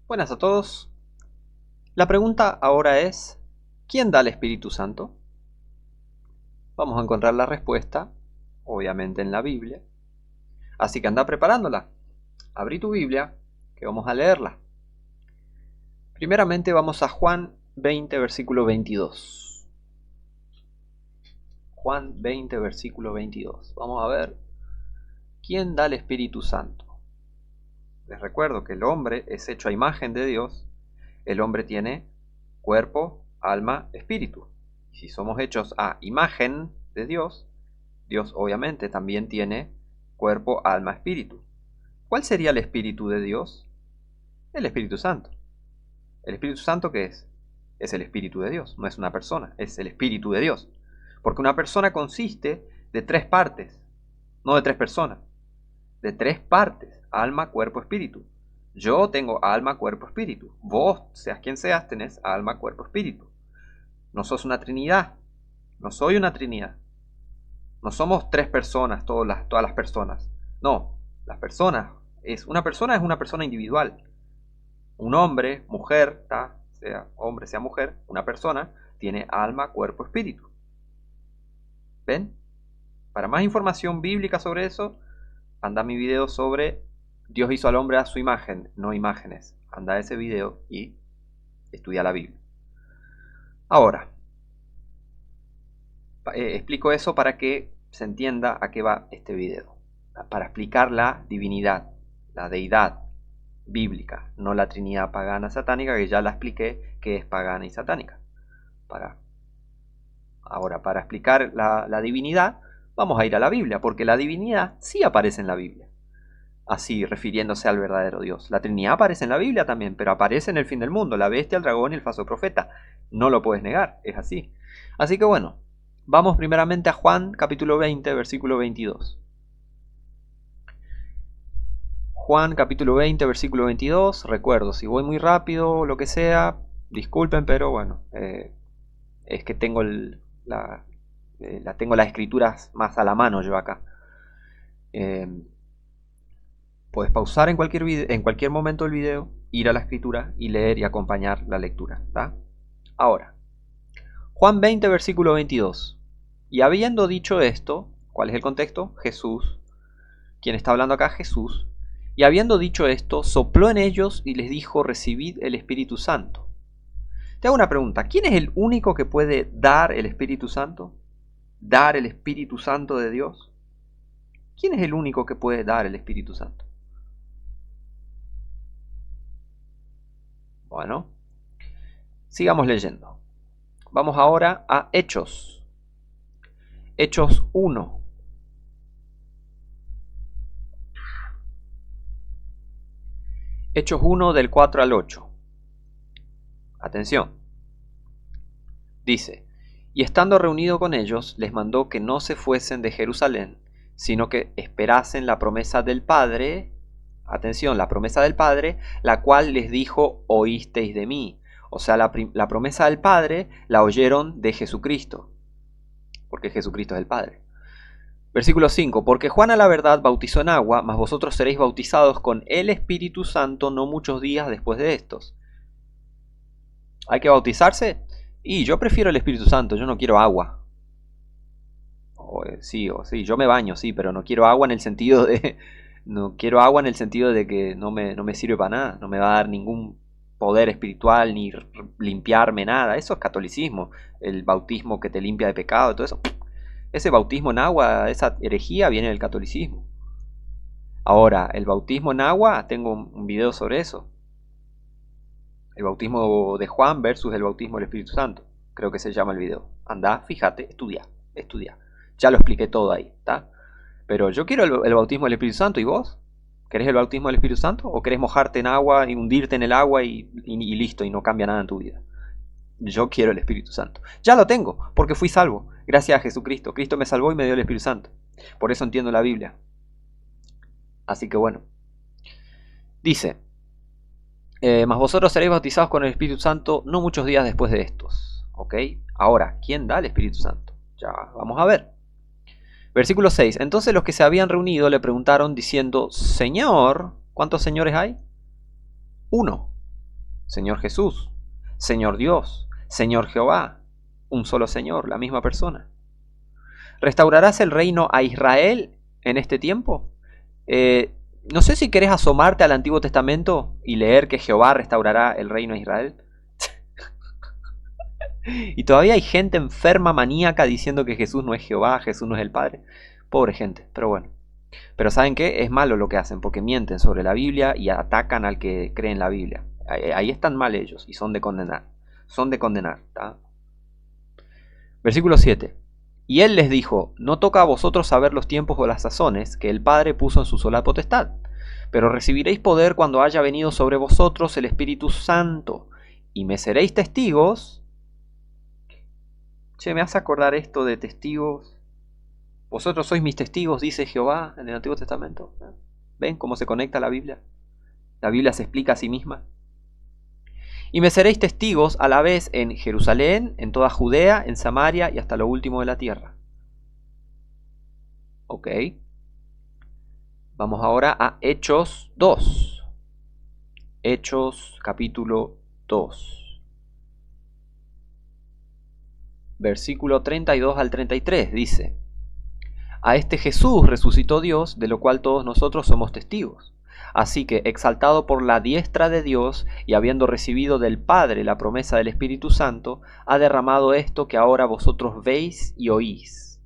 Buenas a todos. La pregunta ahora es, ¿quién da el Espíritu Santo? Vamos a encontrar la respuesta, obviamente en la Biblia. Así que anda preparándola. Abrí tu Biblia, que vamos a leerla. Primeramente vamos a Juan 20, versículo 22. Juan 20, versículo 22. Vamos a ver, ¿quién da el Espíritu Santo? Les recuerdo que el hombre es hecho a imagen de Dios. El hombre tiene cuerpo, alma, espíritu. Y si somos hechos a imagen de Dios, Dios obviamente también tiene cuerpo, alma, espíritu. ¿Cuál sería el espíritu de Dios? El Espíritu Santo. ¿El Espíritu Santo qué es? Es el espíritu de Dios, no es una persona, es el espíritu de Dios. Porque una persona consiste de tres partes, no de tres personas, de tres partes: alma, cuerpo, espíritu. Yo tengo alma, cuerpo, espíritu. Vos, seas quien seas, tenés alma, cuerpo, espíritu. No sos una trinidad. No soy una trinidad. No somos tres personas, todas las personas. No, las personas. Una persona es una persona individual. Un hombre, mujer, sea hombre, sea mujer, una persona tiene alma, cuerpo, espíritu. ¿Ven? Para más información bíblica sobre eso, anda mi video sobre Dios hizo al hombre a su imagen, no imágenes. Anda a ese video y estudia la Biblia. Ahora, explico eso para que se entienda a qué va este video. Para explicar la divinidad, la deidad bíblica, no la trinidad pagana satánica, que ya la expliqué que es pagana y satánica. Ahora, para explicar la divinidad, vamos a ir a la Biblia, porque la divinidad sí aparece en la Biblia. Así, refiriéndose al verdadero Dios. La Trinidad aparece en la Biblia también, pero aparece en el fin del mundo, la bestia, el dragón y el falso profeta. No lo puedes negar, es así. Así que bueno, vamos primeramente a Juan capítulo 20, versículo 22. Juan capítulo 20, versículo 22. Recuerdo, si voy muy rápido o lo que sea, disculpen, pero bueno, es que tengo tengo las escrituras más a la mano yo acá. Puedes pausar en cualquier momento del video, ir a la escritura y leer y acompañar la lectura. ¿Tá? Ahora, Juan 20, versículo 22. Y habiendo dicho esto, ¿cuál es el contexto? Jesús. ¿Quién está hablando acá? Jesús. Y habiendo dicho esto, sopló en ellos y les dijo: recibid el Espíritu Santo. Te hago una pregunta. ¿Quién es el único que puede dar el Espíritu Santo? ¿Dar el Espíritu Santo de Dios? ¿Quién es el único que puede dar el Espíritu Santo? Bueno, sigamos leyendo. Vamos ahora a Hechos. Hechos 1. Hechos 1 del 4 al 8. Atención. Dice: y estando reunido con ellos, les mandó que no se fuesen de Jerusalén, sino que esperasen la promesa del Padre. Atención, la promesa del Padre, la cual les dijo: oísteis de mí. O sea, la promesa del Padre la oyeron de Jesucristo, porque Jesucristo es el Padre. Versículo 5. Porque Juan a la verdad bautizó en agua, mas vosotros seréis bautizados con el Espíritu Santo no muchos días después de estos. ¿Hay que bautizarse? Y yo prefiero el Espíritu Santo, yo no quiero agua. Sí, yo me baño, sí, pero no quiero agua en el sentido de... No quiero agua en el sentido de que no me sirve para nada, no me va a dar ningún poder espiritual ni limpiarme nada. Eso es catolicismo, el bautismo que te limpia de pecado, todo eso. Ese bautismo en agua, esa herejía viene del catolicismo. Ahora, el bautismo en agua, tengo un video sobre eso. El bautismo de Juan versus el bautismo del Espíritu Santo. Creo que se llama el video. Anda, fíjate, estudia. Ya lo expliqué todo ahí, ¿está? Pero yo quiero el bautismo del Espíritu Santo, ¿y vos? ¿Querés el bautismo del Espíritu Santo? ¿O querés mojarte en agua y hundirte en el agua y listo, y no cambia nada en tu vida? Yo quiero el Espíritu Santo. Ya lo tengo, porque fui salvo. Gracias a Jesucristo. Cristo me salvó y me dio el Espíritu Santo. Por eso entiendo la Biblia. Así que bueno. Dice: mas vosotros seréis bautizados con el Espíritu Santo no muchos días después de estos. ¿Ok? Ahora, ¿quién da el Espíritu Santo? Ya vamos a ver. Versículo 6. Entonces los que se habían reunido le preguntaron diciendo: Señor, ¿cuántos señores hay? Uno. Señor Jesús, Señor Dios, Señor Jehová, un solo Señor, la misma persona. ¿Restaurarás el reino a Israel en este tiempo? No sé si querés asomarte al Antiguo Testamento y leer que Jehová restaurará el reino a Israel. Y todavía hay gente enferma, maníaca, diciendo que Jesús no es Jehová, Jesús no es el Padre. Pobre gente, pero bueno. Pero ¿saben qué? Es malo lo que hacen, porque mienten sobre la Biblia y atacan al que cree en la Biblia. Ahí están mal ellos y son de condenar. Son de condenar. ¿Tá? Versículo 7. Y él les dijo, no toca a vosotros saber los tiempos o las sazones que el Padre puso en su sola potestad, pero recibiréis poder cuando haya venido sobre vosotros el Espíritu Santo, y me seréis testigos. Che, me hace acordar esto de testigos. Vosotros sois mis testigos, dice Jehová en el Antiguo Testamento. ¿Ven cómo se conecta la Biblia? La Biblia se explica a sí misma. Y me seréis testigos a la vez en Jerusalén, en toda Judea, en Samaria y hasta lo último de la tierra. Ok. Vamos ahora a Hechos 2. Hechos capítulo 2. Versículo 32 al 33 dice: A este Jesús resucitó Dios, de lo cual todos nosotros somos testigos. Así que, exaltado por la diestra de Dios y habiendo recibido del Padre la promesa del Espíritu Santo, ha derramado esto que ahora vosotros veis y oís.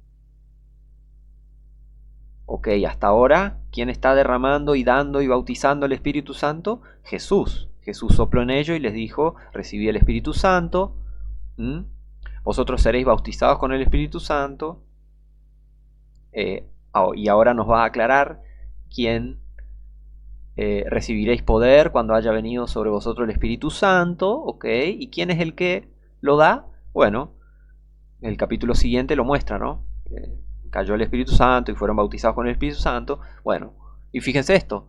Ok, hasta ahora, ¿quién está derramando y dando y bautizando el Espíritu Santo? Jesús. Jesús sopló en ello y les dijo, recibí el Espíritu Santo. Vosotros seréis bautizados con el Espíritu Santo. Y ahora nos va a aclarar quién recibiréis poder cuando haya venido sobre vosotros el Espíritu Santo, ¿ok? ¿Y quién es el que lo da? Bueno, el capítulo siguiente lo muestra, ¿no? Cayó el Espíritu Santo y fueron bautizados con el Espíritu Santo. Bueno, y fíjense esto.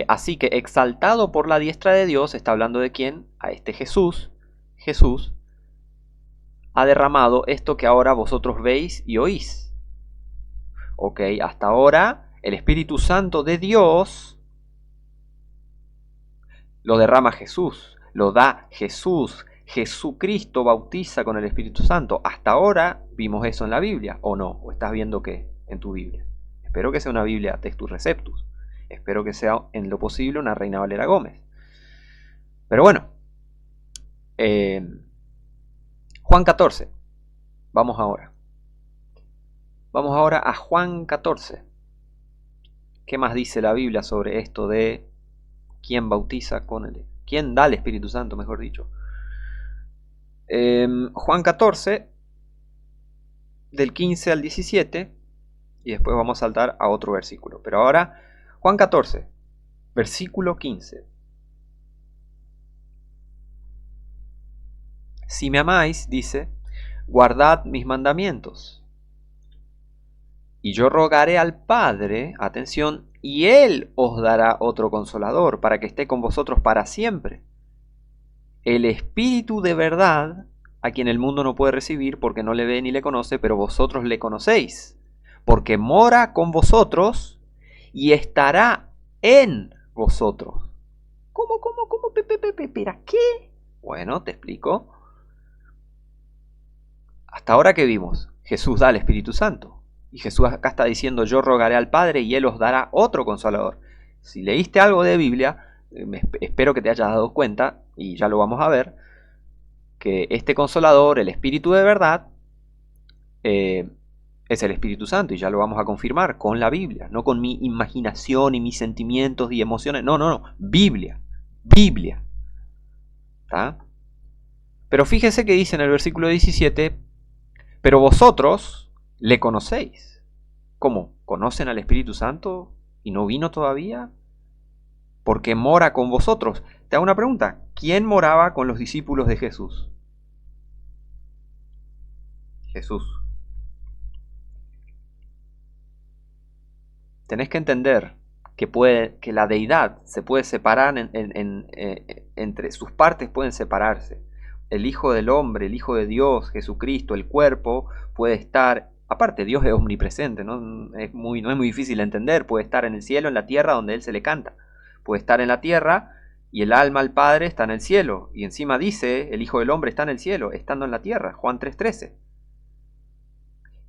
Así que exaltado por la diestra de Dios, está hablando de quién? A este Jesús. Jesús ha derramado esto que ahora vosotros veis y oís. Ok, hasta ahora el Espíritu Santo de Dios lo derrama Jesús, lo da Jesús. Jesucristo bautiza con el Espíritu Santo. Hasta ahora vimos eso en la Biblia, ¿o no? ¿O estás viendo qué en tu Biblia? Espero que sea una Biblia Textus Receptus. Espero que sea en lo posible una Reina Valera Gómez. Pero bueno, Juan 14. Vamos ahora. Vamos ahora a Juan 14. ¿Qué más dice la Biblia sobre esto de quién bautiza con él? ¿Quién da el Espíritu Santo, mejor dicho? Juan 14, del 15 al 17, y después vamos a saltar a otro versículo. Pero ahora, Juan 14, versículo 15. Si me amáis, dice, guardad mis mandamientos. Y yo rogaré al Padre, atención, y Él os dará otro consolador, para que esté con vosotros para siempre. El Espíritu de verdad, a quien el mundo no puede recibir porque no le ve ni le conoce, pero vosotros le conocéis, porque mora con vosotros y estará en vosotros. ¿Cómo? ¿Espera qué? Bueno, te explico. Hasta ahora que vimos, Jesús da el Espíritu Santo. Y Jesús acá está diciendo, yo rogaré al Padre y Él os dará otro consolador. Si leíste algo de Biblia, espero que te hayas dado cuenta, y ya lo vamos a ver, que este consolador, el Espíritu de verdad, es el Espíritu Santo, y ya lo vamos a confirmar con la Biblia, no con mi imaginación y mis sentimientos y emociones, no, Biblia. ¿Tá? Pero fíjese que dice en el versículo 17, pero vosotros le conocéis. ¿Cómo? ¿Conocen al Espíritu Santo y no vino todavía? Porque mora con vosotros. Te hago una pregunta. ¿Quién moraba con los discípulos de Jesús? Jesús. Tenés que entender que la deidad se puede separar entre sus partes, pueden separarse. El Hijo del Hombre, el Hijo de Dios, Jesucristo, el cuerpo, puede estar. Aparte, Dios es omnipresente, no es muy difícil de entender. Puede estar en el cielo, en la tierra, donde Él se le canta. Puede estar en la tierra Y el alma al Padre está en el cielo. Y encima dice, el Hijo del Hombre está en el cielo, estando en la tierra. Juan 3:13.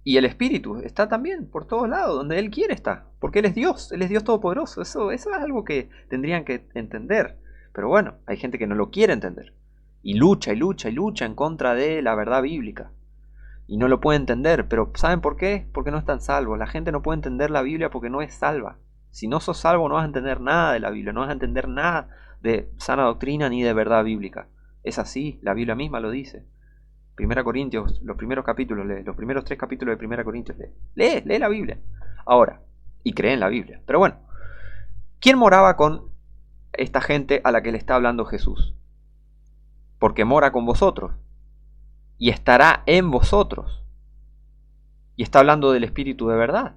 Y el Espíritu está también por todos lados, donde Él quiere estar. Porque Él es Dios Todopoderoso. Eso es algo que tendrían que entender. Pero bueno, hay gente que no lo quiere entender. Y lucha y lucha y lucha en contra de la verdad bíblica. Y no lo puede entender. Pero ¿saben por qué? Porque no están salvos. La gente no puede entender la Biblia porque no es salva. Si no sos salvo no vas a entender nada de la Biblia. No vas a entender nada de sana doctrina ni de verdad bíblica. Es así, la Biblia misma lo dice. Primera Corintios, los primeros capítulos, los primeros 3 capítulos de Primera Corintios, lee la Biblia. Ahora, y cree en la Biblia. Pero bueno, ¿quién moraba con esta gente a la que le está hablando Jesús? Porque mora con vosotros y estará en vosotros. Y está hablando del Espíritu de verdad.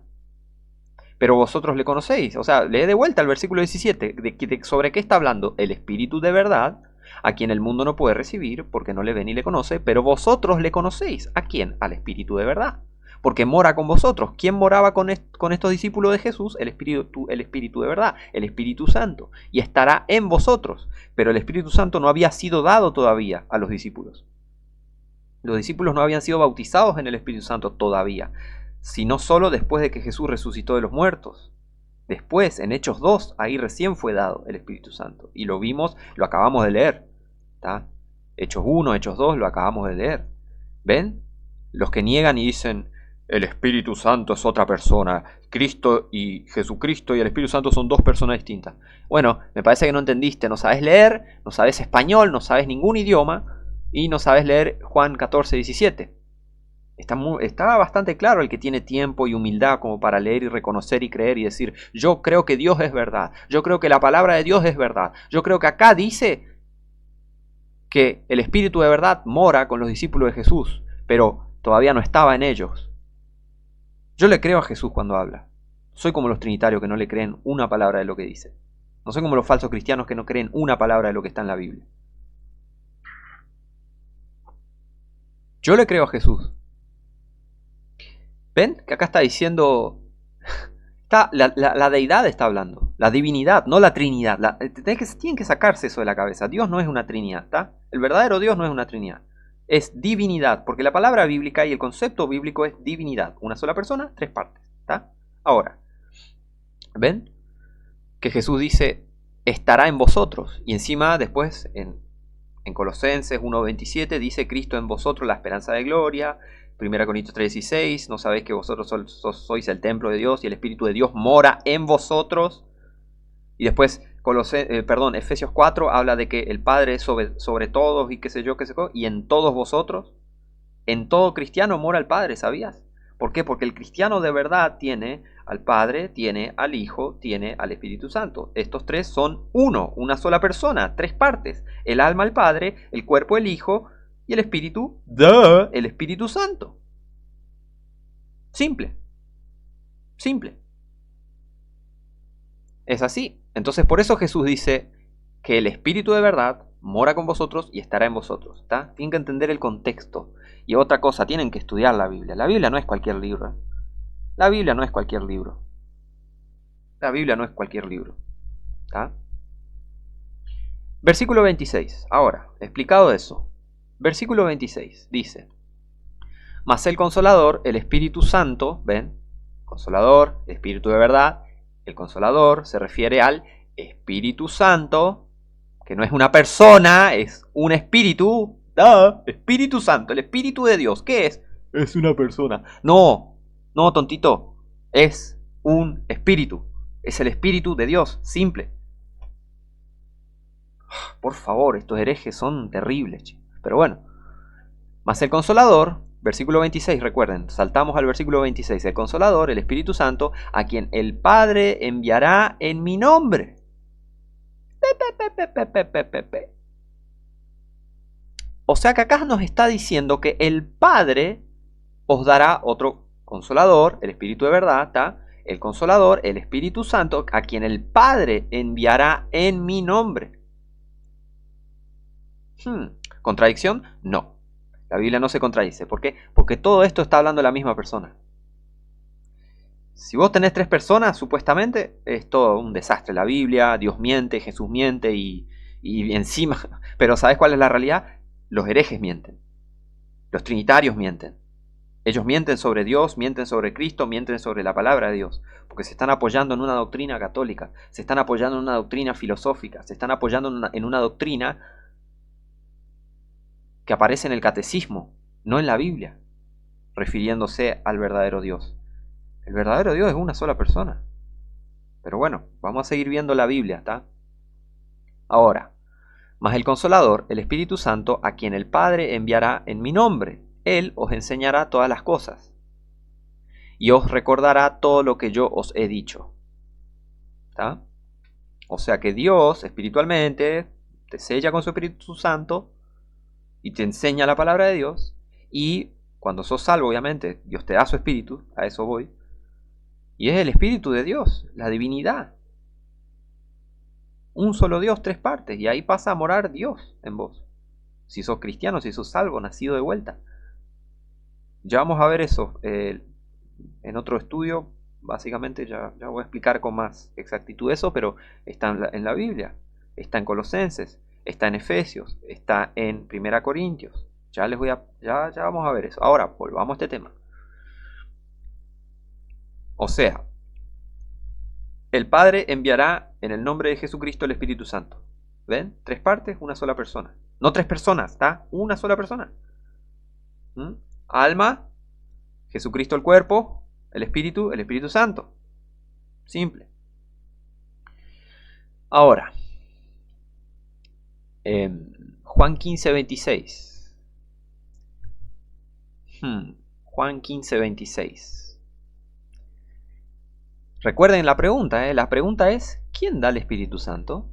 Pero vosotros le conocéis. O sea, lee de vuelta al versículo 17. ¿Sobre qué está hablando? El Espíritu de verdad, a quien el mundo no puede recibir porque no le ve ni le conoce, pero vosotros le conocéis. ¿A quién? Al Espíritu de verdad. Porque mora con vosotros. ¿Quién moraba con estos discípulos de Jesús? El Espíritu de verdad, el Espíritu Santo. Y estará en vosotros. Pero el Espíritu Santo no había sido dado todavía a los discípulos. Los discípulos no habían sido bautizados en el Espíritu Santo todavía, sino solo después de que Jesús resucitó de los muertos. Después, en Hechos 2, ahí recién fue dado el Espíritu Santo. Y lo vimos, lo acabamos de leer. ¿Tá? Hechos 1, Hechos 2, lo acabamos de leer. ¿Ven? Los que niegan y dicen, el Espíritu Santo es otra persona. Cristo y Jesucristo y el Espíritu Santo son dos personas distintas. Bueno, me parece que no entendiste. No sabes leer, no sabes español, no sabes ningún idioma y no sabes leer Juan 14, 17. Está bastante claro el que tiene tiempo y humildad como para leer y reconocer y creer y decir, yo creo que Dios es verdad, yo creo que la palabra de Dios es verdad, yo creo que acá dice que el Espíritu de verdad mora con los discípulos de Jesús, pero todavía no estaba en ellos. Yo le creo a Jesús cuando habla. Soy como los trinitarios que no le creen una palabra de lo que dice. No soy como los falsos cristianos que no creen una palabra de lo que está en la Biblia. Yo le creo a Jesús. ¿Ven? Que acá está diciendo... La deidad está hablando. La divinidad, no la trinidad. Tienen que sacarse eso de la cabeza. Dios no es una trinidad, ¿está? El verdadero Dios no es una trinidad. Es divinidad, porque la palabra bíblica y el concepto bíblico es divinidad. Una sola persona, 3 partes, ¿está? Ahora, ¿ven? Que Jesús dice, estará en vosotros. Y encima después, en Colosenses 1:27, dice, Cristo en vosotros, la esperanza de gloria. 1 Corintios 3:16, no sabéis que vosotros sois el templo de Dios y el Espíritu de Dios mora en vosotros. Y después, Efesios 4 habla de que el Padre es sobre todos y qué sé yo, y en todos vosotros. En todo cristiano mora el Padre, ¿sabías? ¿Por qué? Porque el cristiano de verdad tiene al Padre, tiene al Hijo, tiene al Espíritu Santo. Estos 3 son uno, una sola persona, 3 partes. El alma el Padre, el cuerpo el Hijo y el Espíritu, el Espíritu Santo. Simple. Simple. Es así. Entonces por eso Jesús dice que el Espíritu de verdad mora con vosotros y estará en vosotros. ¿Está? Tienen que entender el contexto. Y otra cosa, tienen que estudiar la Biblia. La Biblia no es cualquier libro. La Biblia no es cualquier libro. La Biblia no es cualquier libro. ¿Está? Versículo 26. Ahora, explicado eso. Versículo 26 dice, mas el Consolador, el Espíritu Santo, ¿ven? Consolador, Espíritu de verdad. El Consolador se refiere al Espíritu Santo, que no es una persona, es un espíritu. Espíritu Santo, el Espíritu de Dios. ¿Qué es? Es una persona. No, no, tontito. Es un espíritu. Es el Espíritu de Dios, simple. Por favor, estos herejes son terribles. Pero bueno, mas el Consolador, versículo 26, recuerden, saltamos al versículo 26. El Consolador, el Espíritu Santo, a quien el Padre enviará en mi nombre. O sea que acá nos está diciendo que el Padre os dará otro Consolador, el Espíritu de verdad, ¿tá? El Consolador, el Espíritu Santo, a quien el Padre enviará en mi nombre. ¿Contradicción? No. La Biblia no se contradice. ¿Por qué? Porque todo esto está hablando de la misma persona. Si vos tenés 3 personas, supuestamente, es todo un desastre la Biblia, Dios miente, Jesús miente y Y encima, pero ¿sabes cuál es la realidad? Los herejes mienten. Los trinitarios mienten. Ellos mienten sobre Dios, mienten sobre Cristo, mienten sobre la palabra de Dios, porque se están apoyando en una doctrina católica, se están apoyando en una doctrina filosófica, se están apoyando en una doctrina que aparece en el catecismo, no en la Biblia, refiriéndose al verdadero Dios. El verdadero Dios es una sola persona. Pero bueno, vamos a seguir viendo la Biblia, ¿está? Ahora, mas el Consolador, el Espíritu Santo, a quien el Padre enviará en mi nombre, Él os enseñará todas las cosas y os recordará todo lo que yo os he dicho. ¿Está? O sea que Dios espiritualmente te sella con su Espíritu Santo y te enseña la palabra de Dios, y cuando sos salvo, obviamente, Dios te da su Espíritu, a eso voy, y es el Espíritu de Dios, la divinidad. Un solo Dios, tres partes, y ahí pasa a morar Dios en vos. Si sos cristiano, si sos salvo, nacido de vuelta. Ya vamos a ver eso en otro estudio. Básicamente ya voy a explicar con más exactitud eso, pero está en la Biblia, está en Colosenses, está en Efesios, está en Primera Corintios. Ya vamos a ver eso. Ahora volvamos a este tema. O sea, el Padre enviará en el nombre de Jesucristo el Espíritu Santo. ¿Ven? Tres partes, una sola persona. No tres personas, ¿está? Una sola persona. Alma, Jesucristo el cuerpo, el Espíritu Santo. Simple. Ahora, Juan 15, 26. Juan 15, 26. Recuerden la pregunta, La pregunta es, ¿quién da el Espíritu Santo?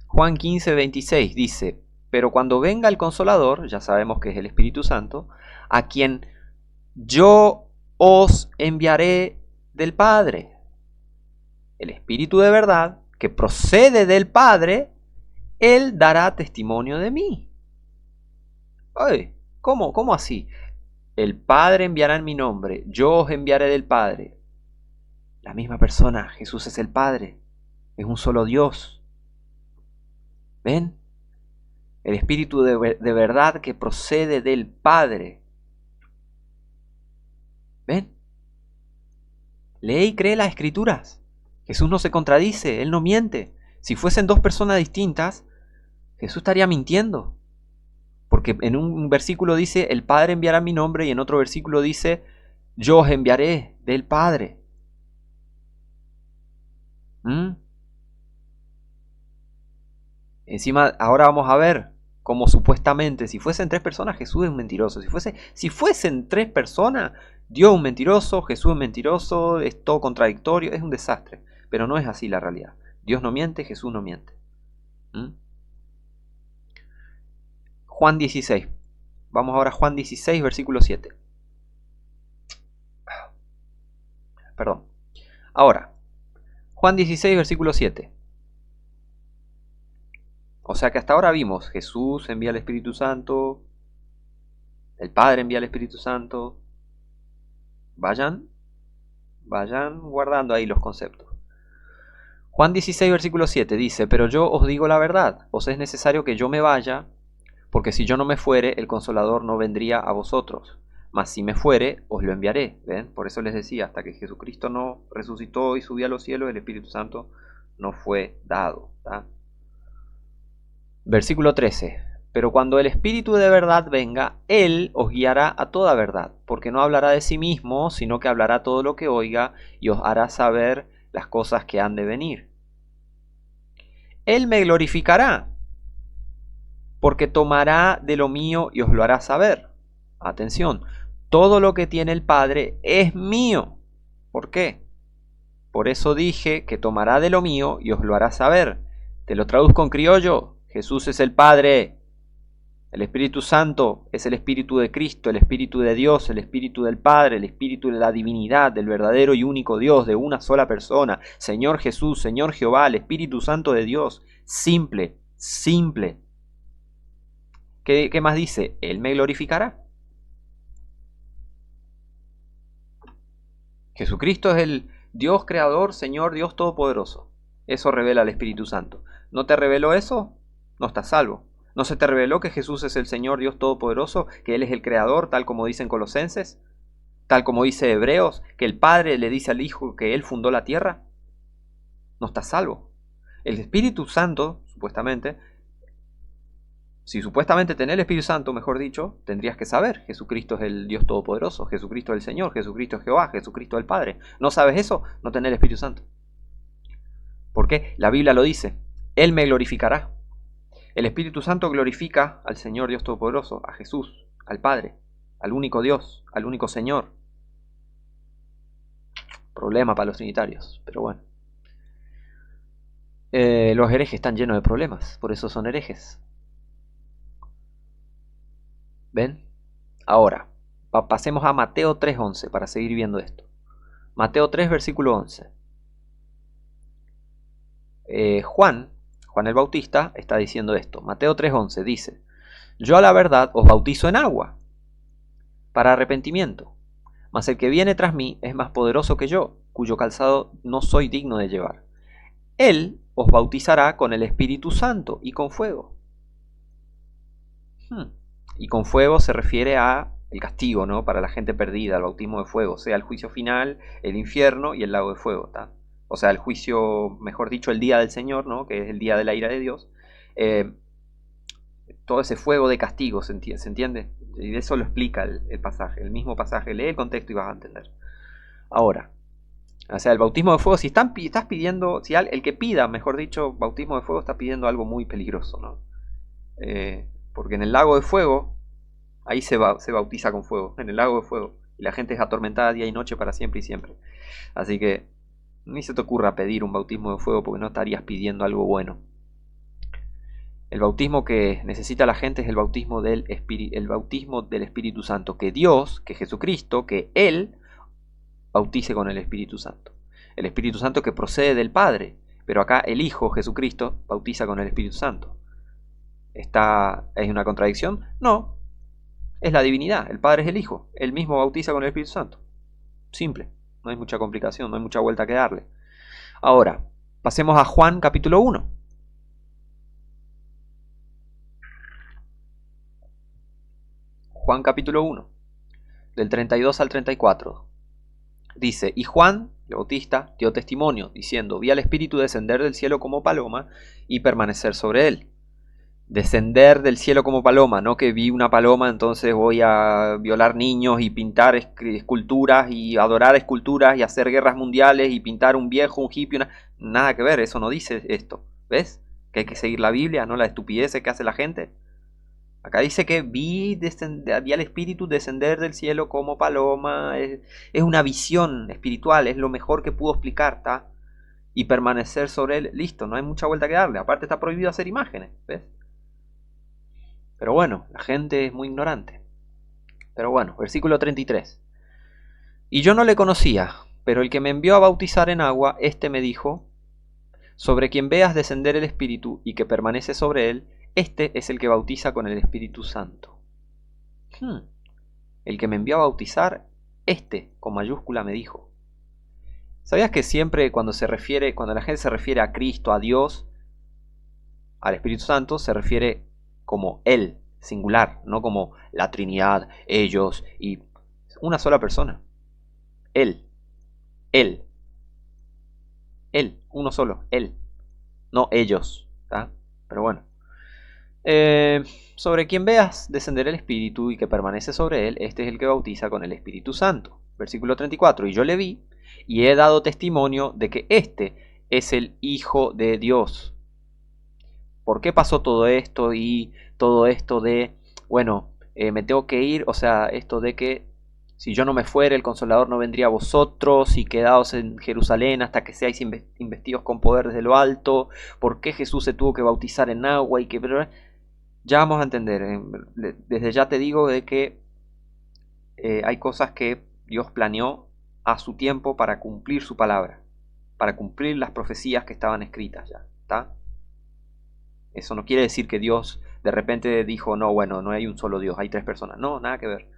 Juan 15, 26 dice, pero cuando venga el Consolador, ya sabemos que es el Espíritu Santo, a quien yo os enviaré del Padre. El Espíritu de verdad, que procede del Padre, Él dará testimonio de mí. Oye, ¿cómo así? El Padre enviará en mi nombre, yo os enviaré del Padre. La misma persona, Jesús es el Padre, es un solo Dios. ¿Ven? El Espíritu de verdad que procede del Padre. ¿Ven? Lee y cree las Escrituras. Jesús no se contradice, Él no miente. Si fuesen dos personas distintas, Jesús estaría mintiendo. Porque en un versículo dice, el Padre enviará mi nombre, y en otro versículo dice, yo os enviaré del Padre. Encima, ahora vamos a ver cómo supuestamente, si fuesen tres personas, Jesús es un mentiroso. Si fuesen tres personas, Dios es un mentiroso, Jesús es mentiroso, es todo contradictorio, es un desastre. Pero no es así la realidad. Dios no miente, Jesús no miente. Juan 16. Vamos ahora a Juan 16, versículo 7. Perdón. Ahora, Juan 16, versículo 7. O sea que hasta ahora vimos, Jesús envía el Espíritu Santo, el Padre envía el Espíritu Santo. Vayan guardando ahí los conceptos. Juan 16, versículo 7 dice, pero yo os digo la verdad, os es necesario que yo me vaya, porque si yo no me fuere, el Consolador no vendría a vosotros, mas si me fuere, os lo enviaré. ¿Ven? Por eso les decía, hasta que Jesucristo no resucitó y subió a los cielos, el Espíritu Santo no fue dado. ¿Tá? Versículo 13. Pero cuando el Espíritu de verdad venga, Él os guiará a toda verdad, porque no hablará de sí mismo, sino que hablará todo lo que oiga y os hará saber las cosas que han de venir. Él me glorificará, porque tomará de lo mío y os lo hará saber. Atención, todo lo que tiene el Padre es mío. ¿Por qué? Por eso dije que tomará de lo mío y os lo hará saber. Te lo traduzco en criollo. Jesús es el Padre. El Espíritu Santo es el Espíritu de Cristo, el Espíritu de Dios, el Espíritu del Padre, el Espíritu de la divinidad, del verdadero y único Dios, de una sola persona. Señor Jesús, Señor Jehová, el Espíritu Santo de Dios. Simple, simple. ¿Qué más dice? Él me glorificará. Jesucristo es el Dios creador, Señor, Dios todopoderoso. Eso revela el Espíritu Santo. ¿No te reveló eso? no estás salvo. ¿No se te reveló que Jesús es el Señor Dios Todopoderoso, que Él es el Creador, tal como dicen Colosenses? Tal como dice Hebreos, que el Padre le dice al Hijo que Él fundó la tierra. No estás salvo. El Espíritu Santo, supuestamente, si supuestamente tenés el Espíritu Santo, mejor dicho, tendrías que saber, Jesucristo es el Dios Todopoderoso, Jesucristo es el Señor, Jesucristo es Jehová, Jesucristo es el Padre. ¿No sabes eso? No tenés el Espíritu Santo. ¿Por qué? La Biblia lo dice. Él me glorificará. El Espíritu Santo glorifica al Señor Dios Todopoderoso, a Jesús, al Padre, al único Dios, al único Señor. Problema para los trinitarios, pero bueno. Los herejes están llenos de problemas, por eso son herejes. ¿Ven? Ahora, pasemos a Mateo 3:11 para seguir viendo esto. Mateo 3, versículo 11. Juan el Bautista está diciendo esto. Mateo 3:11 dice: yo a la verdad os bautizo en agua para arrepentimiento, mas el que viene tras mí es más poderoso que yo, cuyo calzado no soy digno de llevar. Él os bautizará con el Espíritu Santo y con fuego. Y con fuego se refiere a el castigo, ¿no? Para la gente perdida, el bautismo de fuego, o sea, el juicio final, el infierno y el lago de fuego, ¿tá? O sea, el juicio, mejor dicho, el día del Señor, ¿no? Que es el día de la ira de Dios. Todo ese fuego de castigo, ¿se entiende? Y eso lo explica el pasaje, el mismo pasaje. Lee el contexto y vas a entender. Ahora, o sea, el bautismo de fuego, si estás pidiendo, si el que pida, mejor dicho, bautismo de fuego, está pidiendo algo muy peligroso, ¿no? Porque en el lago de fuego, ahí se bautiza con fuego, en el lago de fuego. Y la gente es atormentada día y noche para siempre y siempre. Así que ni se te ocurra pedir un bautismo de fuego porque no estarías pidiendo algo bueno. El bautismo que necesita la gente es el bautismo del Espíritu Santo. Que Dios, que Jesucristo, que Él bautice con el Espíritu Santo. El Espíritu Santo que procede del Padre. Pero acá el Hijo, Jesucristo, bautiza con el Espíritu Santo. ¿Es una contradicción? No. Es la divinidad. El Padre es el Hijo. Él mismo bautiza con el Espíritu Santo. Simple. No hay mucha complicación, no hay mucha vuelta que darle. Ahora, pasemos a Juan capítulo 1. Juan capítulo 1, del 32 al 34. Dice: y Juan, el Bautista, dio testimonio, diciendo: vi al Espíritu descender del cielo como paloma y permanecer sobre él. Descender del cielo como paloma, no que vi una paloma, entonces voy a violar niños y pintar esculturas y adorar esculturas y hacer guerras mundiales y pintar un viejo, un hippie, nada que ver, eso no dice esto. ¿Ves? Que hay que seguir la Biblia, no la estupidez que hace la gente. Acá dice que vi al Espíritu descender del cielo como paloma. Es una visión espiritual, es lo mejor que pudo explicar, ¿está? Y permanecer sobre él, listo, no hay mucha vuelta que darle. Aparte está prohibido hacer imágenes, ¿ves? Pero bueno, la gente es muy ignorante. Pero bueno, versículo 33. Y yo no le conocía, pero el que me envió a bautizar en agua, este me dijo: sobre quien veas descender el Espíritu y que permanece sobre él, este es el que bautiza con el Espíritu Santo. El que me envió a bautizar, este, con mayúscula, me dijo. ¿Sabías que siempre cuando la gente se refiere a Cristo, a Dios, al Espíritu Santo, se refiere como Él, singular, no como la Trinidad, ellos y una sola persona? Él, uno solo, Él, no ellos, ¿tá? Pero bueno. Sobre quien veas descender el Espíritu y que permanece sobre él, este es el que bautiza con el Espíritu Santo. Versículo 34. Y yo le vi y he dado testimonio de que este es el Hijo de Dios. ¿Por qué pasó todo esto? Y todo esto de, bueno, me tengo que ir, o sea, esto de que si yo no me fuera, el Consolador no vendría a vosotros, y quedaos en Jerusalén hasta que seáis investidos con poder desde lo alto. ¿Por qué Jesús se tuvo que bautizar en agua? Y que ya vamos a entender. Desde ya te digo de que hay cosas que Dios planeó a su tiempo para cumplir su palabra, para cumplir las profecías que estaban escritas ya, ¿está? Eso no quiere decir que Dios de repente dijo: no, bueno, no hay un solo Dios, hay tres personas. No, nada que ver.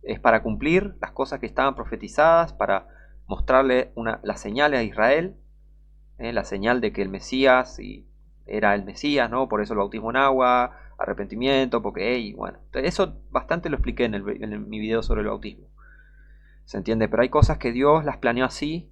Es para cumplir las cosas que estaban profetizadas, para mostrarle las señales a Israel, la señal de que el Mesías era el Mesías, ¿no? Por eso el bautismo en agua, arrepentimiento, porque, hey, bueno, eso bastante lo expliqué en mi video sobre el bautismo. ¿Se entiende? Pero hay cosas que Dios las planeó así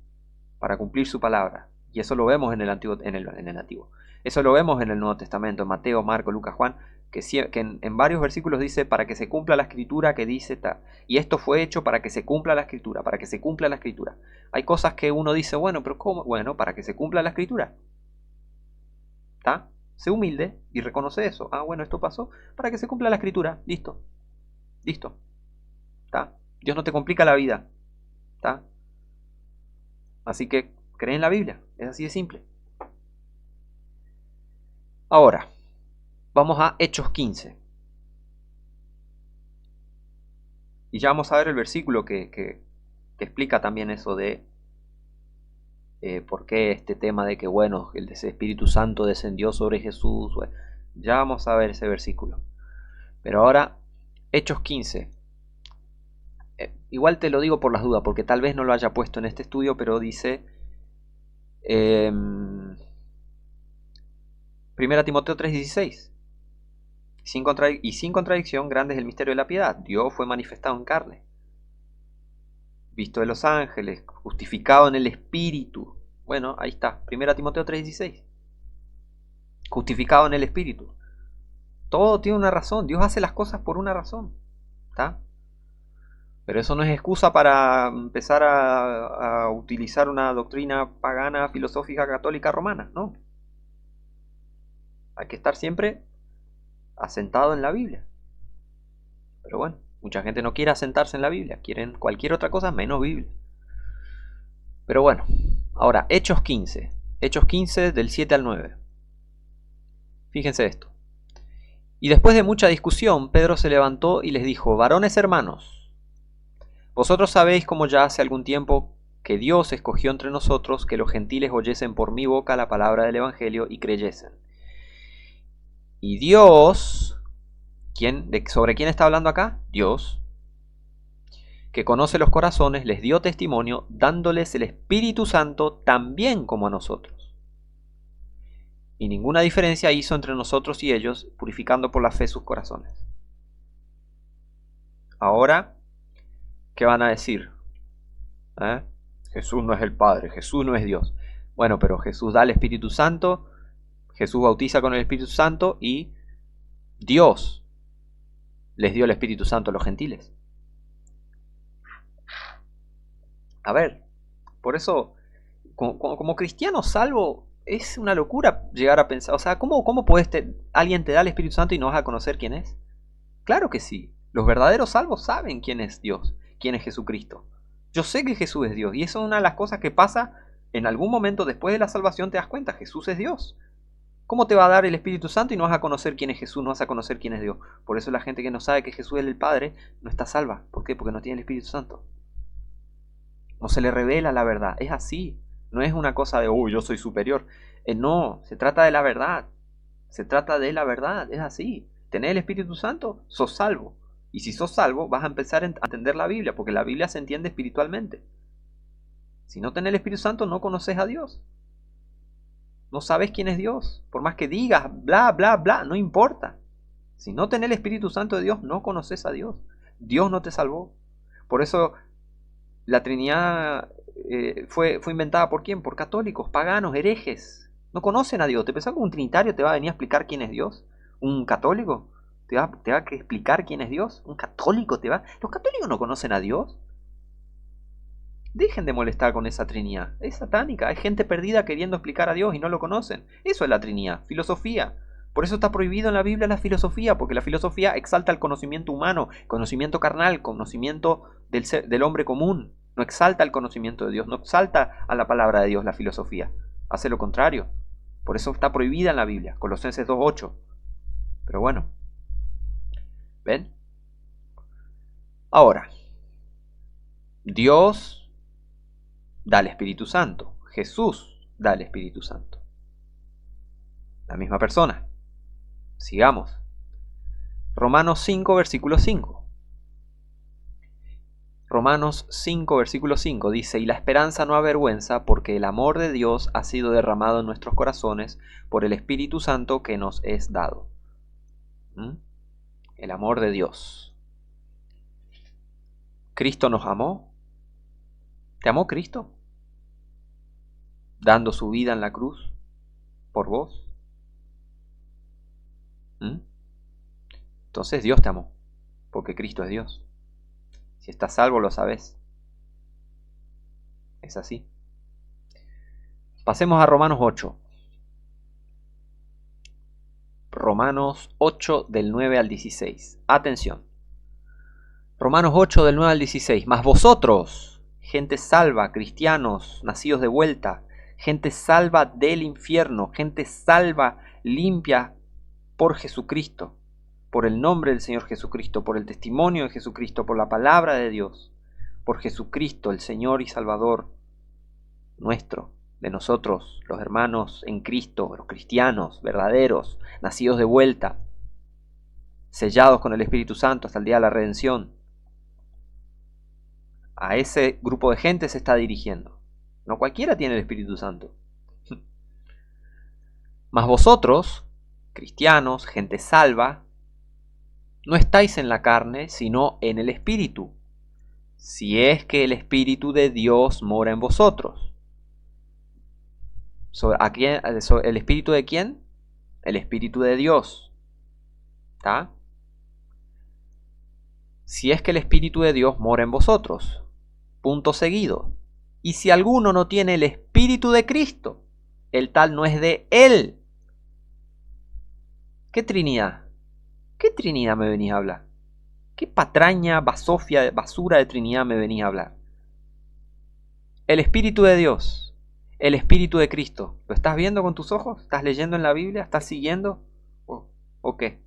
para cumplir su palabra. Y eso lo vemos en el Antiguo. Eso lo vemos en el Nuevo Testamento, en Mateo, Marco, Lucas, Juan, que en varios versículos dice para que se cumpla la escritura que dice tal. Y esto fue hecho para que se cumpla la escritura, para que se cumpla la escritura. Hay cosas que uno dice, bueno, pero ¿cómo? Bueno, para que se cumpla la escritura. ¿Está? Sé humilde y reconoce eso. Ah, bueno, esto pasó para que se cumpla la escritura. Listo. Listo. ¿Está? Dios no te complica la vida. ¿Está? Así que cree en la Biblia. Es así de simple. Ahora, vamos a Hechos 15. Y ya vamos a ver el versículo que explica también eso de por qué este tema de que, bueno, el Espíritu Santo descendió sobre Jesús. Bueno, ya vamos a ver ese versículo. Pero ahora, Hechos 15. Igual te lo digo por las dudas, porque tal vez no lo haya puesto en este estudio, pero dice 1 Timoteo 3:16. Y sin contradicción, grande es el misterio de la piedad. Dios fue manifestado en carne, visto de los ángeles, justificado en el Espíritu. Bueno, ahí está, 1 Timoteo 3:16. Justificado en el Espíritu. Todo tiene una razón. Dios hace las cosas por una razón. ¿Está? Pero eso no es excusa para empezar a utilizar una doctrina pagana, filosófica, católica, romana. No. Hay que estar siempre asentado en la Biblia. Pero bueno, mucha gente no quiere asentarse en la Biblia. Quieren cualquier otra cosa menos Biblia. Pero bueno, ahora, Hechos 15. Hechos 15 del 7 al 9. Fíjense esto. Y después de mucha discusión, Pedro se levantó y les dijo: varones hermanos, vosotros sabéis como ya hace algún tiempo que Dios escogió entre nosotros que los gentiles oyesen por mi boca la palabra del Evangelio y creyesen. Y Dios, ¿sobre quién está hablando acá? Dios, que conoce los corazones, les dio testimonio, dándoles el Espíritu Santo también como a nosotros. Y ninguna diferencia hizo entre nosotros y ellos, purificando por la fe sus corazones. Ahora, ¿qué van a decir? Jesús no es el Padre, Jesús no es Dios. Bueno, pero Jesús da el Espíritu Santo, Jesús bautiza con el Espíritu Santo y Dios les dio el Espíritu Santo a los gentiles. A ver, por eso, como cristiano salvo, es una locura llegar a pensar, o sea, ¿cómo alguien te da el Espíritu Santo y no vas a conocer quién es? Claro que sí, los verdaderos salvos saben quién es Dios, quién es Jesucristo. Yo sé que Jesús es Dios y eso es una de las cosas que pasa en algún momento después de la salvación, te das cuenta, Jesús es Dios. ¿Cómo te va a dar el Espíritu Santo y no vas a conocer quién es Jesús, no vas a conocer quién es Dios? Por eso la gente que no sabe que Jesús es el Padre no está salva. ¿Por qué? Porque no tiene el Espíritu Santo. No se le revela la verdad. Es así. No es una cosa de, yo soy superior. No, se trata de la verdad. Se trata de la verdad. Es así. Tenés el Espíritu Santo, sos salvo. Y si sos salvo, vas a empezar a entender la Biblia, porque la Biblia se entiende espiritualmente. Si no tenés el Espíritu Santo, no conoces a Dios. No sabes quién es Dios. Por más que digas, bla, bla, bla, no importa. Si no tenés el Espíritu Santo de Dios, no conoces a Dios. Dios no te salvó. Por eso la Trinidad fue inventada ¿por quién? Por católicos, paganos, herejes. No conocen a Dios. ¿Te pensás que un trinitario te va a venir a explicar quién es Dios? ¿Un católico te va a explicar quién es Dios? ¿Un católico te va? ¿Los católicos no conocen a Dios? Dejen de molestar con esa Trinidad. Es satánica. Hay gente perdida queriendo explicar a Dios y no lo conocen. Eso es la Trinidad. Filosofía. Por eso está prohibido en la Biblia la filosofía, porque la filosofía exalta el conocimiento humano, conocimiento carnal, conocimiento del hombre común. No exalta el conocimiento de Dios, no exalta a la palabra de Dios la filosofía. Hace lo contrario. Por eso está prohibida en la Biblia. Colosenses 2:8. Pero bueno. ¿Ven? Ahora. Dios da el Espíritu Santo. Jesús da el Espíritu Santo. La misma persona. Sigamos. Romanos 5, versículo 5. Romanos 5, versículo 5 dice, y la esperanza no avergüenza, porque el amor de Dios ha sido derramado en nuestros corazones por el Espíritu Santo que nos es dado. El amor de Dios. ¿Cristo nos amó? ¿Te amó Cristo? Dando su vida en la cruz por vos. Entonces Dios te amó, porque Cristo es Dios. Si estás salvo, lo sabes. Es así. Pasemos a Romanos 8. Romanos 8 del 9 al 16. Atención. Romanos 8 del 9 al 16. Mas vosotros, gente salva, cristianos, nacidos de vuelta, gente salva del infierno, gente salva, limpia por Jesucristo, por el nombre del Señor Jesucristo, por el testimonio de Jesucristo, por la palabra de Dios, por Jesucristo, el Señor y Salvador nuestro, de nosotros, los hermanos en Cristo, los cristianos verdaderos, nacidos de vuelta, sellados con el Espíritu Santo hasta el día de la redención. A ese grupo de gente se está dirigiendo. No cualquiera tiene el Espíritu Santo. Mas vosotros, cristianos, gente salva, no estáis en la carne, sino en el Espíritu, si es que el Espíritu de Dios mora en vosotros. ¿El Espíritu de quién? El Espíritu de Dios. ¿Está? Si es que el Espíritu de Dios mora en vosotros. Punto seguido. Y si alguno no tiene el Espíritu de Cristo, el tal no es de Él. ¿Qué Trinidad? ¿Qué Trinidad me venís a hablar? ¿Qué patraña, basura de Trinidad me venís a hablar? El Espíritu de Dios, el Espíritu de Cristo. ¿Lo estás viendo con tus ojos? ¿Estás leyendo en la Biblia? ¿Estás siguiendo? ¿O qué?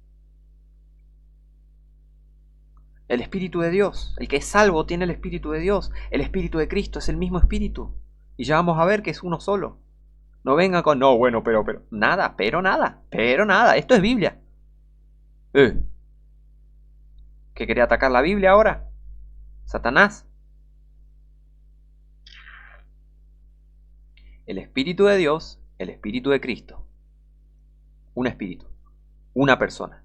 El Espíritu de Dios. El que es salvo tiene el Espíritu de Dios. El Espíritu de Cristo es el mismo Espíritu. Y ya vamos a ver que es uno solo. No venga con, no, bueno, pero. Nada, pero nada. Esto es Biblia. ¿Que quería atacar la Biblia ahora? ¿Satanás? El Espíritu de Dios, el Espíritu de Cristo. Un espíritu. Una persona.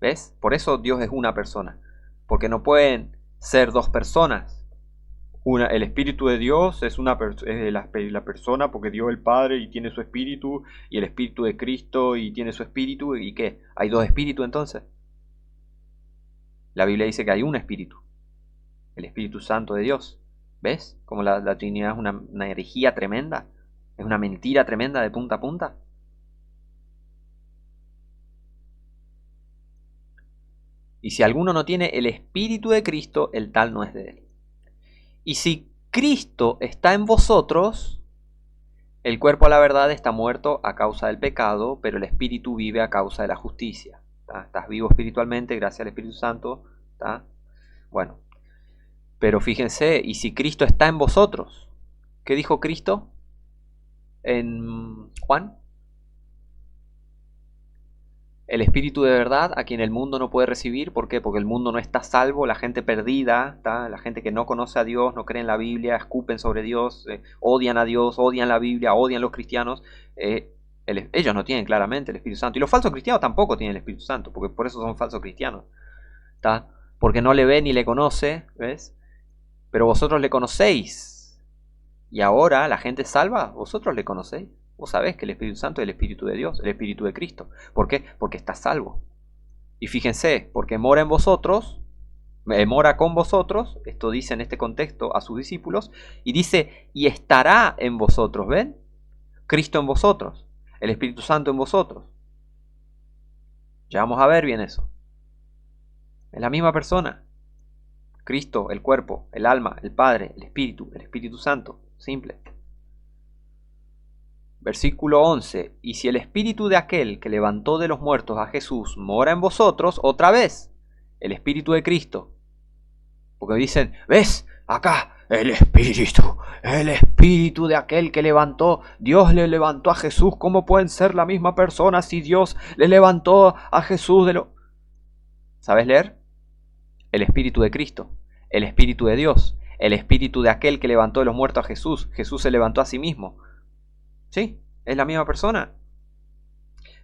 ¿Ves? Por eso Dios es una persona. Porque no pueden ser dos personas. El Espíritu de Dios es la persona porque Dios es el Padre y tiene su Espíritu, y el Espíritu de Cristo y tiene su Espíritu. ¿Y qué? ¿Hay dos espíritus entonces? La Biblia dice que hay un Espíritu, el Espíritu Santo de Dios. ¿Ves? Como la Trinidad es una herejía tremenda, es una mentira tremenda de punta a punta. Y si alguno no tiene el Espíritu de Cristo, el tal no es de Él. Y si Cristo está en vosotros, el cuerpo a la verdad está muerto a causa del pecado, pero el Espíritu vive a causa de la justicia. ¿Está? Estás vivo espiritualmente gracias al Espíritu Santo. ¿Está? Bueno, pero fíjense, y si Cristo está en vosotros, ¿qué dijo Cristo en Juan? El Espíritu de verdad a quien el mundo no puede recibir. ¿Por qué? Porque el mundo no está salvo, la gente perdida, ¿está? La gente que no conoce a Dios, no cree en la Biblia, escupen sobre Dios, odian a Dios, odian la Biblia, odian los cristianos. Ellos no tienen claramente el Espíritu Santo. Y los falsos cristianos tampoco tienen el Espíritu Santo, porque por eso son falsos cristianos. ¿Está? Porque no le ve ni le conoce, ¿ves? Pero vosotros le conocéis. Y ahora la gente salva, vosotros le conocéis. Vos sabés que el Espíritu Santo es el Espíritu de Dios, el Espíritu de Cristo. ¿Por qué? Porque está salvo. Y fíjense, porque mora en vosotros, mora con vosotros, esto dice en este contexto a sus discípulos, y dice, y estará en vosotros, ¿ven? Cristo en vosotros, el Espíritu Santo en vosotros. Ya vamos a ver bien eso. Es la misma persona. Cristo, el cuerpo, el alma, el Padre, el Espíritu Santo. Simple. Versículo 11. Y si el Espíritu de aquel que levantó de los muertos a Jesús mora en vosotros, otra vez, el Espíritu de Cristo. Porque dicen, ¿ves? Acá, el Espíritu de aquel que levantó, Dios le levantó a Jesús. ¿Cómo pueden ser la misma persona si Dios le levantó a Jesús de lo... ¿Sabes leer? El Espíritu de Cristo, el Espíritu de Dios, el espíritu de aquel que levantó de los muertos a Jesús. Jesús se levantó a sí mismo. ¿Sí? Es la misma persona.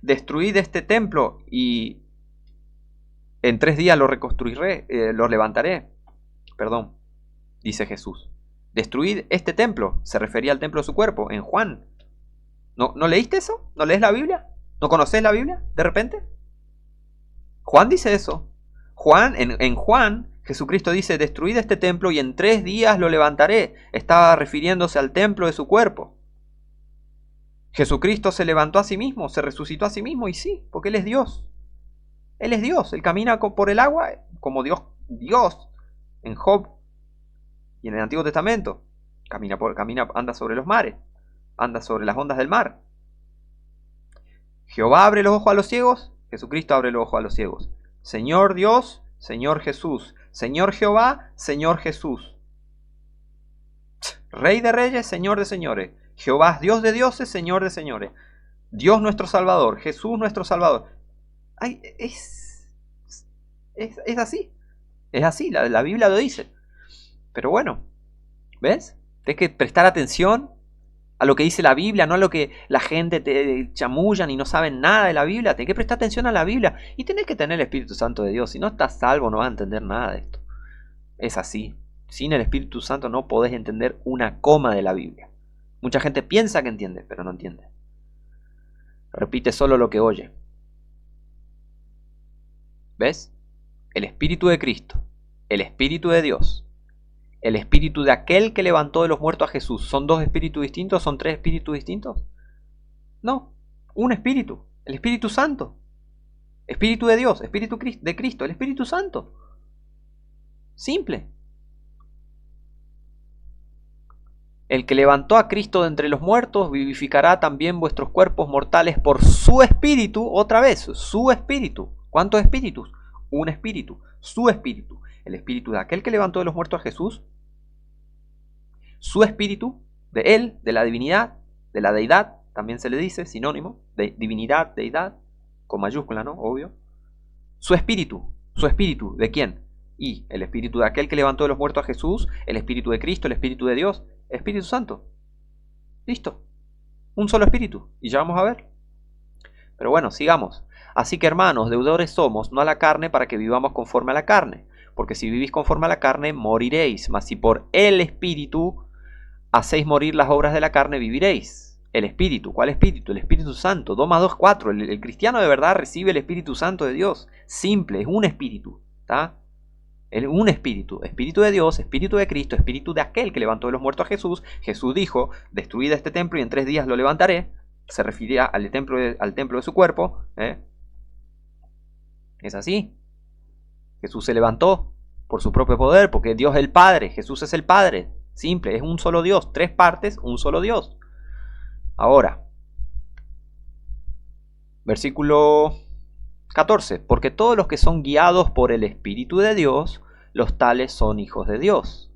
Destruid este templo y en 3 días lo reconstruiré, lo levantaré. Perdón, dice Jesús. Destruid este templo. Se refería al templo de su cuerpo, en Juan. ¿No leíste eso? ¿No lees la Biblia? ¿No conoces la Biblia de repente? Juan dice eso. En Juan, Jesucristo dice, destruid este templo y en 3 días lo levantaré. Estaba refiriéndose al templo de su cuerpo. Jesucristo se levantó a sí mismo, se resucitó a sí mismo, y sí, porque Él es Dios. Él es Dios, Él camina por el agua como Dios en Job y en el Antiguo Testamento. Anda sobre los mares, anda sobre las ondas del mar. Jehová abre los ojos a los ciegos, Jesucristo abre los ojos a los ciegos. Señor Dios, Señor Jesús. Señor Jehová, Señor Jesús. Rey de reyes, Señor de señores. Jehová es Dios de dioses, Señor de señores. Dios nuestro Salvador, Jesús nuestro Salvador. Ay, es así. Es así, la Biblia lo dice. Pero bueno, ¿ves? Tienes que prestar atención a lo que dice la Biblia, no a lo que la gente te chamullan y no saben nada de la Biblia. Tienes que prestar atención a la Biblia y tenés que tener el Espíritu Santo de Dios. Si no estás salvo, no vas a entender nada de esto. Es así. Sin el Espíritu Santo no podés entender una coma de la Biblia. Mucha gente piensa que entiende, pero no entiende. Repite solo lo que oye. ¿Ves? El Espíritu de Cristo, el Espíritu de Dios, el Espíritu de aquel que levantó de los muertos a Jesús. ¿Son 2 espíritus distintos? ¿Son 3 espíritus distintos? No, un espíritu, el Espíritu Santo. Espíritu de Dios, Espíritu de Cristo, el Espíritu Santo. Simple. El que levantó a Cristo de entre los muertos vivificará también vuestros cuerpos mortales por su Espíritu, otra vez, su Espíritu. ¿Cuántos espíritus? Un espíritu, su Espíritu. El Espíritu de aquel que levantó de los muertos a Jesús, su Espíritu, de Él, de la divinidad, de la deidad, también se le dice, sinónimo, de divinidad, deidad, con mayúscula, ¿no? Obvio. Su Espíritu, ¿de quién? Y el Espíritu de aquel que levantó de los muertos a Jesús, el Espíritu de Cristo, el Espíritu de Dios, Espíritu Santo. Listo. Un solo Espíritu. Y ya vamos a ver. Pero bueno, sigamos. Así que hermanos, deudores somos, no a la carne, para que vivamos conforme a la carne. Porque si vivís conforme a la carne, moriréis. Mas si por el Espíritu hacéis morir las obras de la carne, viviréis. El Espíritu. ¿Cuál Espíritu? El Espíritu Santo. 2 más 2, 4. El cristiano de verdad recibe el Espíritu Santo de Dios. Simple, es un Espíritu. ¿Está? Un Espíritu. Espíritu de Dios, Espíritu de Cristo, Espíritu de aquel que levantó de los muertos a Jesús. Jesús dijo, destruid este templo y en 3 días lo levantaré. Se refería al templo de su cuerpo. Es así. Jesús se levantó por su propio poder, porque Dios es el Padre. Jesús es el Padre. Simple, es un solo Dios. 3 partes, un solo Dios. Ahora, versículo 14. Porque todos los que son guiados por el Espíritu de Dios, los tales son hijos de Dios.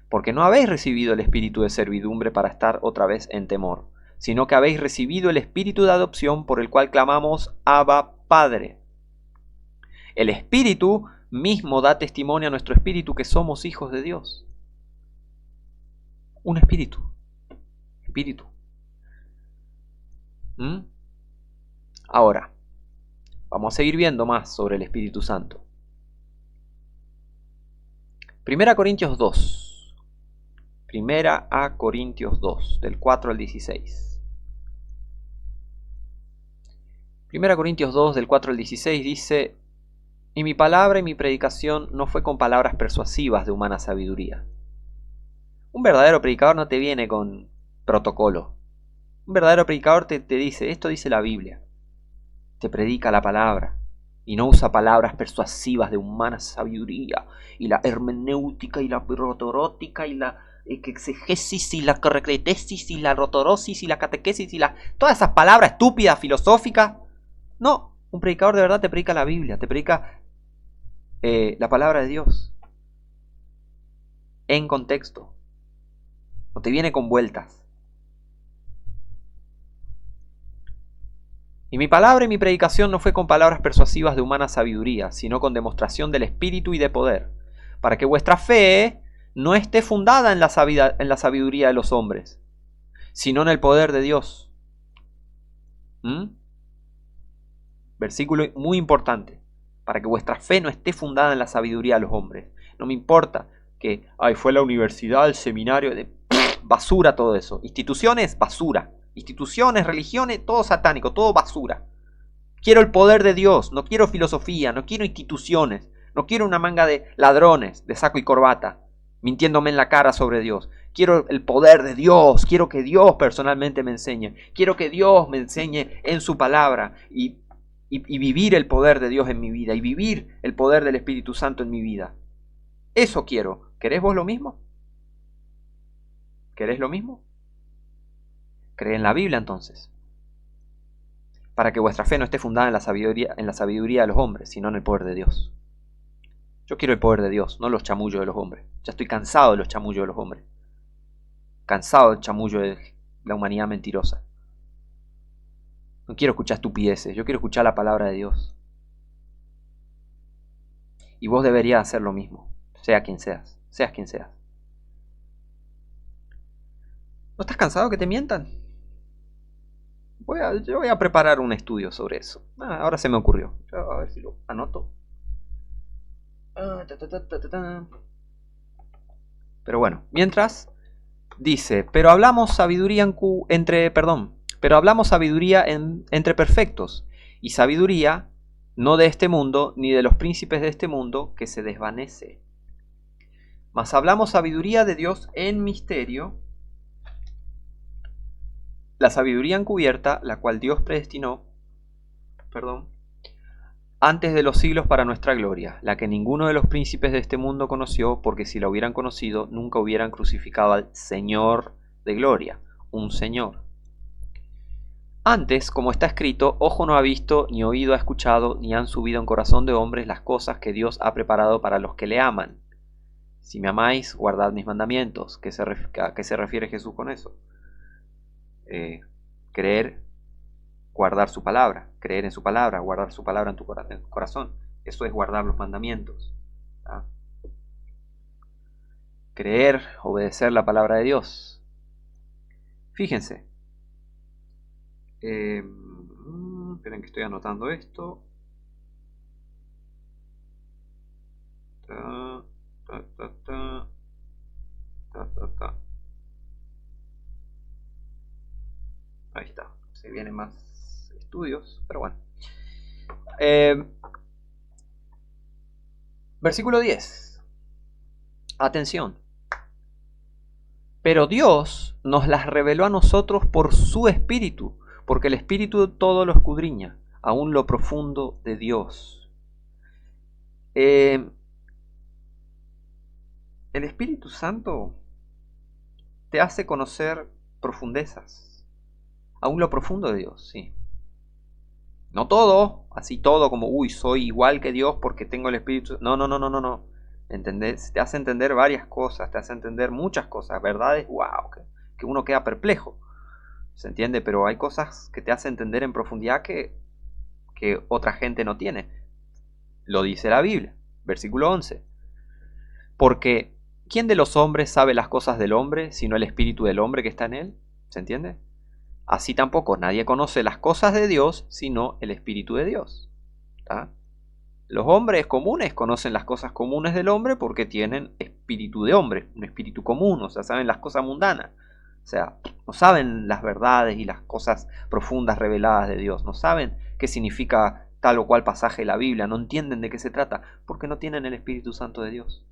Porque no habéis recibido el espíritu de servidumbre para estar otra vez en temor, sino que habéis recibido el espíritu de adopción por el cual clamamos Abba, Padre. El Espíritu mismo da testimonio a nuestro espíritu que somos hijos de Dios. Un espíritu. Espíritu. Ahora, vamos a seguir viendo más sobre el Espíritu Santo. 1 Corintios 2. 1 Corintios 2, del 4 al 16. 1 Corintios 2, del 4 al 16 dice: Y mi palabra y mi predicación no fue con palabras persuasivas de humana sabiduría. Un verdadero predicador no te viene con protocolo. Un verdadero predicador te dice, esto dice la Biblia. Te predica la palabra y no usa palabras persuasivas de humana sabiduría, y la hermenéutica y la rotorótica y la exegesis y la correctesis y la rotorosis y la catequesis y todas esas palabras estúpidas, filosóficas. No, un predicador de verdad te predica la Biblia, te predica la palabra de Dios en contexto. No te viene con vueltas. Y mi palabra y mi predicación no fue con palabras persuasivas de humana sabiduría, sino con demostración del Espíritu y de poder, para que vuestra fe no esté fundada en la sabiduría de los hombres, sino en el poder de Dios. Versículo muy importante. Para que vuestra fe no esté fundada en la sabiduría de los hombres. No me importa que fue la universidad, el seminario, basura todo eso. Instituciones, basura. Instituciones, religiones, todo satánico, todo basura. Quiero el poder de Dios, no quiero filosofía, no quiero instituciones, no quiero una manga de ladrones de saco y corbata mintiéndome en la cara sobre Dios. Quiero el poder de Dios, quiero que Dios personalmente me enseñe, quiero que Dios me enseñe en su palabra y vivir el poder de Dios en mi vida y vivir el poder del Espíritu Santo en mi vida. Eso quiero. ¿Querés vos lo mismo? ¿Querés lo mismo? Cree en la Biblia entonces, para que vuestra fe no esté fundada en la sabiduría de los hombres, sino en el poder de Dios. Yo quiero el poder de Dios, no los chamullos de los hombres. Ya estoy cansado de los chamullos de los hombres. Cansado del chamullo de la humanidad mentirosa. No quiero escuchar estupideces, yo quiero escuchar la palabra de Dios. Y vos deberías hacer lo mismo, sea quien seas, seas quien seas. ¿No estás cansado que te mientan? Yo voy a preparar un estudio sobre eso. Ahora se me ocurrió. A ver si lo anoto. Pero bueno, mientras dice, pero hablamos sabiduría entre perfectos, y sabiduría no de este mundo, ni de los príncipes de este mundo, que se desvanece. Mas hablamos sabiduría de Dios en misterio, la sabiduría encubierta, la cual Dios predestinó, antes de los siglos para nuestra gloria, la que ninguno de los príncipes de este mundo conoció, porque si la hubieran conocido, nunca hubieran crucificado al Señor de gloria, un Señor. Antes, como está escrito, ojo no ha visto, ni oído ha escuchado, ni han subido en corazón de hombres las cosas que Dios ha preparado para los que le aman. Si me amáis, guardad mis mandamientos. ¿A qué se refiere Jesús con eso? Creer, guardar su palabra, creer en su palabra, guardar su palabra en tu corazón. Eso es guardar los mandamientos. ¿Ah? Creer, obedecer la palabra de Dios. Fíjense. Esperen que estoy anotando esto. Ahí está. Se vienen más estudios, pero bueno. Versículo 10. Atención. Pero Dios nos las reveló a nosotros por su Espíritu, porque el Espíritu todo lo escudriña, aún lo profundo de Dios. El Espíritu Santo te hace conocer profundezas, aún lo profundo de Dios, sí. No todo, así todo como, soy igual que Dios porque tengo el Espíritu. No. ¿Entendés? Te hace entender varias cosas, te hace entender muchas cosas, verdades, que uno queda perplejo. ¿Se entiende? Pero hay cosas que te hace entender en profundidad que otra gente no tiene. Lo dice la Biblia, versículo 11. Porque, ¿quién de los hombres sabe las cosas del hombre, sino el espíritu del hombre que está en él? ¿Se entiende? Así tampoco nadie conoce las cosas de Dios, sino el espíritu de Dios. ¿Está? Los hombres comunes conocen las cosas comunes del hombre porque tienen espíritu de hombre, un espíritu común, o sea, saben las cosas mundanas. O sea, no saben las verdades y las cosas profundas reveladas de Dios, no saben qué significa tal o cual pasaje de la Biblia, no entienden de qué se trata, porque no tienen el Espíritu Santo de Dios.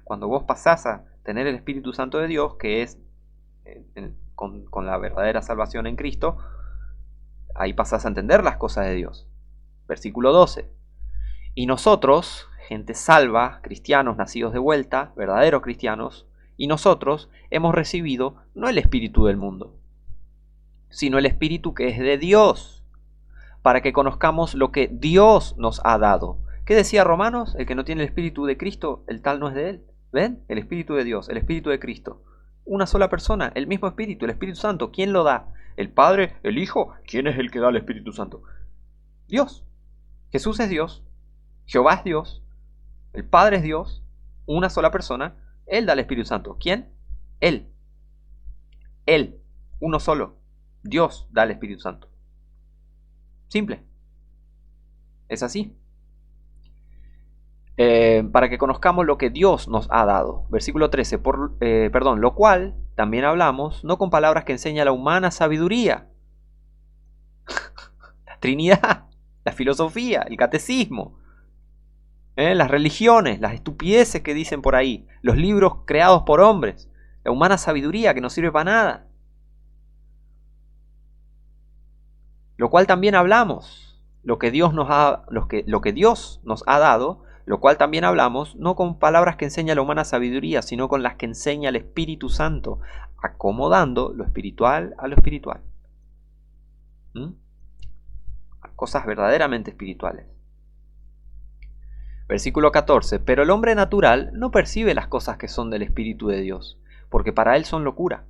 Cuando vos pasás a tener el Espíritu Santo de Dios, que es con la verdadera salvación en Cristo, ahí pasás a entender las cosas de Dios. Versículo 12. Y nosotros, gente salva, cristianos nacidos de vuelta, verdaderos cristianos, y nosotros hemos recibido no el espíritu del mundo, sino el espíritu que es de Dios, para que conozcamos lo que Dios nos ha dado. ¿Qué decía Romanos? El que no tiene el espíritu de Cristo, el tal no es de él. ¿Ven? El espíritu de Dios, el espíritu de Cristo. Una sola persona, el mismo espíritu, el Espíritu Santo. ¿Quién lo da? ¿El Padre? ¿El Hijo? ¿Quién es el que da el Espíritu Santo? Dios. Jesús es Dios. Jehová es Dios, el Padre es Dios, una sola persona, Él da el Espíritu Santo. ¿Quién? Él. Él. Uno solo. Dios da el Espíritu Santo. Simple. Es así. Para que conozcamos lo que Dios nos ha dado. Versículo 13. Lo cual también hablamos, no con palabras que enseña la humana sabiduría. La Trinidad, la filosofía, el catecismo, las religiones, las estupideces que dicen por ahí, los libros creados por hombres, la humana sabiduría que no sirve para nada. Lo cual también hablamos, lo que Dios nos ha dado, lo cual también hablamos, no con palabras que enseña la humana sabiduría, sino con las que enseña el Espíritu Santo, acomodando lo espiritual a lo espiritual. Cosas verdaderamente espirituales. Versículo 14. Pero el hombre natural no percibe las cosas que son del Espíritu de Dios, porque para él son locura.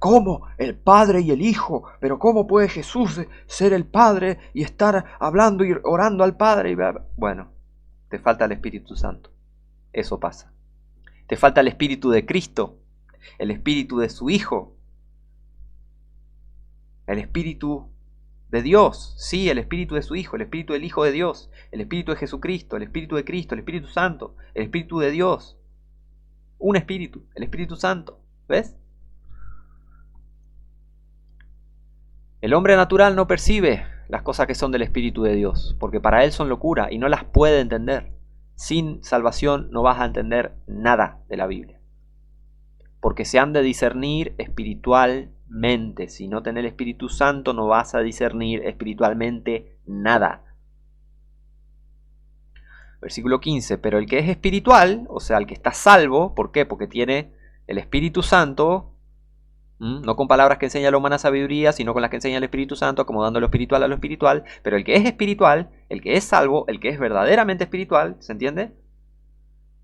¿Cómo? El Padre y el Hijo. Pero ¿cómo puede Jesús ser el Padre y estar hablando y orando al Padre? Bueno, te falta el Espíritu Santo. Eso pasa. Te falta el Espíritu de Cristo, el Espíritu de su Hijo, el Espíritu de Dios, sí, el Espíritu de su Hijo, el Espíritu del Hijo de Dios, el Espíritu de Jesucristo, el Espíritu de Cristo, el Espíritu Santo, el Espíritu de Dios. Un Espíritu, el Espíritu Santo. ¿Ves? El hombre natural no percibe las cosas que son del Espíritu de Dios, porque para él son locura y no las puede entender. Sin salvación no vas a entender nada de la Biblia, porque se han de discernir espiritualmente. Si no tenés el Espíritu Santo no vas a discernir espiritualmente nada. Versículo 15. Pero el que es espiritual, o sea, el que está salvo, ¿por qué? Porque tiene el Espíritu Santo, no con palabras que enseña la humana sabiduría, sino con las que enseña el Espíritu Santo, acomodando lo espiritual a lo espiritual. Pero el que es espiritual, el que es salvo, el que es verdaderamente espiritual, ¿se entiende?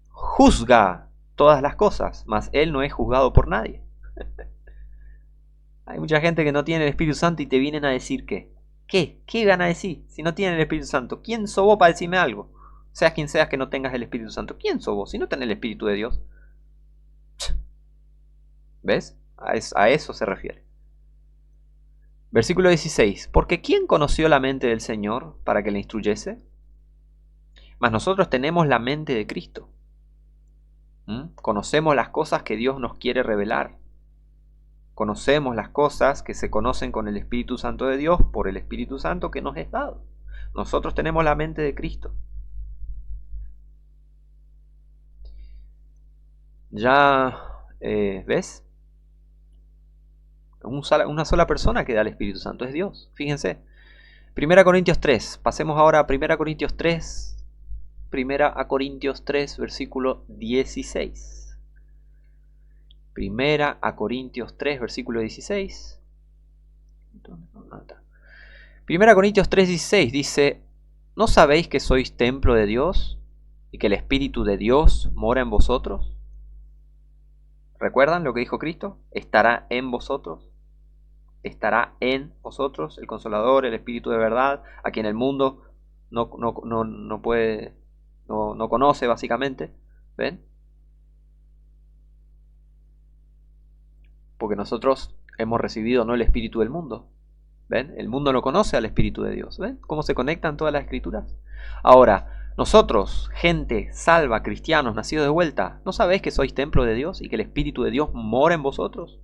Juzga todas las cosas, mas él no es juzgado por nadie. Hay mucha gente que no tiene el Espíritu Santo y te vienen a decir que, ¿qué van a decir si no tienen el Espíritu Santo? ¿Quién sos vos para decirme algo? Seas quien seas que no tengas el Espíritu Santo. ¿Quién sos vos si no tenés el Espíritu de Dios? ¿Ves? A eso se refiere. Versículo 16. Porque ¿quién conoció la mente del Señor para que le instruyese? Mas nosotros tenemos la mente de Cristo. Conocemos las cosas que Dios nos quiere revelar. Conocemos las cosas que se conocen con el Espíritu Santo de Dios por el Espíritu Santo que nos es dado. Nosotros tenemos la mente de Cristo. Ya, ¿ves? Una sola persona que da el Espíritu Santo es Dios. Fíjense. 1 Corintios 3. Pasemos ahora a 1 Corintios 3. 1 Corintios 3, versículo 16. 1 Corintios 3, versículo 16. 1 Corintios 3, 16 dice: ¿no sabéis que sois templo de Dios y que el Espíritu de Dios mora en vosotros? ¿Recuerdan lo que dijo Cristo? Estará en vosotros. Estará en vosotros el Consolador, el Espíritu de verdad, a quien el mundo no conoce básicamente. ¿Ven? Porque nosotros hemos recibido no el Espíritu del mundo. ¿Ven? El mundo no conoce al Espíritu de Dios. ¿Ven cómo se conectan todas las escrituras? Ahora, nosotros, gente salva, cristianos, nacidos de vuelta, ¿no sabéis que sois templo de Dios y que el Espíritu de Dios mora en vosotros?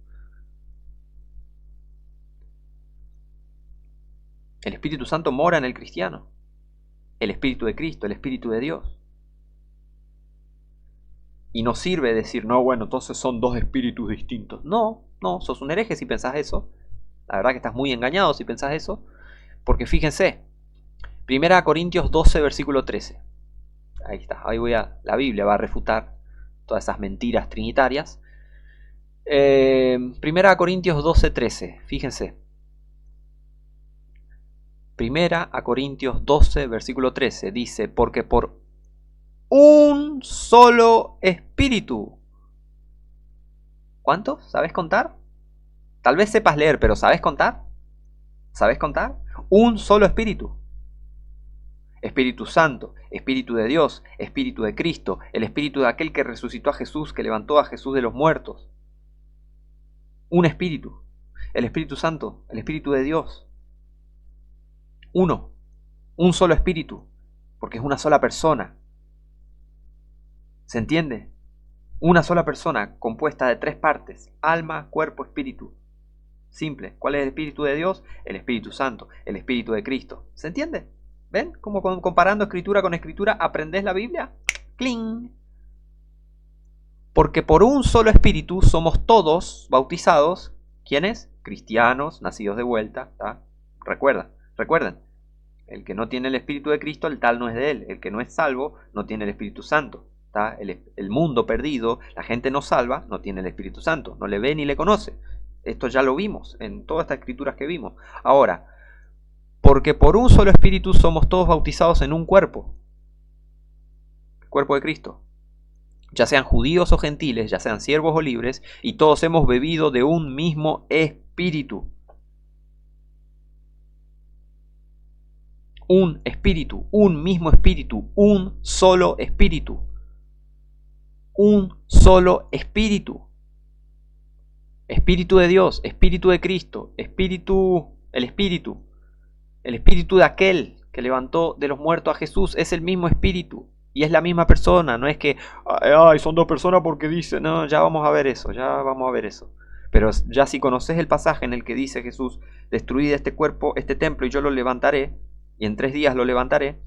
El Espíritu Santo mora en el cristiano. El Espíritu de Cristo, el Espíritu de Dios. Y no sirve decir, no, bueno, entonces son dos espíritus distintos. No, sos un hereje si pensás eso. La verdad que estás muy engañado si pensás eso. Porque fíjense, 1 Corintios 12, versículo 13. Ahí está, la Biblia va a refutar todas esas mentiras trinitarias. 1 Corintios 12, 13, fíjense. 1 Corintios 12, versículo 13, dice: porque por un solo espíritu. ¿Cuántos? ¿Sabes contar? Tal vez sepas leer, pero ¿sabes contar? ¿Sabes contar? Un solo espíritu. Espíritu Santo, Espíritu de Dios, Espíritu de Cristo, el Espíritu de aquel que resucitó a Jesús, que levantó a Jesús de los muertos. Un Espíritu, el Espíritu Santo, el Espíritu de Dios. Uno, un solo Espíritu, porque es una sola persona. ¿Se entiende? Una sola persona compuesta de 3 partes, alma, cuerpo, espíritu. Simple. ¿Cuál es el Espíritu de Dios? El Espíritu Santo, el Espíritu de Cristo. ¿Se entiende? ¿Ven? Como comparando escritura con escritura, ¿aprendés la Biblia? ¡Cling! Porque por un solo Espíritu somos todos bautizados. ¿Quiénes? Cristianos, nacidos de vuelta. ¿Tá? Recuerden. El que no tiene el Espíritu de Cristo, el tal no es de él. El que no es salvo, no tiene el Espíritu Santo. ¿Tá? El mundo perdido, la gente no salva, no tiene el Espíritu Santo. No le ve ni le conoce. Esto ya lo vimos en todas estas escrituras que vimos. Ahora, porque por un solo Espíritu somos todos bautizados en un cuerpo. El cuerpo de Cristo. Ya sean judíos o gentiles, ya sean siervos o libres, y todos hemos bebido de un mismo Espíritu. Un Espíritu, un mismo Espíritu, un solo Espíritu. Un solo Espíritu. Espíritu de Dios, Espíritu de Cristo, el Espíritu de aquel que levantó de los muertos a Jesús, es el mismo Espíritu y es la misma persona. No es que son 2 personas porque dicen, no, ya vamos a ver eso. Pero ya si conoces el pasaje en el que dice Jesús, destruid este cuerpo, este templo, y yo lo levantaré, y en 3 días lo levantaré,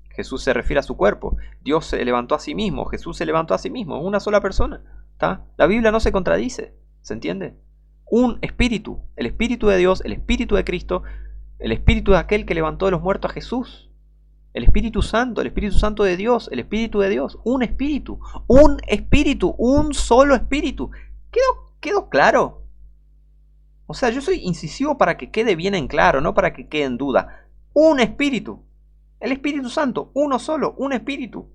Jesús se refiere a su cuerpo. Dios se levantó a sí mismo, Jesús se levantó a sí mismo, una sola persona. ¿Tá? La Biblia no se contradice. ¿Se entiende? Un Espíritu, el Espíritu de Dios, el Espíritu de Cristo, el Espíritu de aquel que levantó de los muertos a Jesús, el Espíritu Santo de Dios, el Espíritu de Dios, un Espíritu, un solo Espíritu. ¿Quedó claro? O sea, yo soy incisivo para que quede bien en claro, no para que quede en duda. Un Espíritu, el Espíritu Santo, uno solo, un Espíritu,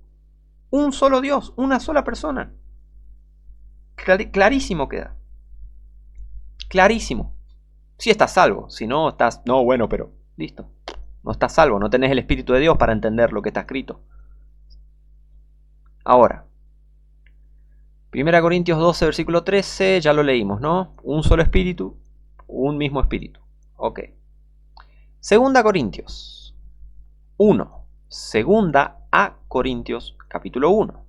un solo Dios, una sola persona. Clarísimo queda. Clarísimo. Si estás salvo, si no estás... No, bueno, pero... Listo. No estás salvo, no tenés el Espíritu de Dios para entender lo que está escrito. Ahora, 1 Corintios 12, versículo 13, ya lo leímos, ¿no? Un solo Espíritu, un mismo Espíritu. Ok. 2 Corintios 1. Segunda a Corintios, capítulo 1.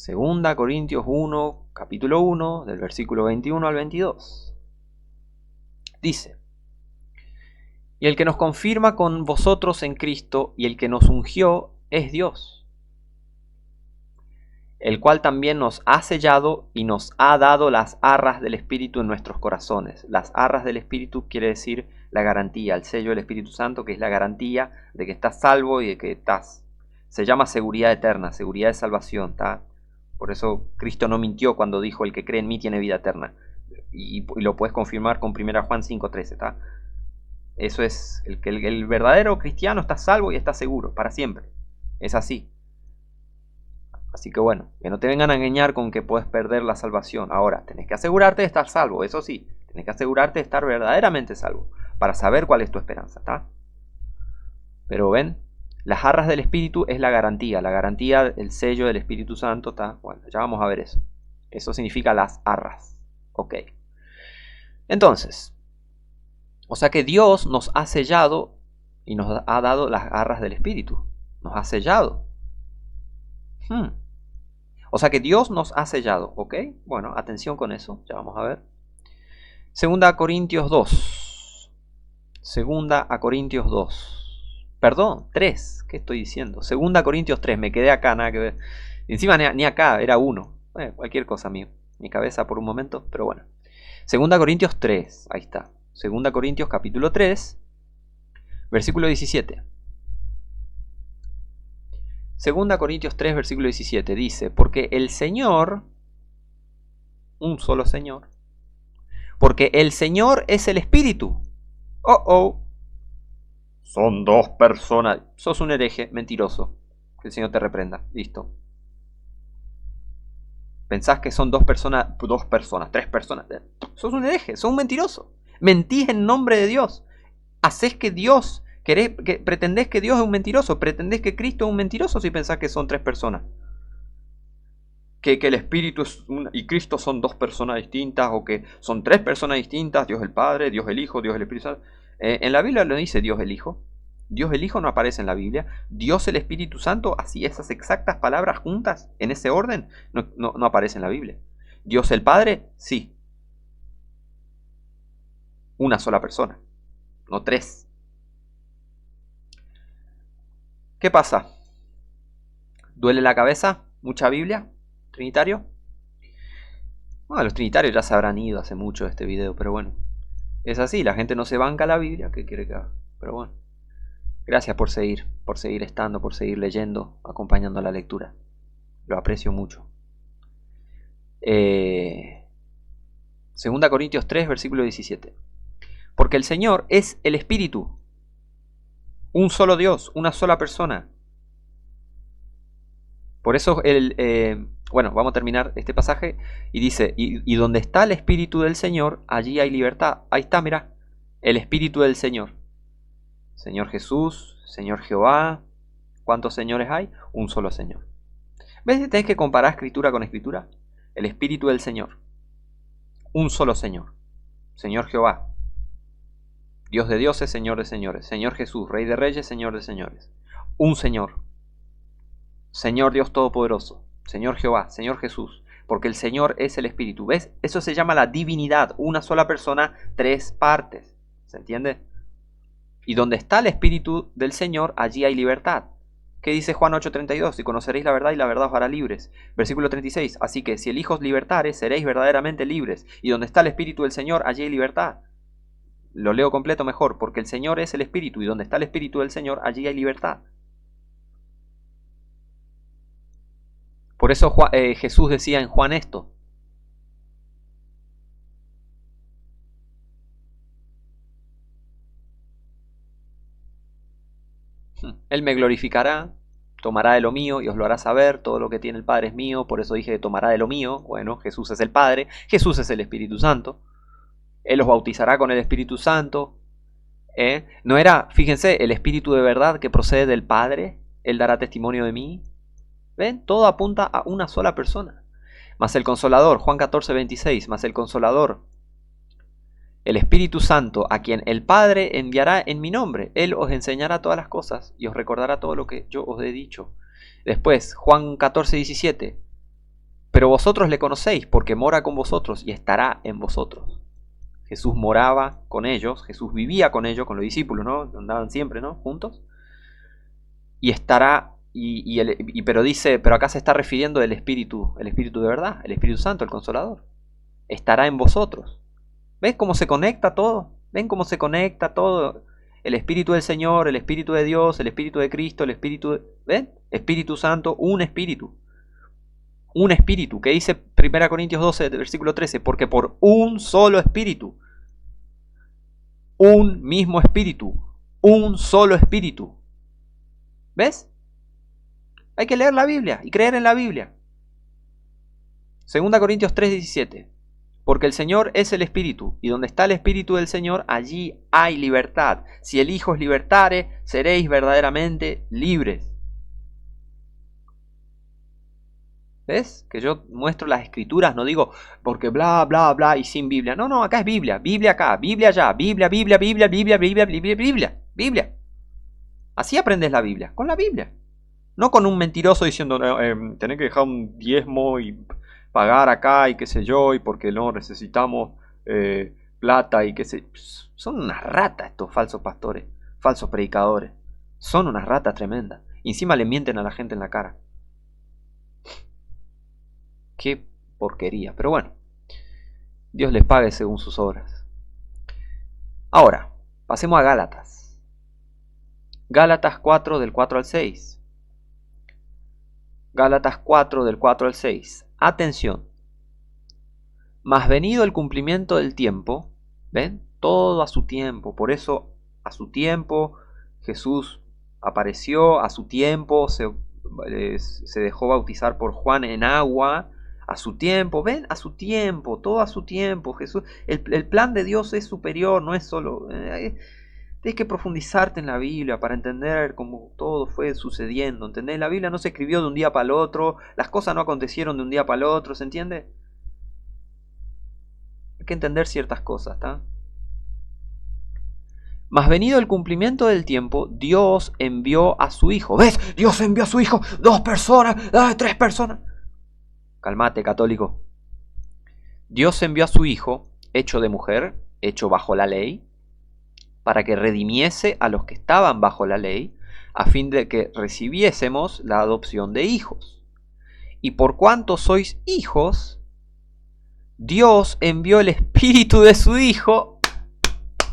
2 Corintios 1, capítulo 1, del versículo 21 al 22. Dice: y el que nos confirma con vosotros en Cristo y el que nos ungió es Dios, el cual también nos ha sellado y nos ha dado las arras del Espíritu en nuestros corazones. Las arras del Espíritu quiere decir la garantía, el sello del Espíritu Santo, que es la garantía de que estás salvo y de que estás... Se llama seguridad eterna, seguridad de salvación, ¿tá? Por eso Cristo no mintió cuando dijo: el que cree en mí tiene vida eterna. Y lo puedes confirmar con 1 Juan 5:13, ¿tá? Eso es, el verdadero cristiano está salvo y está seguro, para siempre. Es así. Así que bueno, que no te vengan a engañar con que puedes perder la salvación. Ahora, tenés que asegurarte de estar salvo, eso sí. Tenés que asegurarte de estar verdaderamente salvo, para saber cuál es tu esperanza, ¿tá? Pero ven, las arras del Espíritu es la garantía, el sello del Espíritu Santo, ¿tá? Bueno, ya vamos a ver eso. Eso significa las arras. Ok. Entonces, o sea que Dios nos ha sellado y nos ha dado las arras del Espíritu. Nos ha sellado. O sea que Dios nos ha sellado, ¿ok? Bueno, atención con eso, ya vamos a ver. 2 Corintios 2. 2 Corintios 2. Perdón, 3. ¿Qué estoy diciendo? 2 Corintios 3, me quedé acá, nada que ver. Encima ni acá, era 1. Cualquier cosa mío. Mi cabeza por un momento, pero bueno. 2 Corintios 3, ahí está. 2 Corintios capítulo 3, versículo 17. 2 Corintios 3, versículo 17 dice: porque el Señor, un solo Señor, porque el Señor es el Espíritu. Son 2 personas. Sos un hereje, mentiroso. Que el Señor te reprenda. Listo. Pensás que son 2 personas, 3 personas. Sos un hereje, sos un mentiroso. Mentís en nombre de Dios. Hacés que Dios, ¿Pretendés que Dios es un mentiroso? ¿Pretendés que Cristo es un mentiroso si pensás que son tres personas? Que el Espíritu y Cristo son dos personas distintas, o que son tres personas distintas, Dios el Padre, Dios el Hijo, Dios el Espíritu Santo. En la Biblia lo dice Dios el Hijo. Dios el Hijo no aparece en la Biblia. Dios el Espíritu Santo, así esas exactas palabras juntas, en ese orden, no aparece en la Biblia. Dios el Padre, sí. Una sola persona, no tres. ¿Qué pasa? ¿Duele la cabeza? ¿Mucha Biblia? ¿Trinitario? Bueno, los trinitarios ya se habrán ido hace mucho de este video, pero bueno. Es así, la gente no se banca la Biblia, ¿qué quiere que haga? Pero bueno. Gracias por seguir estando, por seguir leyendo, acompañando la lectura. Lo aprecio mucho. 2 Corintios 3, versículo 17. Porque el Señor es el Espíritu. Un solo Dios, una sola persona. Por eso, bueno, vamos a terminar este pasaje y dice, y donde está el Espíritu del Señor, allí hay libertad. Ahí está, mira, el Espíritu del Señor. Señor Jesús, Señor Jehová. ¿Cuántos señores hay? Un solo Señor. ¿Ves que tenés que comparar escritura con escritura? El Espíritu del Señor. Un solo Señor. Señor Jehová. Dios de dioses, Señor de señores. Señor Jesús, Rey de reyes, Señor de señores. Un Señor. Señor Dios Todopoderoso. Señor Jehová, Señor Jesús. Porque el Señor es el Espíritu. ¿Ves? Eso se llama la divinidad. Una sola persona, tres partes. ¿Se entiende? Y donde está el Espíritu del Señor, allí hay libertad. ¿Qué dice Juan 8:32? Y conoceréis la verdad y la verdad os hará libres. Versículo 36. Así que si el Hijo os libertare, seréis verdaderamente libres. Y donde está el Espíritu del Señor, allí hay libertad. Lo leo completo mejor. Porque el Señor es el Espíritu. Y donde está el Espíritu del Señor, allí hay libertad. Por eso Jesús decía en Juan esto. Él me glorificará, tomará de lo mío y os lo hará saber. Todo lo que tiene el Padre es mío, por eso dije que tomará de lo mío. Bueno, Jesús es el Padre, Jesús es el Espíritu Santo. Él os bautizará con el Espíritu Santo. No era, fíjense, el Espíritu de verdad que procede del Padre. Él dará testimonio de mí. ¿Ven? Todo apunta a una sola persona. Mas el Consolador, Juan 14:26, mas el Consolador, el Espíritu Santo, a quien el Padre enviará en mi nombre, Él os enseñará todas las cosas y os recordará todo lo que yo os he dicho. Después, Juan 14:17, pero vosotros le conocéis porque mora con vosotros y estará en vosotros. Jesús moraba con ellos, Jesús vivía con ellos, con los discípulos, ¿no? Andaban siempre, ¿no? Juntos. Y estará, pero dice, pero acá se está refiriendo el Espíritu de verdad, el Espíritu Santo, el Consolador. Estará en vosotros. ¿Ven cómo se conecta todo? ¿Ven cómo se conecta todo? El Espíritu del Señor, el Espíritu de Dios, el Espíritu de Cristo, el Espíritu de... ¿Ven? Espíritu Santo, un Espíritu. Un Espíritu, que dice 1 Corintios 12, versículo 13, porque por un solo Espíritu, un mismo Espíritu, un solo Espíritu. ¿Ves? Hay que leer la Biblia y creer en la Biblia. 2 Corintios 3, 17. Porque el Señor es el Espíritu, y donde está el Espíritu del Señor, allí hay libertad. Si el Hijo os libertare, seréis verdaderamente libres. ¿Ves? Que yo muestro las Escrituras, no digo porque bla, bla, bla y sin Biblia. No, no, acá es Biblia, Biblia acá, Biblia allá, Biblia, Biblia, Biblia, Biblia, Biblia, Biblia, Biblia, Biblia. Así aprendes la Biblia, con la Biblia. No con un mentiroso diciendo, tenés que dejar un diezmo y pagar acá y qué sé yo, y porque no necesitamos plata y qué sé. Son unas ratas estos falsos pastores, falsos predicadores. Son unas ratas tremendas. Y encima le mienten a la gente en la cara. Qué porquería. Pero bueno, Dios les pague según sus obras. Ahora, pasemos a Gálatas. Gálatas 4 del 4 al 6. Gálatas 4 del 4 al 6. Atención. Mas venido el cumplimiento del tiempo, ¿ven? Todo a su tiempo. Por eso, a su tiempo, Jesús apareció, a su tiempo se dejó bautizar por Juan en agua, a su tiempo, ¿ven? A su tiempo, todo a su tiempo. Jesús, el plan de Dios es superior, no es solo... Tienes que profundizarte en la Biblia para entender cómo todo fue sucediendo, ¿entendés? La Biblia no se escribió de un día para el otro, las cosas no acontecieron de un día para el otro, ¿se entiende? Hay que entender ciertas cosas, ¿está? Mas venido el cumplimiento del tiempo, Dios envió a su Hijo. ¿Ves? Dios envió a su Hijo, 2 personas, 3 personas. Calmate, católico. Dios envió a su Hijo, hecho de mujer, hecho bajo la ley, para que redimiese a los que estaban bajo la ley, a fin de que recibiésemos la adopción de hijos. Y por cuanto sois hijos, Dios envió el Espíritu de su Hijo.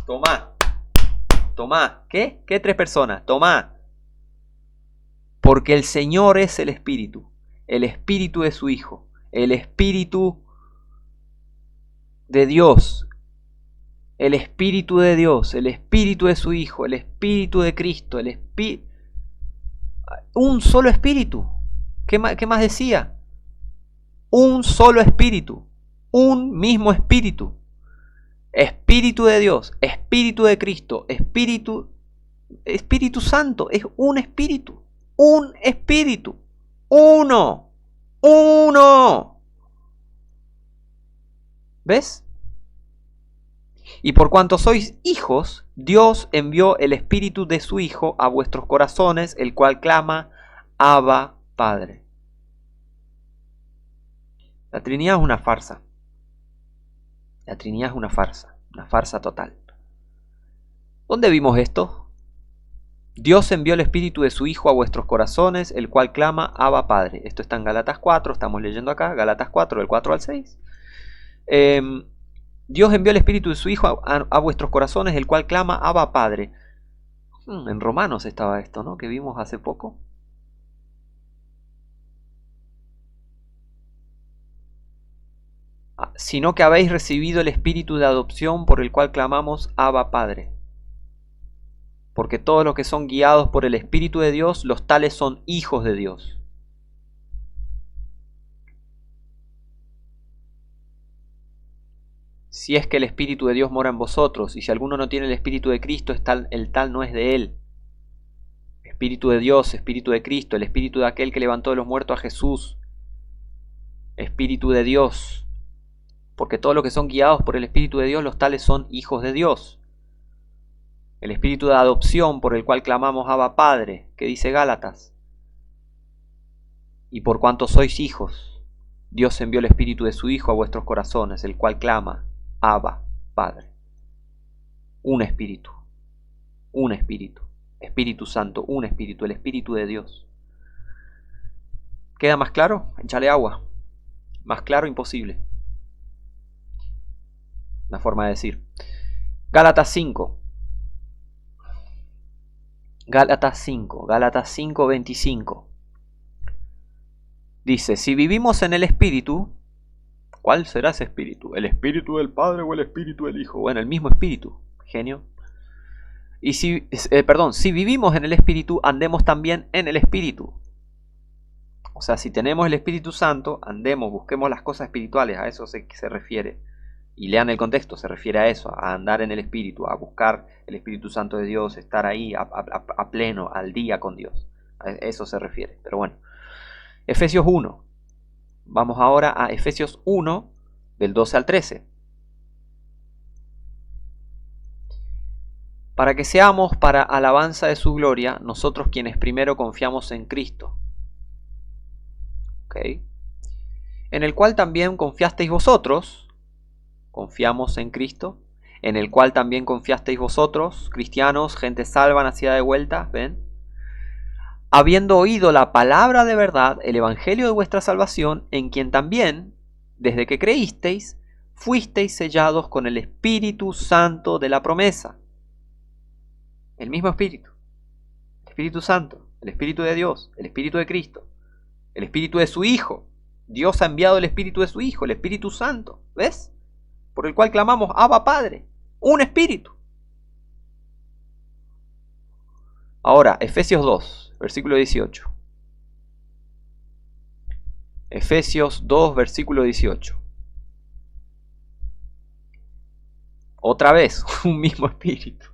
Tomá. ¿Qué? ¿Qué 3 personas? Tomá. Porque el Señor es el Espíritu de su Hijo, el Espíritu de Dios, el Espíritu de Dios, el Espíritu de su Hijo, el Espíritu de Cristo, un solo Espíritu. ¿Qué más decía? Un solo Espíritu, un mismo Espíritu. Espíritu de Dios, Espíritu de Cristo, Espíritu Santo, es un Espíritu, uno. ¿Ves? Y por cuanto sois hijos, Dios envió el Espíritu de su Hijo a vuestros corazones, el cual clama, Abba, Padre. La Trinidad es una farsa. La Trinidad es una farsa total. ¿Dónde vimos esto? Dios envió el Espíritu de su Hijo a vuestros corazones, el cual clama, Abba, Padre. Esto está en Gálatas 4, estamos leyendo acá, Gálatas 4, del 4 al 6. Dios envió el Espíritu de su Hijo a vuestros corazones, el cual clama, Abba, Padre. En Romanos estaba esto, ¿no? Que vimos hace poco. Sino que habéis recibido el Espíritu de adopción por el cual clamamos, Abba, Padre. Porque todos los que son guiados por el Espíritu de Dios, los tales son hijos de Dios. Si es que el Espíritu de Dios mora en vosotros, y si alguno no tiene el Espíritu de Cristo, el tal no es de él. Espíritu de Dios, Espíritu de Cristo, el Espíritu de aquel que levantó de los muertos a Jesús. Espíritu de Dios. Porque todos los que son guiados por el Espíritu de Dios, los tales son hijos de Dios. El Espíritu de adopción por el cual clamamos Abba, Padre, que dice Gálatas. Y por cuanto sois hijos, Dios envió el Espíritu de su Hijo a vuestros corazones, el cual clama, Abba, Padre. Un Espíritu, Espíritu Santo, un Espíritu, el Espíritu de Dios. ¿Queda más claro? Échale agua. Más claro imposible. Una forma de decir. Gálatas 5. Gálatas 5, 25. Dice, si vivimos en el Espíritu, ¿cuál será ese Espíritu? ¿El Espíritu del Padre o el Espíritu del Hijo? Bueno, el mismo Espíritu, genio. Y si vivimos en el Espíritu, andemos también en el Espíritu. O sea, si tenemos el Espíritu Santo, andemos, busquemos las cosas espirituales, a eso se refiere. Y lean el contexto, se refiere a eso, a andar en el Espíritu, a buscar el Espíritu Santo de Dios, estar ahí a pleno, al día con Dios. A eso se refiere. Pero bueno, Efesios 1. Vamos ahora a Efesios 1, del 12 al 13. Para que seamos para alabanza de su gloria, nosotros quienes primero confiamos en Cristo. ¿Okay? En el cual también confiasteis vosotros. Confiamos en Cristo, en el cual también confiasteis vosotros, cristianos, gente salva, nacida de vuelta, ¿ven? Habiendo oído la palabra de verdad, el evangelio de vuestra salvación, en quien también, desde que creísteis, fuisteis sellados con el Espíritu Santo de la promesa. El mismo Espíritu, el Espíritu Santo, el Espíritu de Dios, el Espíritu de Cristo, el Espíritu de su Hijo. Dios ha enviado el Espíritu de su Hijo, el Espíritu Santo, ¿ves? Por el cual clamamos, Abba, Padre, un Espíritu. Ahora, Efesios 2, versículo 18. Efesios 2, versículo 18. Otra vez, un mismo Espíritu.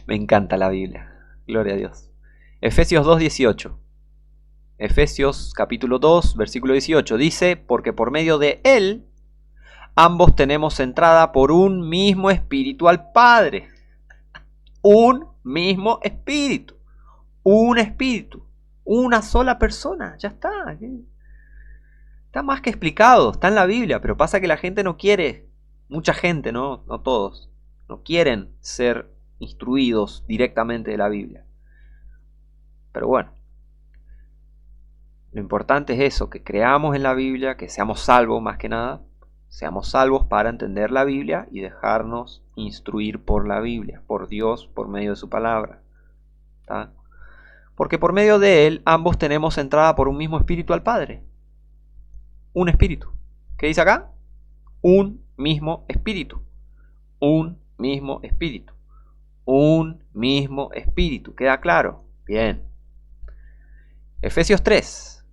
Me encanta la Biblia. Gloria a Dios. Efesios 2:18. Efesios capítulo 2, versículo 18. Dice, porque por medio de Él, ambos tenemos entrada por un mismo espíritu al Padre. Un mismo espíritu. Un espíritu. Una sola persona. Ya está. Está más que explicado. Está en la Biblia. Pero pasa que la gente no quiere. Mucha gente, no todos. No quieren ser instruidos directamente de la Biblia. Pero bueno. Lo importante es eso. Que creamos en la Biblia. Que seamos salvos más que nada. Seamos salvos para entender la Biblia y dejarnos instruir por la Biblia, por Dios, por medio de su palabra. ¿Está? Porque por medio de Él ambos tenemos entrada por un mismo espíritu al Padre. Un espíritu. ¿Qué dice acá? Un mismo espíritu. Un mismo espíritu. Un mismo espíritu. ¿Queda claro? Bien. Efesios 3.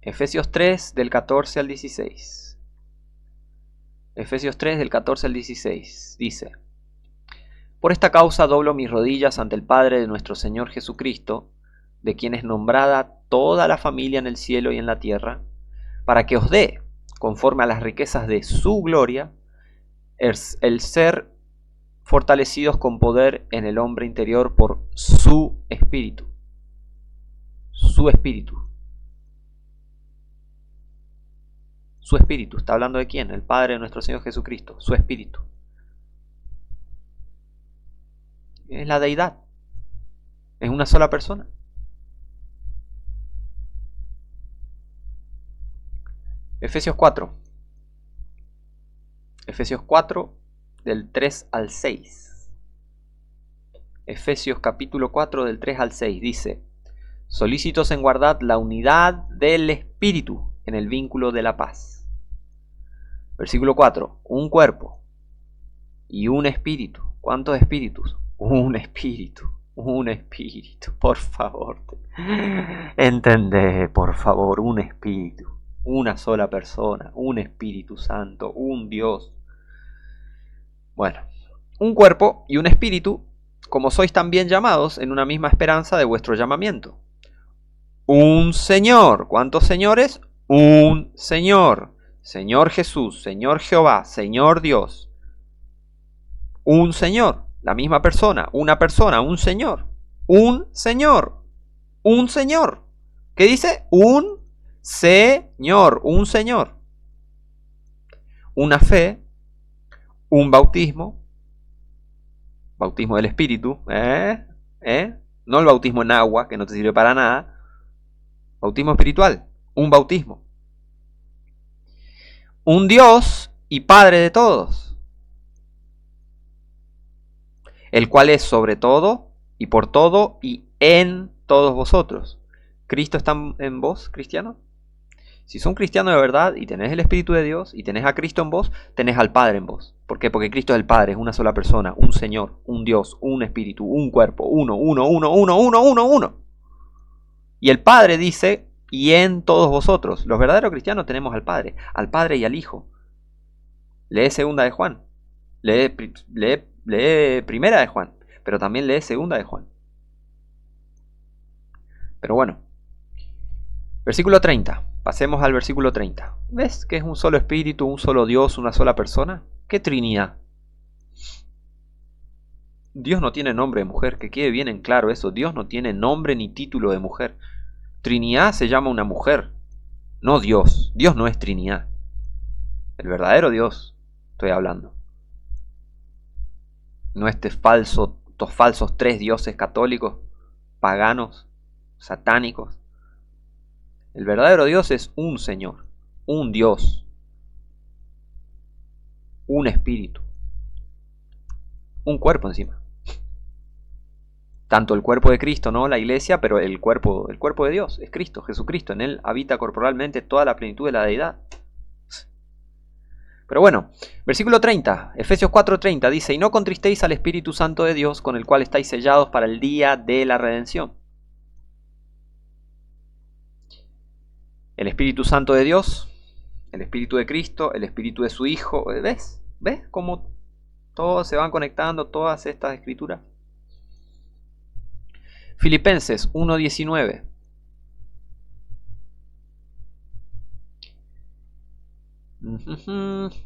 Efesios 3 del 14 al 16. Efesios 3 del 14 al 16 dice: por esta causa doblo mis rodillas ante el Padre de nuestro Señor Jesucristo, de quien es nombrada toda la familia en el cielo y en la tierra, para que os dé, conforme a las riquezas de su gloria, el ser fortalecidos con poder en el hombre interior por su espíritu. Su espíritu. Su espíritu. ¿Está hablando de quién? El Padre de nuestro Señor Jesucristo. Su espíritu. Es la deidad. Es una sola persona. Efesios 4. Efesios 4 del 3 al 6. Efesios capítulo 4 del 3 al 6 dice: solícitos en guardar la unidad del espíritu en el vínculo de la paz. Versículo 4. Un cuerpo y un espíritu. ¿Cuántos espíritus? Un espíritu. Un espíritu. Por favor. Entendé, por favor. Un espíritu. Una sola persona. Un Espíritu Santo. Un Dios. Bueno. Un cuerpo y un espíritu, como sois también llamados en una misma esperanza de vuestro llamamiento. Un Señor. ¿Cuántos señores? Un Señor. Señor Jesús, Señor Jehová, Señor Dios. Un Señor, la misma persona, un Señor. Un Señor, un Señor. ¿Qué dice? Un Señor, un Señor. Una fe, un bautismo, bautismo del Espíritu, no el bautismo en agua, que no te sirve para nada. Bautismo espiritual, un bautismo. Un Dios y Padre de todos, el cual es sobre todo y por todo y en todos vosotros. ¿Cristo está en vos, cristiano? Si son cristianos de verdad y tenés el Espíritu de Dios y tenés a Cristo en vos, tenés al Padre en vos. ¿Por qué? Porque Cristo es el Padre, es una sola persona, un Señor, un Dios, un Espíritu, un cuerpo, uno. Y el Padre dice: y en todos vosotros. Los verdaderos cristianos tenemos al Padre y al Hijo. Lee segunda de Juan, lee primera de Juan, pero también lee segunda de Juan. Pero bueno, versículo 30, pasemos al versículo 30. ¿Ves que es un solo espíritu, un solo Dios, una sola persona? ¿Qué Trinidad? Dios no tiene nombre de mujer, que quede bien en claro eso. Dios no tiene nombre ni título de mujer. Trinidad se llama una mujer, no Dios. Dios no es Trinidad. El verdadero Dios estoy hablando. No estos falsos tres dioses católicos, paganos, satánicos. El verdadero Dios es un Señor, un Dios, un espíritu, un cuerpo encima. Tanto el cuerpo de Cristo, ¿no? La iglesia, pero el cuerpo de Dios es Cristo, Jesucristo. En Él habita corporalmente toda la plenitud de la deidad. Pero bueno, versículo 30, Efesios 4:30 dice: y no contristéis al Espíritu Santo de Dios, con el cual estáis sellados para el día de la redención. El Espíritu Santo de Dios, el Espíritu de Cristo, el Espíritu de su Hijo. ¿Ves? ¿Ves cómo Todos se van conectando, todas estas escrituras. Filipenses 1:19.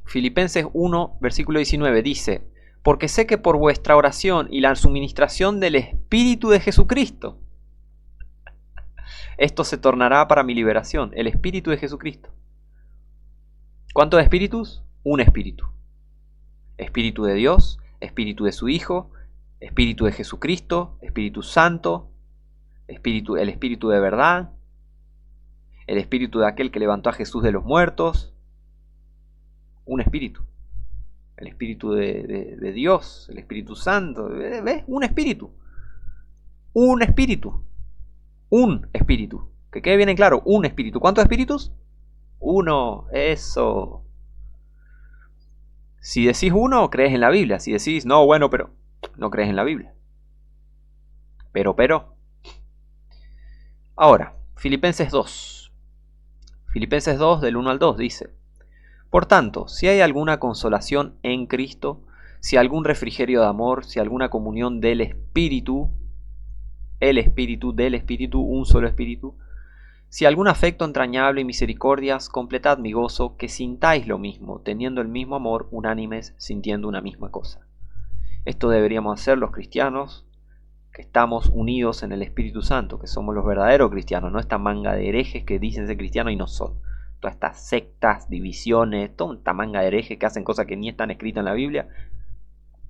Filipenses 1, versículo 19 dice: porque sé que por vuestra oración y la suministración del Espíritu de Jesucristo, esto se tornará para mi liberación. El Espíritu de Jesucristo. ¿Cuántos espíritus? Un espíritu. Espíritu de Dios, Espíritu de su Hijo, Espíritu de Jesucristo, Espíritu Santo, el Espíritu de verdad, el Espíritu de aquel que levantó a Jesús de los muertos. Un espíritu. El Espíritu de Dios, el Espíritu Santo. ¿Ves? Un espíritu. Un espíritu. Un espíritu. Que quede bien en claro, un espíritu. ¿Cuántos espíritus? Uno. Eso. Si decís uno, crees en la Biblia. Si decís, no, bueno, pero no crees en la Biblia. Pero. Ahora, Filipenses 2. Filipenses 2, del 1 al 2, dice: por tanto, si hay alguna consolación en Cristo, si algún refrigerio de amor, si alguna comunión del Espíritu, el Espíritu, del Espíritu, un solo Espíritu, si algún afecto entrañable y misericordias, completad mi gozo, que sintáis lo mismo, teniendo el mismo amor, unánimes, sintiendo una misma cosa. Esto deberíamos hacer los cristianos, que estamos unidos en el Espíritu Santo, que somos los verdaderos cristianos, no esta manga de herejes que dicen ser cristianos y no son. Todas estas sectas, divisiones, toda esta manga de herejes que hacen cosas que ni están escritas en la Biblia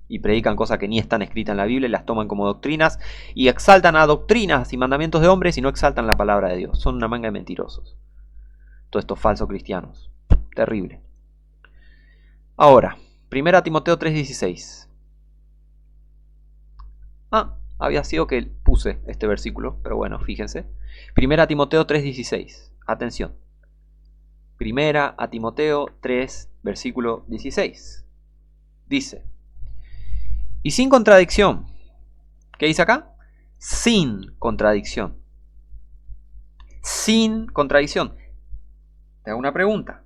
y predican cosas que ni están escritas en la Biblia y las toman como doctrinas y exaltan a doctrinas y mandamientos de hombres y no exaltan la palabra de Dios. Son una manga de mentirosos. Todos estos falsos cristianos. Terrible. Ahora, 1 Timoteo 3:16. Había sido que puse este versículo, pero bueno, fíjense. 1 Timoteo 3:16. Atención. 1 Timoteo 3, versículo 16. Dice: y sin contradicción. ¿Qué dice acá? Sin contradicción. Sin contradicción. Te hago una pregunta.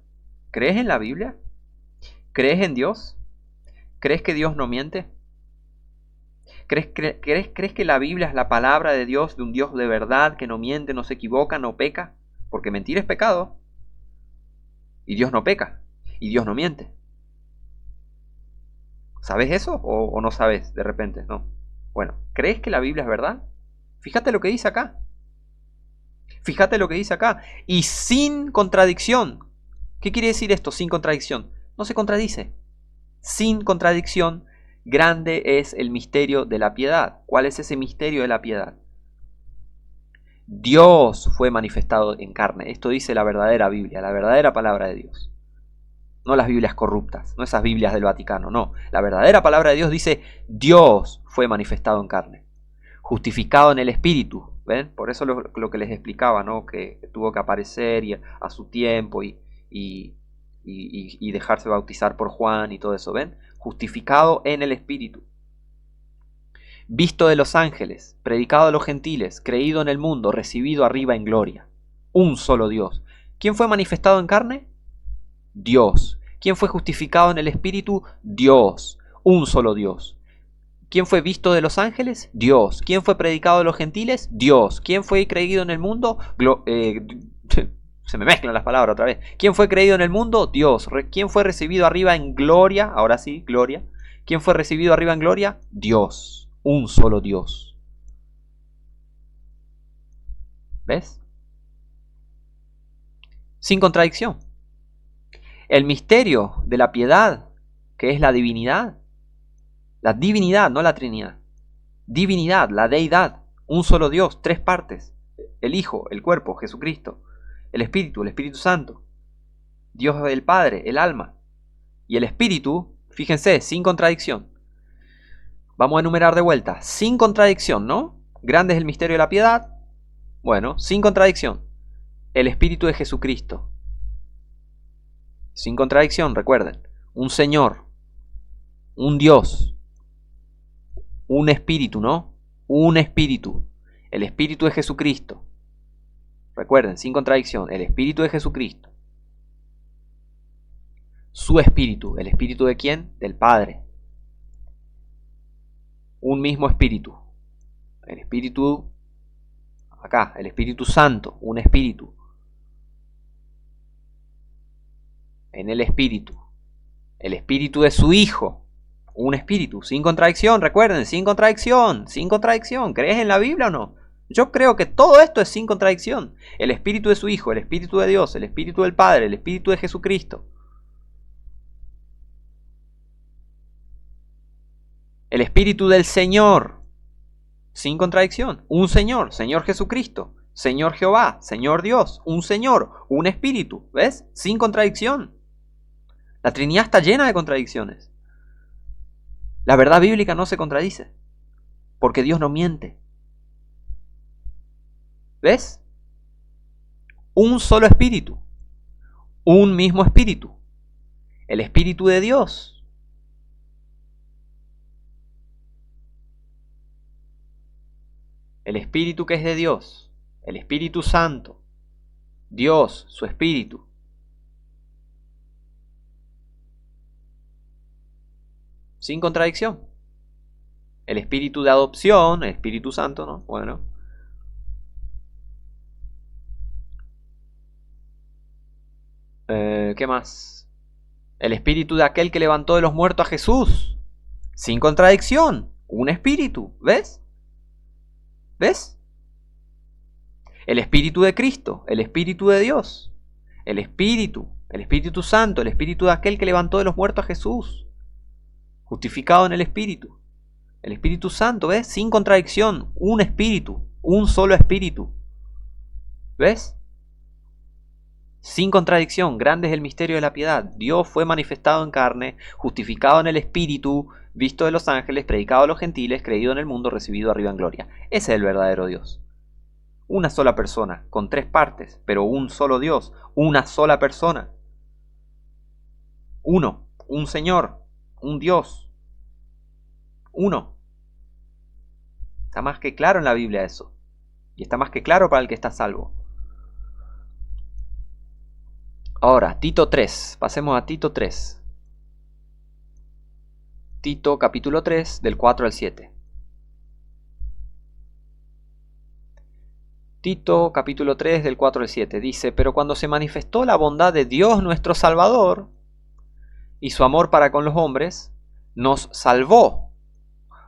¿Crees en la Biblia? ¿Crees en Dios? ¿Crees que Dios no miente? ¿Crees que la Biblia es la palabra de Dios, de un Dios de verdad, que no miente, no se equivoca, no peca? Porque mentir es pecado. Y Dios no peca. Y Dios no miente. ¿Sabes eso? ¿O no sabes de repente? No. Bueno, ¿crees que la Biblia es verdad? Fíjate lo que dice acá. Fíjate lo que dice acá. Y sin contradicción. ¿Qué quiere decir esto? Sin contradicción. No se contradice. Sin contradicción. Grande es el misterio de la piedad. ¿Cuál es ese misterio de la piedad? Dios fue manifestado en carne. Esto dice la verdadera Biblia, la verdadera palabra de Dios. No las Biblias corruptas, no esas Biblias del Vaticano, no. La verdadera palabra de Dios dice: Dios fue manifestado en carne, justificado en el Espíritu. ¿Ven? Por eso lo que les explicaba, ¿no? Que tuvo que aparecer a su tiempo y dejarse bautizar por Juan y todo eso. ¿Ven? Justificado en el Espíritu. Visto de los ángeles, predicado a los gentiles, creído en el mundo, recibido arriba en gloria. Un solo Dios. ¿Quién fue manifestado en carne? Dios. ¿Quién fue justificado en el Espíritu? Dios. Un solo Dios. ¿Quién fue visto de los ángeles? Dios. ¿Quién fue predicado a los gentiles? Dios. ¿Quién fue creído en el mundo? Se me mezclan las palabras otra vez. ¿Quién fue creído en el mundo? Dios. ¿Quién fue recibido arriba en gloria? Ahora sí, gloria. ¿Quién fue recibido arriba en gloria? Dios. Un solo Dios. ¿Ves? Sin contradicción. El misterio de la piedad, que es la divinidad, no la Trinidad, divinidad, la deidad, un solo Dios, tres partes, el Hijo, el cuerpo, Jesucristo, el Espíritu Santo, Dios el Padre, el alma, y el Espíritu, fíjense, sin contradicción. Vamos a enumerar de vuelta, sin contradicción, ¿no? Grande es el misterio de la piedad, bueno, sin contradicción, el Espíritu de Jesucristo. Sin contradicción, recuerden, un Señor, un Dios, un Espíritu, ¿no? Un Espíritu, el Espíritu de Jesucristo. Recuerden, sin contradicción, el Espíritu de Jesucristo. Su Espíritu, ¿el Espíritu de quién? Del Padre. un mismo espíritu. El espíritu, acá, el Espíritu Santo, un espíritu. En el espíritu. El espíritu de su Hijo, un espíritu, sin contradicción, recuerden, sin contradicción, sin contradicción. ¿Crees en la Biblia o no? Yo creo que todo esto es sin contradicción. El espíritu de su Hijo, el espíritu de Dios, el espíritu del Padre, el espíritu de Jesucristo. El espíritu del Señor, sin contradicción. Un Señor, Señor Jesucristo, Señor Jehová, Señor Dios, un Señor, un espíritu. ¿Ves? Sin contradicción. La Trinidad está llena de contradicciones. La verdad bíblica no se contradice, porque Dios no miente. ¿Ves? Un solo espíritu, un mismo espíritu, el Espíritu de Dios. El Espíritu que es de Dios, el Espíritu Santo, Dios, su Espíritu. Sin contradicción. El Espíritu de adopción, el Espíritu Santo, ¿no? Bueno. ¿Qué más? El Espíritu de aquel que levantó de los muertos a Jesús. Sin contradicción. Un Espíritu. ¿Ves? ¿Ves? El Espíritu de Cristo, el Espíritu de Dios. El Espíritu Santo, el Espíritu de aquel que levantó de los muertos a Jesús. Justificado en el Espíritu. El Espíritu Santo, ¿ves? Sin contradicción. Un Espíritu. Un solo Espíritu. ¿Ves? Sin contradicción. Grande es el misterio de la piedad. Dios fue manifestado en carne, justificado en el Espíritu, visto de los ángeles, predicado a los gentiles, creído en el mundo, recibido arriba en gloria. Ese es el verdadero Dios. Una sola persona, con tres partes, pero un solo Dios. Una sola persona. Uno. Un Señor. Un Dios. Uno. Está más que claro en la Biblia eso. Y está más que claro para el que está salvo. Ahora, Tito 3. Pasemos a Tito 3. Tito capítulo 3, del 4 al 7. Tito capítulo 3, del 4 al 7. Dice: pero cuando se manifestó la bondad de Dios nuestro Salvador y su amor para con los hombres, nos salvó,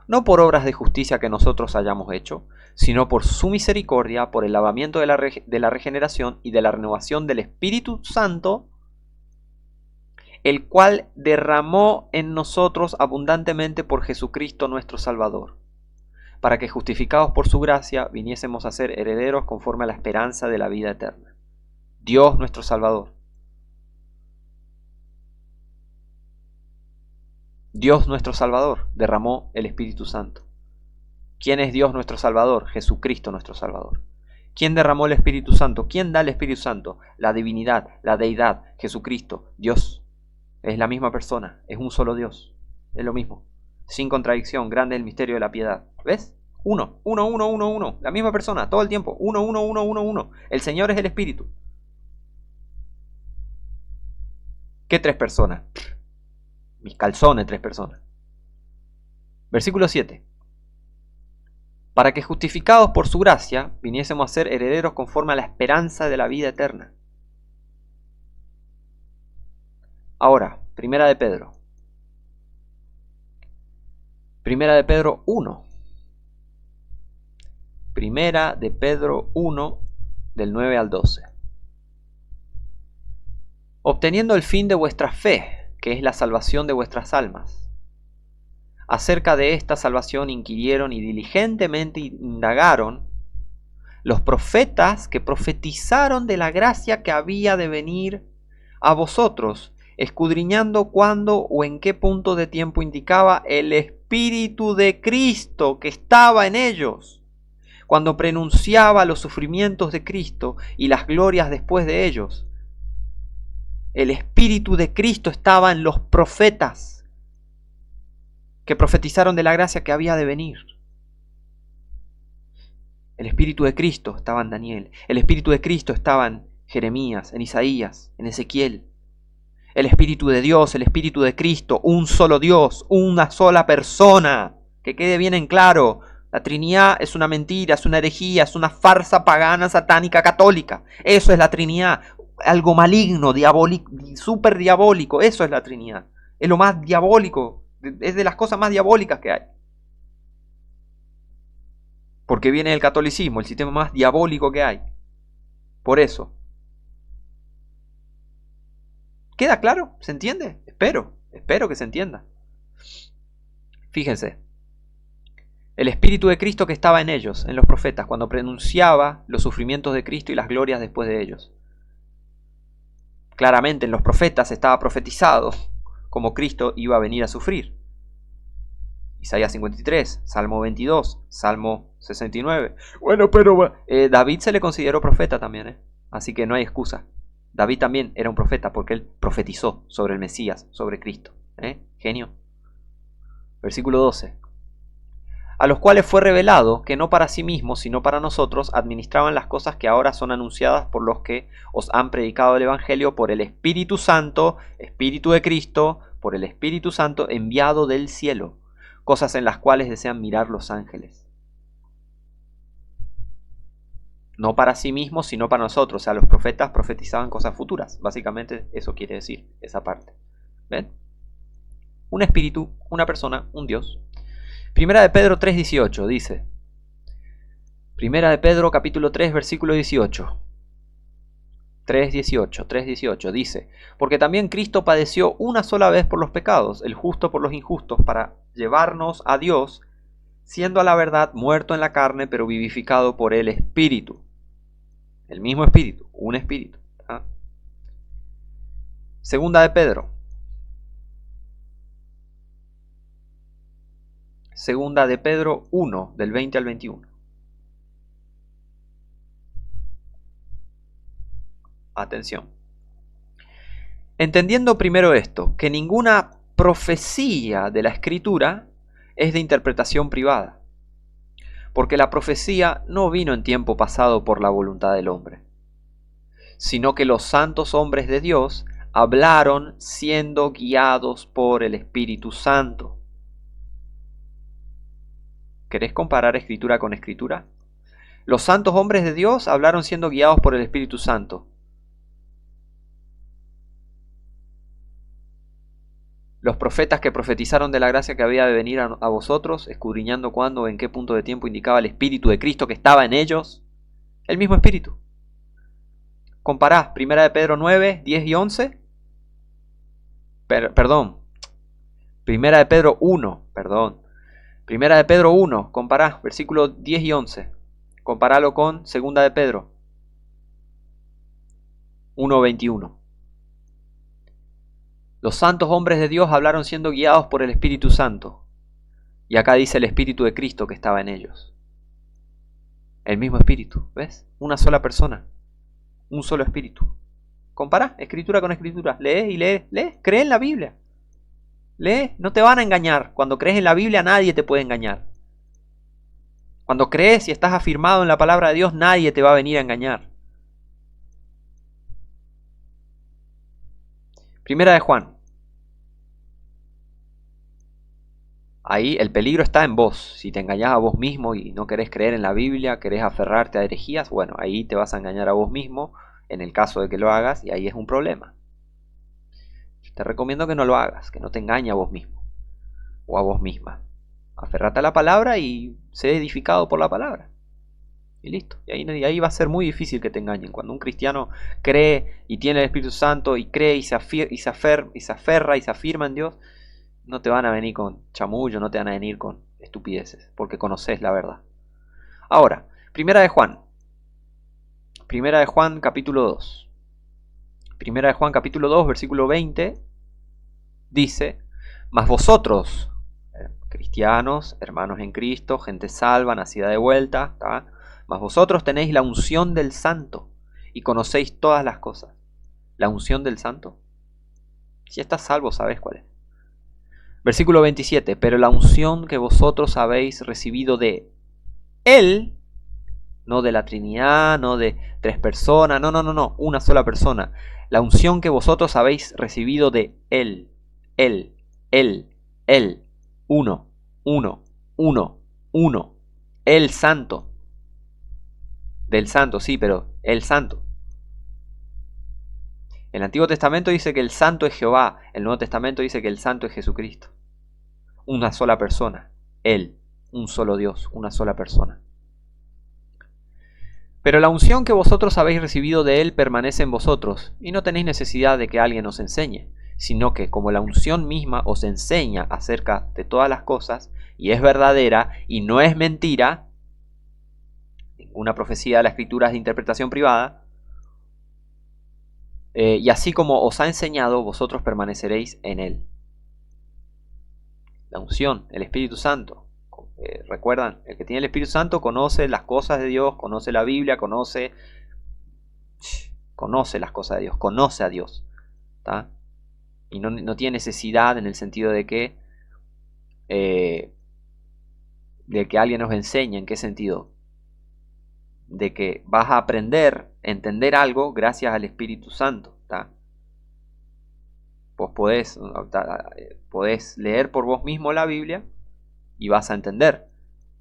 no por obras de justicia que nosotros hayamos hecho, sino por su misericordia, por el lavamiento de la regeneración y de la renovación del Espíritu Santo, el cual derramó en nosotros abundantemente por Jesucristo nuestro Salvador, para que justificados por su gracia viniésemos a ser herederos conforme a la esperanza de la vida eterna. Dios nuestro Salvador. Dios nuestro Salvador derramó el Espíritu Santo. ¿Quién es Dios nuestro Salvador? Jesucristo nuestro Salvador. ¿Quién derramó el Espíritu Santo? ¿Quién da el Espíritu Santo? La divinidad, la deidad, Jesucristo, Dios. Es la misma persona, es un solo Dios. Es lo mismo. Sin contradicción, grande el misterio de la piedad. ¿Ves? Uno. La misma persona, todo el tiempo. Uno. El Señor es el Espíritu. ¿Qué tres personas? Mis calzones, tres personas. Versículo 7. Para que justificados por su gracia viniésemos a ser herederos conforme a la esperanza de la vida eterna. Ahora, Primera de Pedro. Primera de Pedro 1. Primera de Pedro 1, del 9 al 12. Obteniendo el fin de vuestra fe, que es la salvación de vuestras almas. Acerca de esta salvación inquirieron y diligentemente indagaron los profetas que profetizaron de la gracia que había de venir a vosotros, escudriñando cuándo o en qué punto de tiempo indicaba el Espíritu de Cristo que estaba en ellos, cuando prenunciaba los sufrimientos de Cristo y las glorias después de ellos. El Espíritu de Cristo estaba en los profetas que profetizaron de la gracia que había de venir. El Espíritu de Cristo estaba en Daniel. El Espíritu de Cristo estaba en Jeremías, en Isaías, en Ezequiel. El Espíritu de Dios, el Espíritu de Cristo, un solo Dios, una sola persona, Que quede bien en claro. La Trinidad es una mentira, es una herejía, es una farsa pagana, satánica, católica. Eso es la Trinidad. Algo maligno, diabólico, súper diabólico. Eso es la Trinidad. Es lo más diabólico. Es de las cosas más diabólicas que hay. Porque viene el catolicismo, el sistema más diabólico que hay. Por eso. ¿Queda claro? ¿Se entiende? Espero que se entienda. Fíjense. El Espíritu de Cristo que estaba en ellos, en los profetas, cuando pronunciaba los sufrimientos de Cristo y las glorias después de ellos. Claramente en los profetas estaba profetizado como Cristo iba a venir a sufrir. Isaías 53, Salmo 22, Salmo 69. Bueno, pero David se le consideró profeta también, así que no hay excusa. David también era un profeta porque él profetizó sobre el Mesías, sobre Cristo. Genio. Versículo 12. A los cuales fue revelado que no para sí mismos, sino para nosotros, administraban las cosas que ahora son anunciadas por los que os han predicado el Evangelio por el Espíritu Santo, Espíritu de Cristo, por el Espíritu Santo enviado del cielo, cosas en las cuales desean mirar los ángeles. No para sí mismos, sino para nosotros. O sea, los profetas profetizaban cosas futuras. Básicamente eso quiere decir esa parte. ¿Ven? Un espíritu, una persona, un Dios. Primera de Pedro 3:18 dice. Primera de Pedro capítulo 3 versículo 18. 3:18 dice: porque también Cristo padeció una sola vez por los pecados, el justo por los injustos, para llevarnos a Dios, siendo a la verdad muerto en la carne, pero vivificado por el Espíritu. El mismo Espíritu, un Espíritu. Segunda de Pedro. Segunda de Pedro 1, del 20 al 21. Atención. Entendiendo primero esto, que ninguna profecía de la Escritura es de interpretación privada, porque la profecía no vino en tiempo pasado por la voluntad del hombre, sino que los santos hombres de Dios hablaron siendo guiados por el Espíritu Santo. ¿Querés comparar Escritura con Escritura? Los santos hombres de Dios hablaron siendo guiados por el Espíritu Santo. Los profetas que profetizaron de la gracia que había de venir a vosotros, escudriñando cuándo o en qué punto de tiempo indicaba el Espíritu de Cristo que estaba en ellos, el mismo Espíritu. Compará Primera de Pedro 9, 10 y 11. Primera de Pedro 1, Primera de Pedro 1, compará versículos 10 y 11. Comparalo con Segunda de Pedro 1, 21. Los santos hombres de Dios hablaron siendo guiados por el Espíritu Santo. Y acá dice el Espíritu de Cristo que estaba en ellos. El mismo Espíritu, ¿ves? Una sola persona. Un solo Espíritu. Compará Escritura con Escritura. Lee y lee. Cree en la Biblia. Lee, no te van a engañar. Cuando crees en la Biblia nadie te puede engañar. Cuando crees y estás afirmado en la palabra de Dios, nadie te va a venir a engañar. Primera de Juan. Ahí el peligro está en vos. Si te engañás a vos mismo y no querés creer en la Biblia, querés aferrarte a herejías, bueno, ahí te vas a engañar a vos mismo en el caso de que lo hagas y ahí es un problema. Te recomiendo que no lo hagas, que no te engañes a vos mismo o a vos misma. Aferrate a la palabra y sé edificado por la palabra. Y listo. Y ahí va a ser muy difícil que te engañen. Cuando un cristiano cree y tiene el Espíritu Santo y cree y se aferra y se afirma en Dios, no te van a venir con chamullo, no te van a venir con estupideces, porque conoces la verdad. Ahora, Primera de Juan capítulo 2. Primera de Juan capítulo 2, versículo 20, dice: mas vosotros, cristianos, hermanos en Cristo, gente salva, nacida de vuelta, ¿tá? Mas vosotros tenéis la unción del Santo y conocéis todas las cosas. La unción del Santo. Si estás salvo, sabes cuál es. Versículo 27. Pero la unción que vosotros habéis recibido de Él, no de la Trinidad, no de tres personas, no, una sola persona. La unción que vosotros habéis recibido de Él, uno. Uno, uno. El santo. Del santo, sí, pero el santo. El Antiguo Testamento dice que el santo es Jehová. El Nuevo Testamento dice que el santo es Jesucristo. Una sola persona. Él. Un solo Dios. Una sola persona. Pero la unción que vosotros habéis recibido de Él permanece en vosotros, y no tenéis necesidad de que alguien os enseñe, sino que como la unción misma os enseña acerca de todas las cosas, y es verdadera, y no es mentira, ninguna profecía de la Escritura es de interpretación privada, y así como os ha enseñado, vosotros permaneceréis en Él. La unción, el Espíritu Santo. ¿Recuerdan? El que tiene el Espíritu Santo conoce las cosas de Dios, conoce la Biblia, conoce las cosas de Dios, conoce a Dios. ¿Tá? Y no tiene necesidad en el sentido de que alguien nos enseñe. ¿En qué sentido? De que vas a aprender, entender algo gracias al Espíritu Santo. ¿Tá? Vos podés leer por vos mismo la Biblia y vas a entender.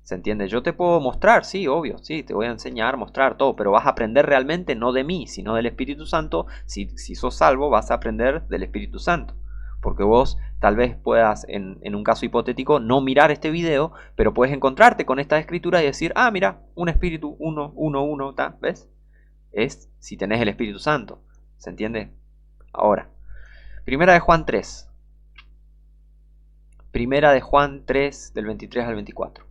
¿Se entiende? Yo te puedo mostrar, sí, obvio, sí, te voy a enseñar, mostrar todo, pero vas a aprender realmente no de mí, sino del Espíritu Santo. Si sos salvo, vas a aprender del Espíritu Santo. Porque vos tal vez puedas, en un caso hipotético, no mirar este video, pero puedes encontrarte con esta escritura y decir, ah, mira, un Espíritu, uno, ¿tá? ¿Ves? Es si tenés el Espíritu Santo. ¿Se entiende? Ahora, Primera de Juan 3. Primera de Juan 3, del 23 al 24.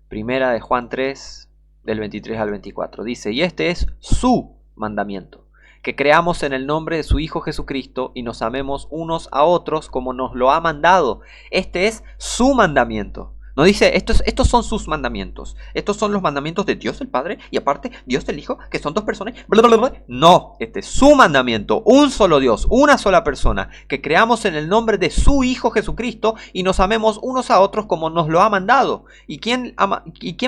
Primera de Juan 3, del 23 al 24. Dice, y este es su mandamiento, que creamos en el nombre de su Hijo Jesucristo y nos amemos unos a otros como nos lo ha mandado. Este es su mandamiento. No dice, estos son sus mandamientos. Estos son los mandamientos de Dios el Padre y aparte Dios el Hijo, que son dos personas. No, este es su mandamiento. Un solo Dios, una sola persona. Que creamos en el nombre de su Hijo Jesucristo y nos amemos unos a otros como nos lo ha mandado. ¿Y quién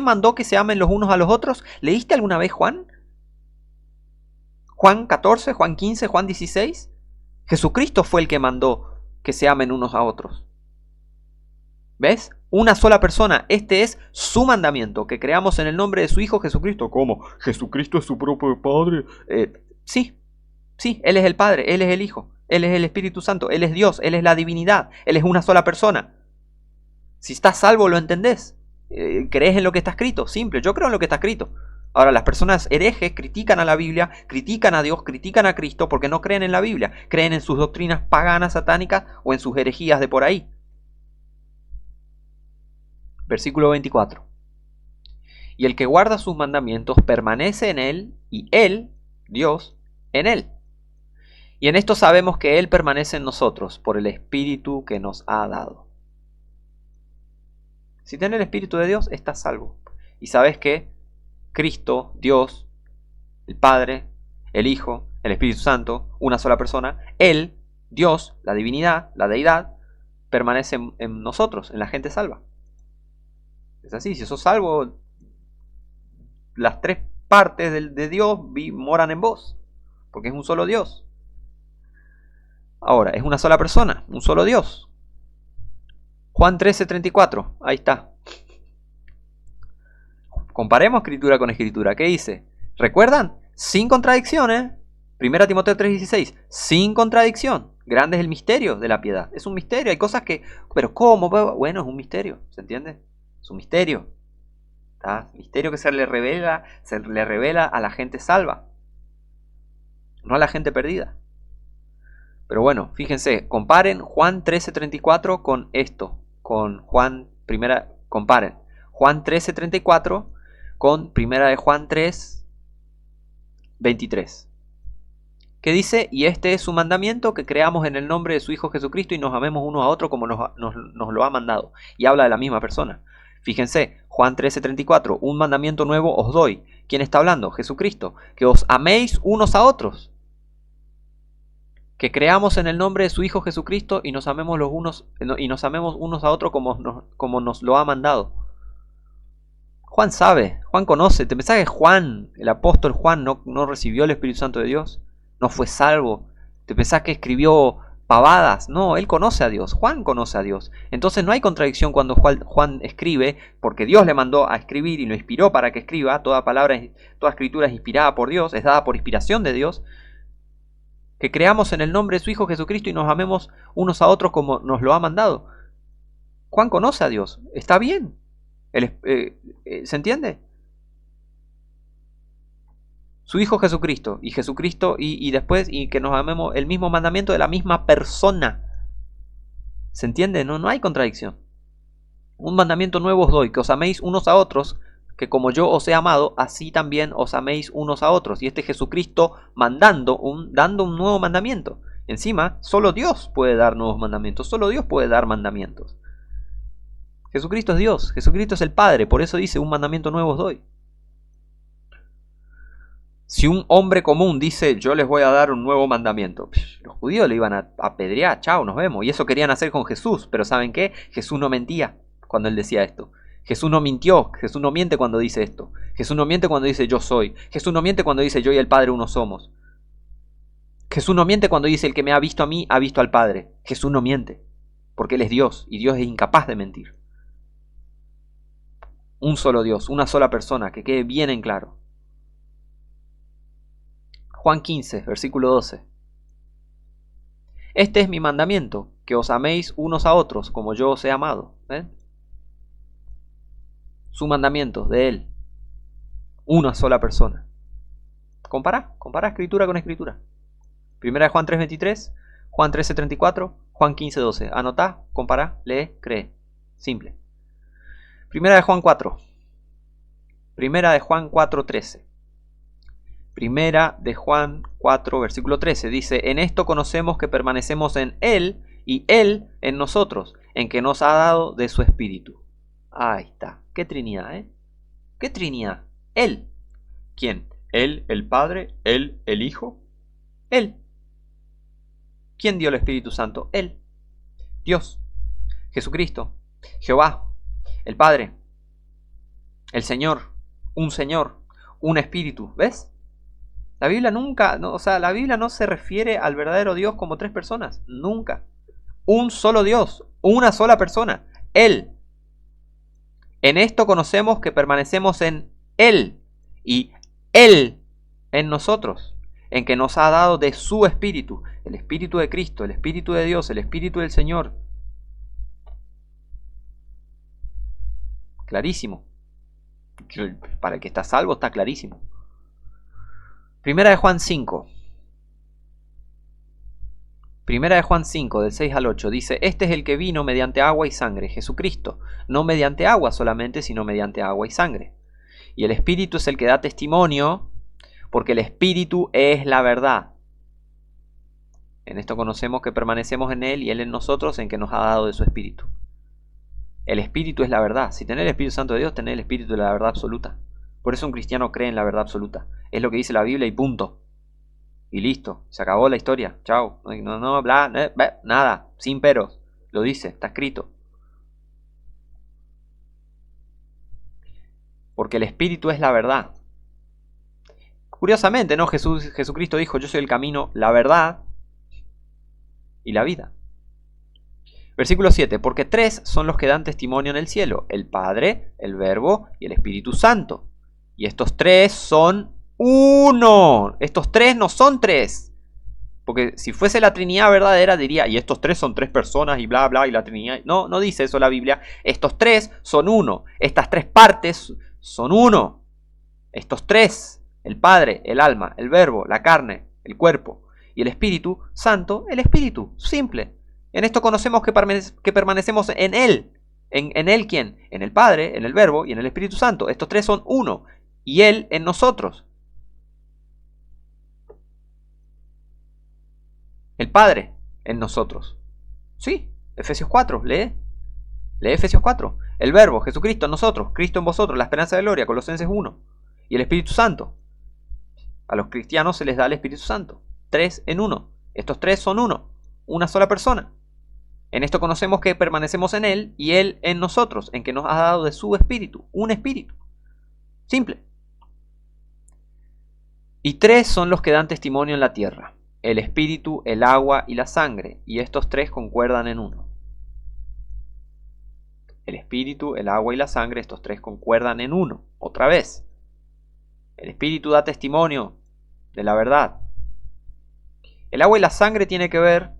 mandó que se amen los unos a los otros? ¿Leíste alguna vez Juan? Juan 14, Juan 15, Juan 16. Jesucristo fue el que mandó que se amen unos a otros. ¿Ves? Una sola persona. Este es su mandamiento, que creamos en el nombre de su Hijo Jesucristo. ¿Cómo? ¿Jesucristo es su propio Padre? Sí, Él es el Padre, Él es el Hijo, Él es el Espíritu Santo, Él es Dios, Él es la divinidad, Él es una sola persona. Si estás salvo, lo entendés. ¿Crees en lo que está escrito? Simple, yo creo en lo que está escrito. Ahora, las personas herejes critican a la Biblia, critican a Dios, critican a Cristo porque no creen en la Biblia. Creen en sus doctrinas paganas, satánicas o en sus herejías de por ahí. Versículo 24. Y el que guarda sus mandamientos permanece en él y él, Dios, en él. Y en esto sabemos que él permanece en nosotros por el Espíritu que nos ha dado. Si tienes el Espíritu de Dios, estás salvo. Y sabes que Cristo, Dios, el Padre, el Hijo, el Espíritu Santo, una sola persona, Él, Dios, la divinidad, la deidad, permanece en nosotros, en la gente salva. Es así, si sos salvo, las tres partes de Dios moran en vos, porque es un solo Dios. Ahora, es una sola persona, un solo Dios. Juan 13:34, ahí está. Comparemos escritura con escritura. ¿Qué dice? ¿Recuerdan? Sin contradicciones. 1 Timoteo 3:16, sin contradicción. Grande es el misterio de la piedad. Es un misterio, hay cosas que... ¿Pero cómo? Bueno, es un misterio, ¿se entiende? Es un misterio. ¿Tá? Misterio que se le revela a la gente salva, no a la gente perdida. Pero bueno, fíjense, comparen Juan 13:34 con esto, con comparen Juan 13:34 con 1 de Juan 3:23. ¿Qué dice? Y este es su mandamiento, que creamos en el nombre de su Hijo Jesucristo y nos amemos uno a otro como nos lo ha mandado. Y habla de la misma persona. Fíjense, Juan 13:34, un mandamiento nuevo os doy. ¿Quién está hablando? Jesucristo. Que os améis unos a otros. Que creamos en el nombre de su Hijo Jesucristo y nos amemos unos a otros como nos lo ha mandado. Juan sabe, Juan conoce. ¿Te pensás que Juan, el apóstol Juan, no recibió el Espíritu Santo de Dios? ¿No fue salvo? ¿Te pensás que escribió pavadas. No, él conoce a Dios. Juan conoce a Dios. Entonces no hay contradicción cuando Juan escribe, porque Dios le mandó a escribir y lo inspiró para que escriba. Toda palabra, toda escritura es inspirada por Dios, es dada por inspiración de Dios. Que creamos en el nombre de su Hijo Jesucristo y nos amemos unos a otros como nos lo ha mandado. Juan conoce a Dios. Está bien. ¿Se entiende? Su Hijo Jesucristo y Jesucristo y después y que nos amemos, el mismo mandamiento de la misma persona. ¿Se entiende? No hay contradicción. Un mandamiento nuevo os doy, que os améis unos a otros, que como yo os he amado, así también os améis unos a otros. Y este Jesucristo dando un nuevo mandamiento. Encima, solo Dios puede dar nuevos mandamientos, solo Dios puede dar mandamientos. Jesucristo es Dios, Jesucristo es el Padre, por eso dice un mandamiento nuevo os doy. Si un hombre común dice, yo les voy a dar un nuevo mandamiento, los judíos le iban a apedrear, chao, nos vemos. Y eso querían hacer con Jesús, pero ¿saben qué? Jesús no mentía cuando él decía esto. Jesús no mintió, Jesús no miente cuando dice esto. Jesús no miente cuando dice yo soy. Jesús no miente cuando dice yo y el Padre uno somos. Jesús no miente cuando dice el que me ha visto a mí, ha visto al Padre. Jesús no miente, porque Él es Dios, y Dios es incapaz de mentir. Un solo Dios, una sola persona, que quede bien en claro. Juan 15, versículo 12. Este es mi mandamiento, que os améis unos a otros como yo os he amado. ¿Ven? Su mandamiento de Él. Una sola persona. Compará escritura con escritura. Primera de Juan 3:23, Juan 13:34, Juan 15:12. Anotá, compará, lee, cree. Simple. Primera de Juan 4. Primera de Juan 4:13. Primera de Juan 4, versículo 13, dice, en esto conocemos que permanecemos en Él y Él en nosotros, en que nos ha dado de su Espíritu. Ahí está. ¿Qué Trinidad, eh? ¿Qué Trinidad? Él. ¿Quién? Él, el Padre, Él, el Hijo. Él. ¿Quién dio el Espíritu Santo? Él. Dios. Jesucristo. Jehová. El Padre. El Señor. Un Espíritu. ¿Ves? La Biblia nunca, la Biblia no se refiere al verdadero Dios como tres personas, nunca. Un solo Dios, una sola persona, Él. En esto conocemos que permanecemos en Él y Él en nosotros, en que nos ha dado de su Espíritu, el Espíritu de Cristo, el Espíritu de Dios, el Espíritu del Señor. Clarísimo. Para el que está salvo está clarísimo. Primera de Juan 5. Primera de Juan 5, del 6 al 8, dice, este es el que vino mediante agua y sangre, Jesucristo, no mediante agua solamente, sino mediante agua y sangre. Y el Espíritu es el que da testimonio, porque el Espíritu es la verdad. En esto conocemos que permanecemos en Él y Él en nosotros, en que nos ha dado de su Espíritu. El Espíritu es la verdad. Si tenés el Espíritu Santo de Dios, tenés el Espíritu de la verdad absoluta. Por eso un cristiano cree en la verdad absoluta. Es lo que dice la Biblia y punto. Y listo, se acabó la historia. Chao. No, bla, nada, sin peros. Lo dice, está escrito. Porque el Espíritu es la verdad. Curiosamente, ¿no? Jesucristo dijo, yo soy el camino, la verdad y la vida. Versículo 7, porque tres son los que dan testimonio en el cielo, el Padre, el Verbo y el Espíritu Santo. Y estos tres son uno. Estos tres no son tres. Porque si fuese la Trinidad verdadera diría, y estos tres son tres personas y bla bla y la Trinidad. No, no dice eso la Biblia. Estos tres son uno. Estas tres partes son uno. Estos tres, el Padre, el alma, el Verbo, la carne, el cuerpo y el Espíritu Santo, el Espíritu. Simple. En esto conocemos que permanecemos en Él. ¿En Él quién? En el Padre, en el Verbo y en el Espíritu Santo. Estos tres son uno. Y Él en nosotros. El Padre en nosotros. Sí, Efesios 4, lee. Lee Efesios 4. El Verbo, Jesucristo en nosotros, Cristo en vosotros, la esperanza de gloria, Colosenses 1. Y el Espíritu Santo. A los cristianos se les da el Espíritu Santo. Tres en uno. Estos tres son uno. Una sola persona. En esto conocemos que permanecemos en Él y Él en nosotros, en que nos ha dado de su Espíritu. Un Espíritu. Simple. Y tres son los que dan testimonio en la tierra. el espíritu, el agua y la sangre, y estos tres concuerdan en uno. El espíritu, el agua y la sangre, estos tres concuerdan en uno. Otra vez. El espíritu da testimonio de la verdad. El agua y la sangre tiene que ver,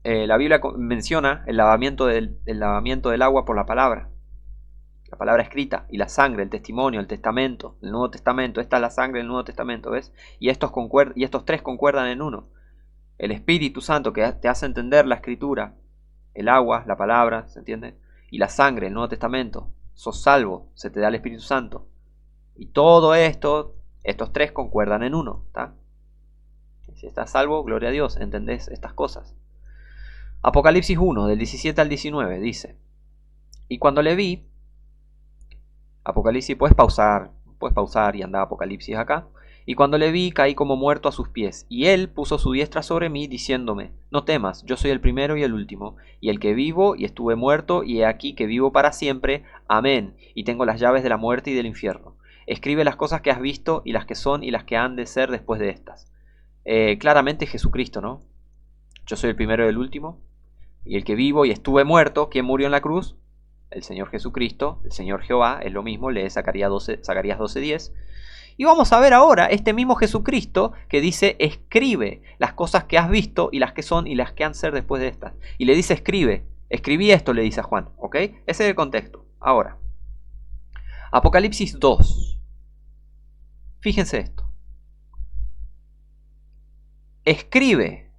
la Biblia menciona el lavamiento del agua por la palabra escrita, y la sangre, el testimonio, el testamento, el Nuevo Testamento. Esta es la sangre del Nuevo Testamento, ¿ves? Y estos tres concuerdan en uno. El Espíritu Santo, que te hace entender la Escritura, el agua, la palabra, ¿se entiende? Y la sangre, el Nuevo Testamento. Sos salvo, se te da el Espíritu Santo. Y todo esto, estos tres concuerdan en uno, ¿está? Si estás salvo, gloria a Dios, entendés estas cosas. Apocalipsis 1, del 17 al 19, dice: y cuando le vi, Apocalipsis, puedes pausar y andar Apocalipsis acá. Y cuando le vi, caí como muerto a sus pies, y él puso su diestra sobre mí, diciéndome: no temas, yo soy el primero y el último, y el que vivo, y estuve muerto, y he aquí que vivo para siempre. Amén. Y tengo las llaves de la muerte y del infierno. Escribe las cosas que has visto, y las que son, y las que han de ser después de estas. Claramente Jesucristo, ¿no? Yo soy el primero y el último, y el que vivo, y estuve muerto. ¿Quién murió en la cruz? El Señor Jesucristo, el Señor Jehová. Es lo mismo, lee Zacarías 12:10. Y vamos a ver ahora este mismo Jesucristo que dice: escribe las cosas que has visto, y las que son, y las que han de ser después de estas. Y le dice: escribí esto, le dice a Juan, ¿ok? Ese es el contexto. Ahora, Apocalipsis 2. Fíjense esto. Escribe.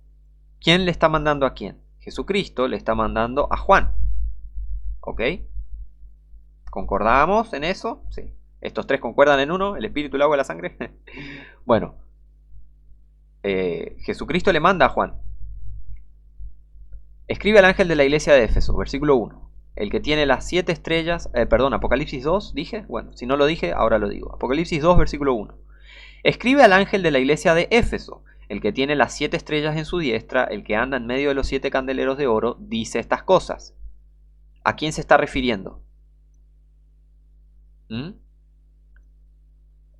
¿Quién le está mandando a quién? Jesucristo le está mandando a Juan. ¿Ok? ¿Concordamos en eso? Sí. ¿Estos tres concuerdan en uno? ¿El espíritu, el agua y la sangre? Bueno, Jesucristo le manda a Juan: escribe al ángel de la iglesia de Éfeso, versículo 1. El que tiene las 7 estrellas, Apocalipsis 2, ¿dije? Bueno, si no lo dije, ahora lo digo. Apocalipsis 2, versículo 1. Escribe al ángel de la iglesia de Éfeso: el que tiene las 7 estrellas en su diestra, el que anda en medio de los 7 candeleros de oro, dice estas cosas. ¿A quién se está refiriendo?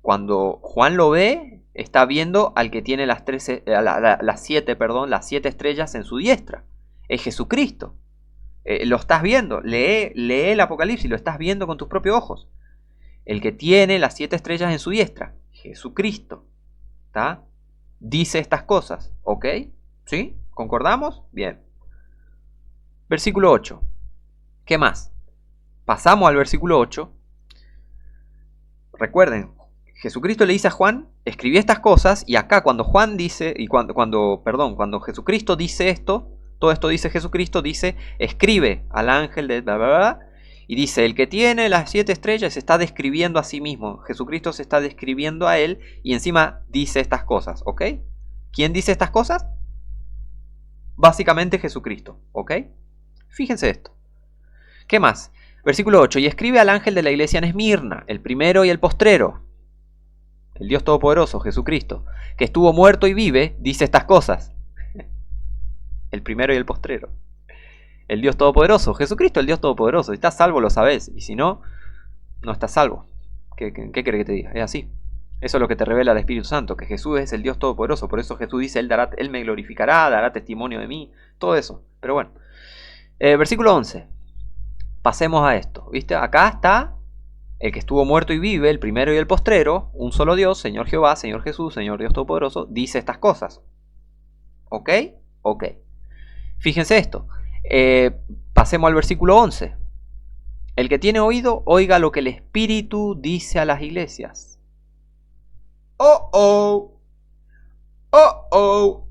Cuando Juan lo ve, está viendo al que tiene las 7 estrellas en su diestra. Es Jesucristo. Lo estás viendo. Lee el Apocalipsis, lo estás viendo con tus propios ojos. El que tiene las 7 estrellas en su diestra, Jesucristo, ¿está? Dice estas cosas, ¿ok? ¿Sí? ¿Concordamos? Bien. Versículo 8. ¿Qué más? Pasamos al versículo 8. Recuerden, Jesucristo le dice a Juan: escribí estas cosas, y acá cuando Juan dice, cuando Jesucristo dice esto, todo esto dice Jesucristo, dice: escribe al ángel de bla bla bla, y dice: el que tiene las 7 estrellas se está describiendo a sí mismo. Jesucristo se está describiendo a él, y encima dice estas cosas, ¿ok? ¿Quién dice estas cosas? Básicamente Jesucristo, ¿ok? Fíjense esto. ¿Qué más? Versículo 8. Y escribe al ángel de la iglesia en Esmirna, el primero y el postrero, el Dios Todopoderoso, Jesucristo, que estuvo muerto y vive, dice estas cosas. El primero y el postrero. El Dios Todopoderoso, Jesucristo, el Dios Todopoderoso. Si estás salvo, lo sabes. Y si no, no estás salvo. ¿Qué querés que te diga? Es así. Eso es lo que te revela el Espíritu Santo, que Jesús es el Dios Todopoderoso. Por eso Jesús dice: Él me glorificará, dará testimonio de mí. Todo eso. Pero bueno. Versículo 11. Pasemos a esto. ¿Viste? Acá está el que estuvo muerto y vive, el primero y el postrero, un solo Dios, Señor Jehová, Señor Jesús, Señor Dios Todopoderoso, dice estas cosas. ¿Ok? Ok. Fíjense esto. Pasemos al versículo 11. El que tiene oído, oiga lo que el Espíritu dice a las iglesias. ¡Oh, oh! ¡Oh, oh!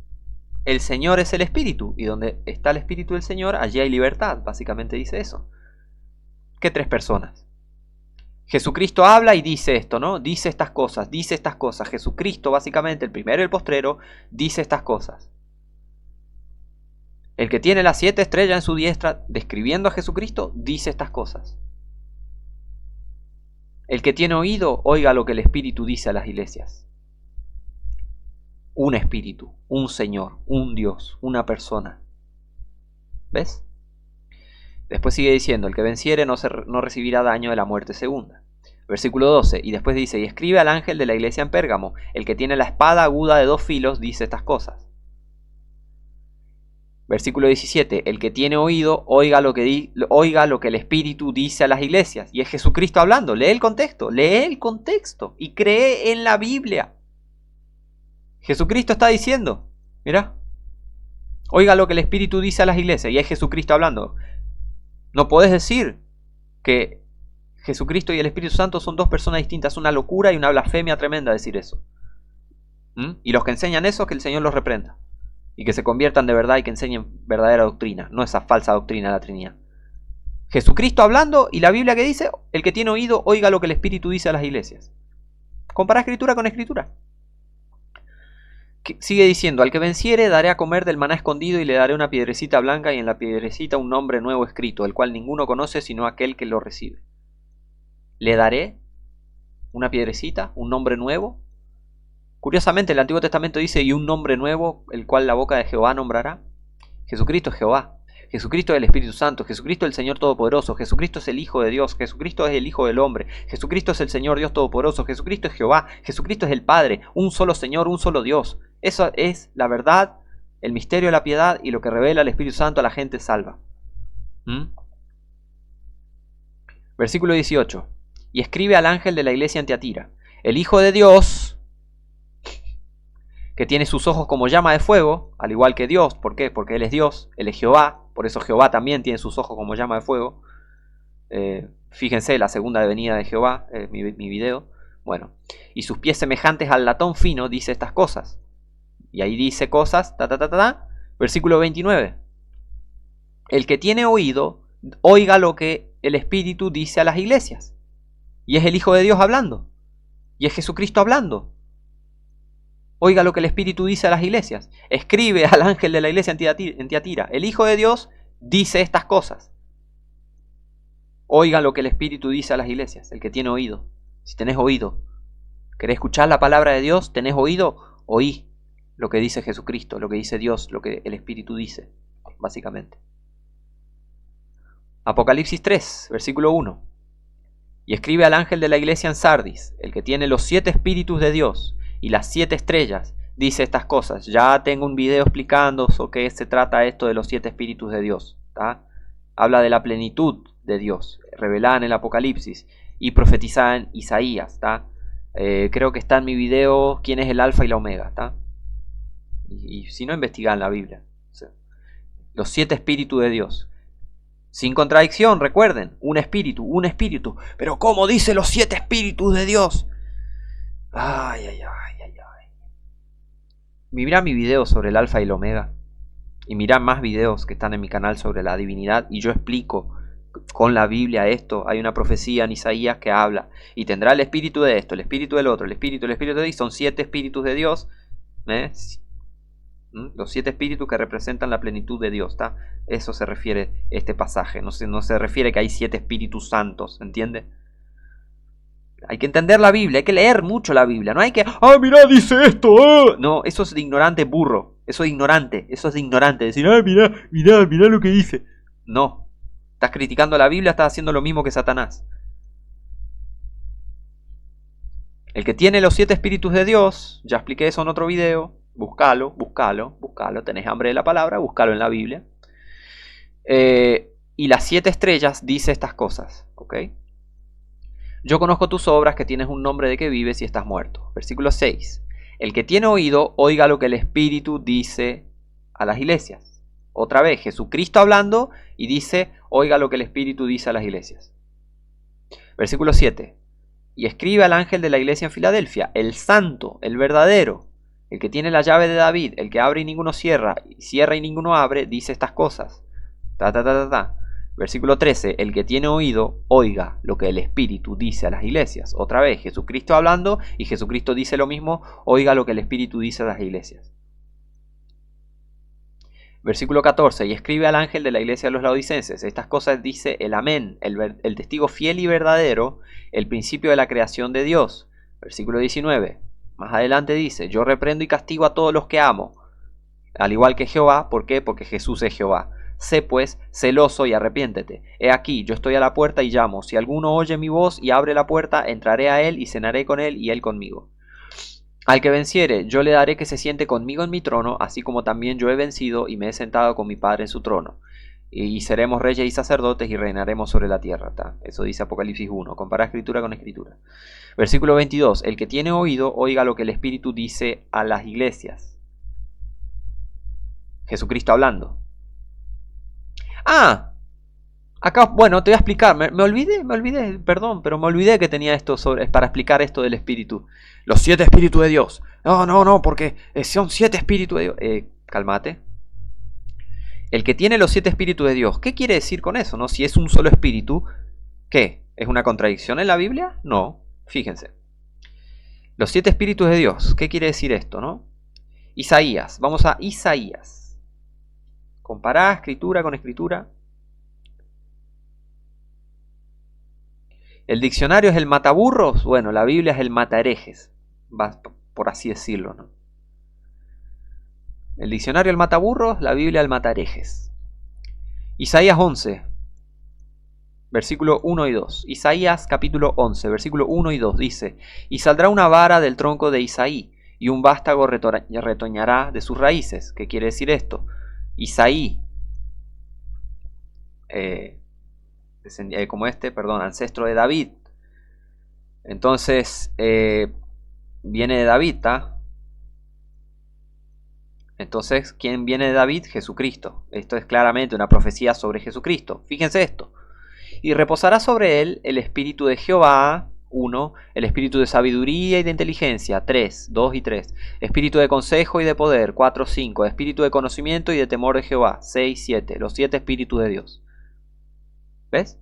El Señor es el Espíritu, y donde está el Espíritu del Señor, allí hay libertad. Básicamente dice eso. ¿Qué tres personas? Jesucristo habla y dice esto, ¿no? Dice estas cosas, dice estas cosas. Jesucristo, básicamente, el primero y el postrero, dice estas cosas. El que tiene las 7 estrellas en su diestra, describiendo a Jesucristo, dice estas cosas. El que tiene oído, oiga lo que el Espíritu dice a las iglesias. Un Espíritu, un Señor, un Dios, una persona. ¿Ves? Después sigue diciendo: el que venciere no recibirá daño de la muerte segunda. Versículo 12, y después dice, y escribe al ángel de la iglesia en Pérgamo, el que tiene la espada aguda de 2 filos, dice estas cosas. Versículo 17, el que tiene oído, oiga lo que el Espíritu dice a las iglesias. Y es Jesucristo hablando, lee el contexto y cree en la Biblia. Jesucristo está diciendo, mira, oiga lo que el Espíritu dice a las iglesias, y es Jesucristo hablando. No podés decir que Jesucristo y el Espíritu Santo son 2 personas distintas, es una locura y una blasfemia tremenda decir eso. Y los que enseñan eso, que el Señor los reprenda. Y que se conviertan de verdad y que enseñen verdadera doctrina, no esa falsa doctrina de la Trinidad. Jesucristo hablando y la Biblia que dice, el que tiene oído, oiga lo que el Espíritu dice a las iglesias. Compara escritura con escritura. Sigue diciendo, al que venciere daré a comer del maná escondido y le daré una piedrecita blanca y en la piedrecita un nombre nuevo escrito, el cual ninguno conoce sino aquel que lo recibe. Le daré una piedrecita, un nombre nuevo. Curiosamente el Antiguo Testamento dice, y un nombre nuevo, el cual la boca de Jehová nombrará. Jesucristo es Jehová, Jesucristo es el Espíritu Santo, Jesucristo es el Señor Todopoderoso, Jesucristo es el Hijo de Dios, Jesucristo es el Hijo del Hombre, Jesucristo es el Señor Dios Todopoderoso, Jesucristo es Jehová, Jesucristo es el Padre, un solo Señor, un solo Dios. Eso es la verdad, el misterio de la piedad y lo que revela el Espíritu Santo a la gente salva. Versículo 18. Y escribe al ángel de la iglesia en Tiatira, el Hijo de Dios, que tiene sus ojos como llama de fuego, al igual que Dios. ¿Por qué? Porque Él es Dios, Él es Jehová, por eso Jehová también tiene sus ojos como llama de fuego. Fíjense, la segunda venida de Jehová, mi video. Bueno, y sus pies semejantes al latón fino, dice estas cosas. Y ahí dice cosas, versículo 29. El que tiene oído, oiga lo que el Espíritu dice a las iglesias. Y es el Hijo de Dios hablando. Y es Jesucristo hablando. Oiga lo que el Espíritu dice a las iglesias. Escribe al ángel de la iglesia en Tiatira. El Hijo de Dios dice estas cosas. Oiga lo que el Espíritu dice a las iglesias. El que tiene oído. Si tenés oído, ¿querés escuchar la palabra de Dios? ¿Tenés oído? Oí lo que dice Jesucristo, lo que dice Dios, lo que el Espíritu dice, básicamente. Apocalipsis 3, versículo 1. Y escribe al ángel de la iglesia en Sardis, el que tiene los 7 espíritus de Dios y las 7 estrellas, dice estas cosas. Ya tengo un video explicando sobre qué se trata esto de los 7 espíritus de Dios. ¿Tá? Habla de la plenitud de Dios, revelada en el Apocalipsis y profetizada en Isaías. ¿Tá? Creo que está en mi video quién es el alfa y la omega. ¿Tá? Y si no, investigan en la Biblia. O sea, los 7 espíritus de Dios. Sin contradicción, recuerden, un espíritu. Pero ¿cómo dice los 7 espíritus de Dios? Ay. Mirá mi video sobre el alfa y el omega. Y mirá más videos que están en mi canal sobre la divinidad. Y yo explico con la Biblia esto. Hay una profecía en Isaías que habla. Y tendrá el espíritu de esto, el espíritu del otro, el espíritu de Dios. Y son 7 espíritus de Dios. Los 7 espíritus que representan la plenitud de Dios. ¿Tá? Eso se refiere este pasaje. No se refiere que hay 7 espíritus santos. ¿Entiende? Hay que entender la Biblia, hay que leer mucho la Biblia. No hay que, mirá, dice esto. No, eso es de ignorante burro. Eso es ignorante. Decir, mirá lo que dice. No. Estás criticando la Biblia, estás haciendo lo mismo que Satanás. El que tiene los 7 espíritus de Dios, ya expliqué eso en otro video. Búscalo. Tenés hambre de la palabra, búscalo en la Biblia. Y las 7 estrellas dice estas cosas. ¿Ok? Yo conozco tus obras, que tienes un nombre de que vives y estás muerto. Versículo 6. El que tiene oído, oiga lo que el Espíritu dice a las iglesias. Otra vez, Jesucristo hablando y dice, oiga lo que el Espíritu dice a las iglesias. Versículo 7. Y escribe al ángel de la iglesia en Filadelfia, el santo, el verdadero, el que tiene la llave de David, el que abre y ninguno cierra, y cierra y ninguno abre, dice estas cosas. Versículo 13, el que tiene oído, oiga lo que el Espíritu dice a las iglesias. Otra vez, Jesucristo hablando y Jesucristo dice lo mismo, oiga lo que el Espíritu dice a las iglesias. Versículo 14, y escribe al ángel de la iglesia de los laodicenses. Estas cosas dice el amén, el testigo fiel y verdadero, el principio de la creación de Dios. Versículo 19, más adelante dice, yo reprendo y castigo a todos los que amo, al igual que Jehová. ¿Por qué? Porque Jesús es Jehová. Sé pues celoso y arrepiéntete. He aquí, yo estoy a la puerta y llamo. Si alguno oye mi voz y abre la puerta, entraré a él y cenaré con él y él conmigo. Al que venciere, yo le daré que se siente conmigo en mi trono, así como también yo he vencido y me he sentado con mi Padre en su trono. Y seremos reyes y sacerdotes y reinaremos sobre la tierra. ¿Tá? Eso dice Apocalipsis 1. Compara escritura con escritura. Versículo 22. El que tiene oído, oiga lo que el Espíritu dice a las iglesias. Jesucristo hablando. Ah, acá, bueno, te voy a explicar. Me olvidé, perdón, pero me olvidé que tenía esto para explicar esto del Espíritu. Los 7 Espíritus de Dios. No, porque son 7 Espíritus de Dios. Cálmate. El que tiene los 7 Espíritus de Dios, ¿qué quiere decir con eso? ¿No? Si es un solo Espíritu, ¿qué? ¿Es una contradicción en la Biblia? No, fíjense. Los 7 Espíritus de Dios, ¿qué quiere decir esto? ¿No? Isaías, vamos a Isaías. Compará escritura con escritura. El diccionario es el mataburros, bueno, la Biblia es el mataherejes, por así decirlo, ¿no? El diccionario el mataburros, la Biblia el mataherejes. Isaías 11, versículo 1 y 2. Isaías capítulo 11, versículo 1 y 2 dice: Y saldrá una vara del tronco de Isaí, y un vástago retoñará de sus raíces. ¿Qué quiere decir esto? Isaí, ancestro de David. Entonces, viene de David, ¿tá? Entonces, ¿quién viene de David? Jesucristo. Esto es claramente una profecía sobre Jesucristo. Fíjense esto. Y reposará sobre él el espíritu de Jehová, 1, el espíritu de sabiduría y de inteligencia, 3, 2 y 3, espíritu de consejo y de poder, 4, 5, espíritu de conocimiento y de temor de Jehová, 6, 7, los 7 espíritus de Dios. ¿Ves?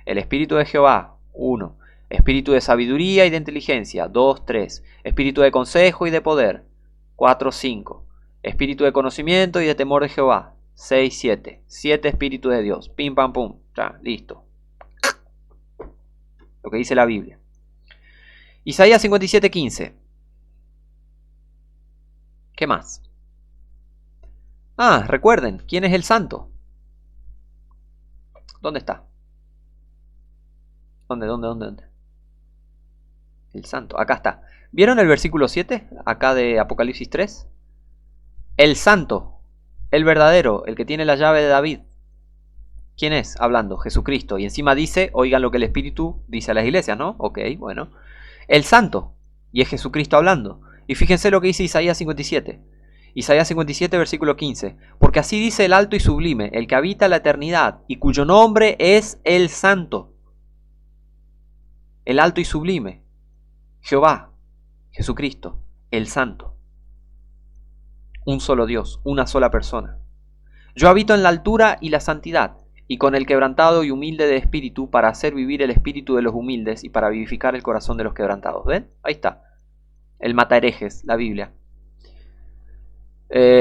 El espíritu de Jehová, 1, espíritu de sabiduría y de inteligencia, 2, 3, espíritu de consejo y de poder, 4, 5, espíritu de conocimiento y de temor de Jehová, 6, 7, 7 espíritus de Dios, pim pam pum, ya, listo. Lo que dice la Biblia. Isaías 57, 15. ¿Qué más? Recuerden, ¿quién es el santo? ¿Dónde está? ¿Dónde? El santo, acá está. ¿Vieron el versículo 7? Acá de Apocalipsis 3. El santo, el verdadero, el que tiene la llave de David. ¿Quién es? Hablando, Jesucristo. Y encima dice, oigan lo que el Espíritu dice a las iglesias, ¿no? Ok, bueno. El santo, y es Jesucristo hablando. Y fíjense lo que dice Isaías 57. Isaías 57, versículo 15. Porque así dice el alto y sublime, el que habita la eternidad, y cuyo nombre es el santo. El alto y sublime, Jehová, Jesucristo, el santo. Un solo Dios, una sola persona. Yo habito en la altura y la santidad, y con el quebrantado y humilde de espíritu, para hacer vivir el espíritu de los humildes y para vivificar el corazón de los quebrantados. ¿Ven? Ahí está. El mataherejes, la Biblia.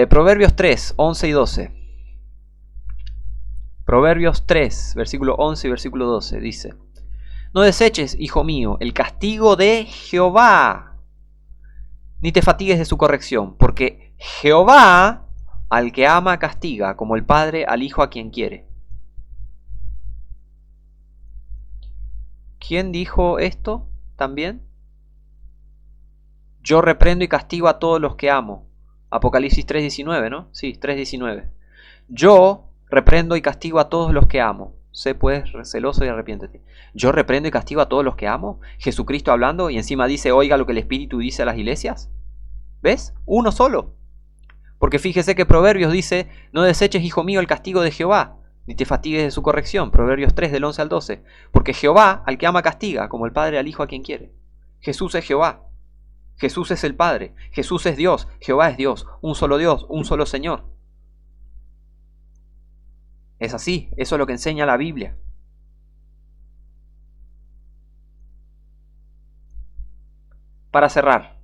Proverbios 3, 11 y 12. Proverbios 3, versículo 11 y versículo 12 dice: No deseches, hijo mío, el castigo de Jehová, ni te fatigues de su corrección, porque Jehová al que ama castiga, como el padre al hijo a quien quiere. ¿Quién dijo esto también? Yo reprendo y castigo a todos los que amo. Apocalipsis 3:19, ¿no? Sí, 3:19. Yo reprendo y castigo a todos los que amo. Sé pues celoso y arrepiéntete. Yo reprendo y castigo a todos los que amo. Jesucristo hablando y encima dice, oiga lo que el Espíritu dice a las iglesias. ¿Ves? Uno solo. Porque fíjese que Proverbios dice, no deseches, hijo mío, el castigo de Jehová, ni te fatigues de su corrección. Proverbios 3 del 11 al 12. Porque Jehová al que ama castiga, como el padre al hijo a quien quiere. Jesús es Jehová. Jesús es el Padre. Jesús es Dios. Jehová es Dios. Un solo Señor. Es así. Eso es lo que enseña la Biblia. Para cerrar.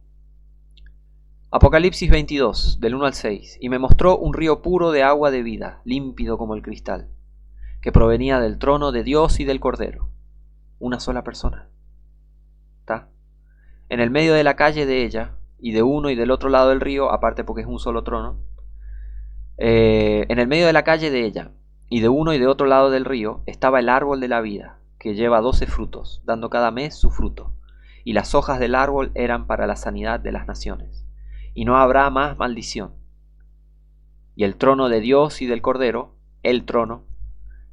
Apocalipsis 22, del 1 al 6. Y me mostró un río puro de agua de vida, límpido como el cristal, que provenía del trono de Dios y del Cordero. Una sola persona. ¿Está? En el medio de la calle de ella, y de uno y del otro lado del río, aparte porque es un solo trono, en el medio de la calle de ella, Y de uno y de otro lado del río estaba el árbol de la vida, que lleva 12 frutos, dando cada mes su fruto. Y las hojas del árbol eran para la sanidad de las naciones. Y no habrá más maldición. Y el trono de Dios y del Cordero, el trono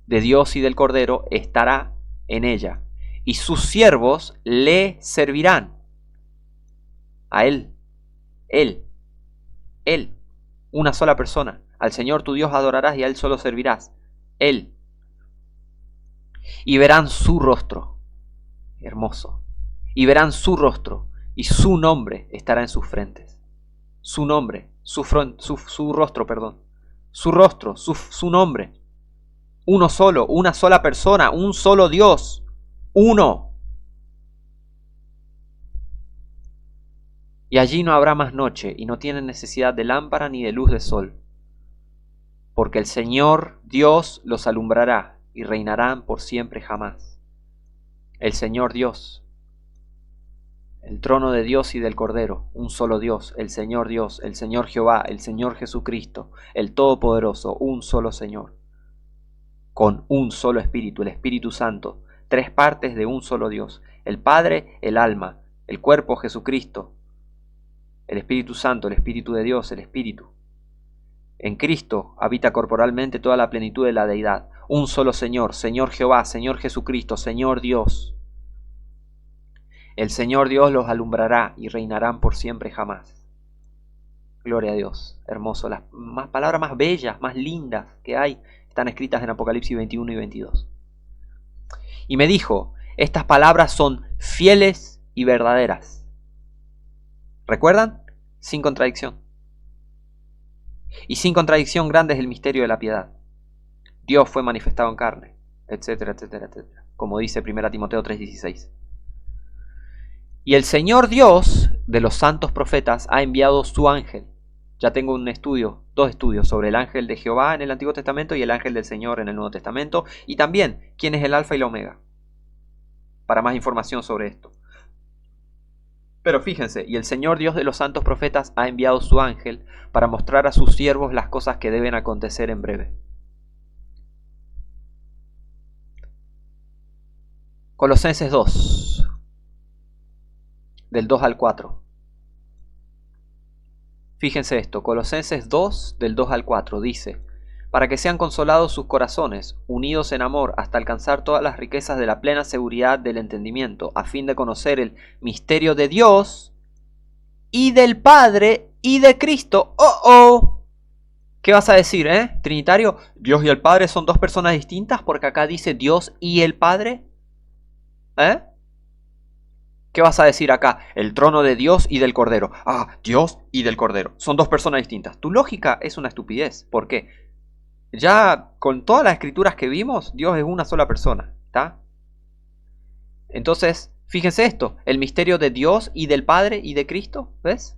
de Dios y del Cordero, estará en ella. Y sus siervos le servirán. A él, una sola persona. Al Señor tu Dios adorarás y a él solo servirás. Él. Y verán su rostro. Hermoso. Y verán su rostro, y su nombre estará en sus frentes. Su nombre, su rostro, perdón. Su rostro, su nombre. Uno solo, una sola persona, un solo Dios. Uno. Y allí no habrá más noche, y no tienen necesidad de lámpara ni de luz de sol, porque el Señor Dios los alumbrará, y reinarán por siempre jamás. El Señor Dios, el trono de Dios y del Cordero, un solo Dios, el Señor Jehová, el Señor Jesucristo, el Todopoderoso, un solo Señor, con un solo Espíritu, el Espíritu Santo, tres partes de un solo Dios, el Padre, el alma, el cuerpo Jesucristo, el Espíritu Santo, el Espíritu de Dios, el Espíritu. En Cristo habita corporalmente toda la plenitud de la deidad, un solo Señor, Señor Jehová, Señor Jesucristo, Señor Dios. El Señor Dios los alumbrará y reinarán por siempre jamás. Gloria a Dios, hermoso. Las palabras más bellas, más lindas que hay están escritas en Apocalipsis 21 y 22. Y me dijo, estas palabras son fieles y verdaderas. ¿Recuerdan? Sin contradicción. Y sin contradicción grande es el misterio de la piedad. Dios fue manifestado en carne, etcétera, etcétera, etcétera. Como dice 1 Timoteo 3:16. Y el Señor Dios de los santos profetas ha enviado su ángel. Ya tengo dos estudios sobre el ángel de Jehová en el Antiguo Testamento y el ángel del Señor en el Nuevo Testamento. Y también quién es el Alfa y la Omega. Para más información sobre esto. Pero fíjense, y el Señor Dios de los santos profetas ha enviado su ángel para mostrar a sus siervos las cosas que deben acontecer en breve. Colosenses 2. Del 2 al 4. Fíjense esto, Colosenses 2, del 2 al 4, dice, para que sean consolados sus corazones, unidos en amor, hasta alcanzar todas las riquezas de la plena seguridad del entendimiento, a fin de conocer el misterio de Dios y del Padre y de Cristo. ¿Qué vas a decir, Trinitario? ¿Dios y el Padre son dos personas distintas? Porque acá dice Dios y el Padre. ¿Qué vas a decir acá? El trono de Dios y del Cordero. Dios y del Cordero. Son dos personas distintas. Tu lógica es una estupidez. ¿Por qué? Ya con todas las escrituras que vimos, Dios es una sola persona. ¿Está? Entonces, fíjense esto. El misterio de Dios y del Padre y de Cristo. ¿Ves?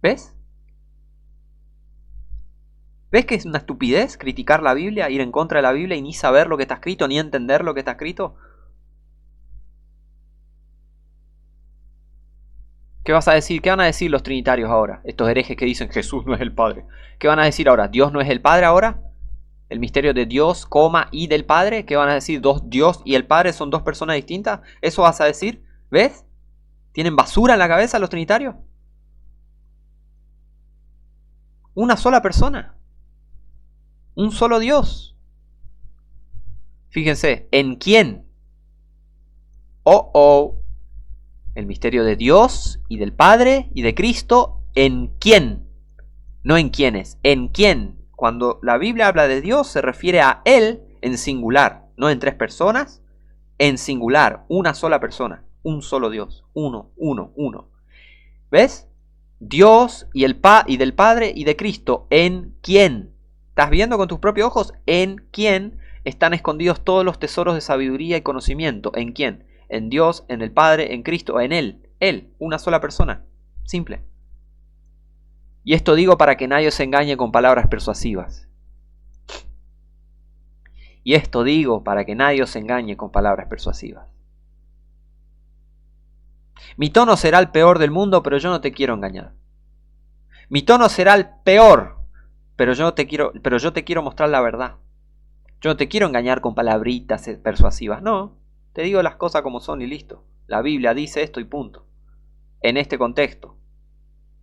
¿Ves? ¿Ves que es una estupidez criticar la Biblia, ir en contra de la Biblia y ni saber lo que está escrito, ni entender lo que está escrito? ¿Qué vas a decir? ¿Qué van a decir los trinitarios ahora? Estos herejes que dicen Jesús no es el Padre. ¿Qué van a decir ahora? ¿Dios no es el Padre ahora? ¿El misterio de Dios, y del Padre? ¿Qué van a decir? ¿Dios y el Padre son dos personas distintas? ¿Eso vas a decir? ¿Ves? ¿Tienen basura en la cabeza los trinitarios? Una sola persona. Un solo Dios. Fíjense, ¿en quién? El misterio de Dios y del Padre y de Cristo, ¿en quién? No en quiénes, ¿en quién? Cuando la Biblia habla de Dios se refiere a Él en singular, no en tres personas, en singular, una sola persona, un solo Dios, uno. ¿Ves? Dios y del Padre y de Cristo, ¿en quién? ¿Estás viendo con tus propios ojos? ¿En quién están escondidos todos los tesoros de sabiduría y conocimiento? ¿En quién? En Dios, en el Padre, en Cristo, en Él, una sola persona, simple. Y esto digo para que nadie se engañe con palabras persuasivas. Mi tono será el peor del mundo, pero yo no te quiero engañar. Mi tono será el peor, pero yo te quiero mostrar la verdad. Yo no te quiero engañar con palabritas persuasivas, no. Te digo las cosas como son y listo. La Biblia dice esto y punto. En este contexto.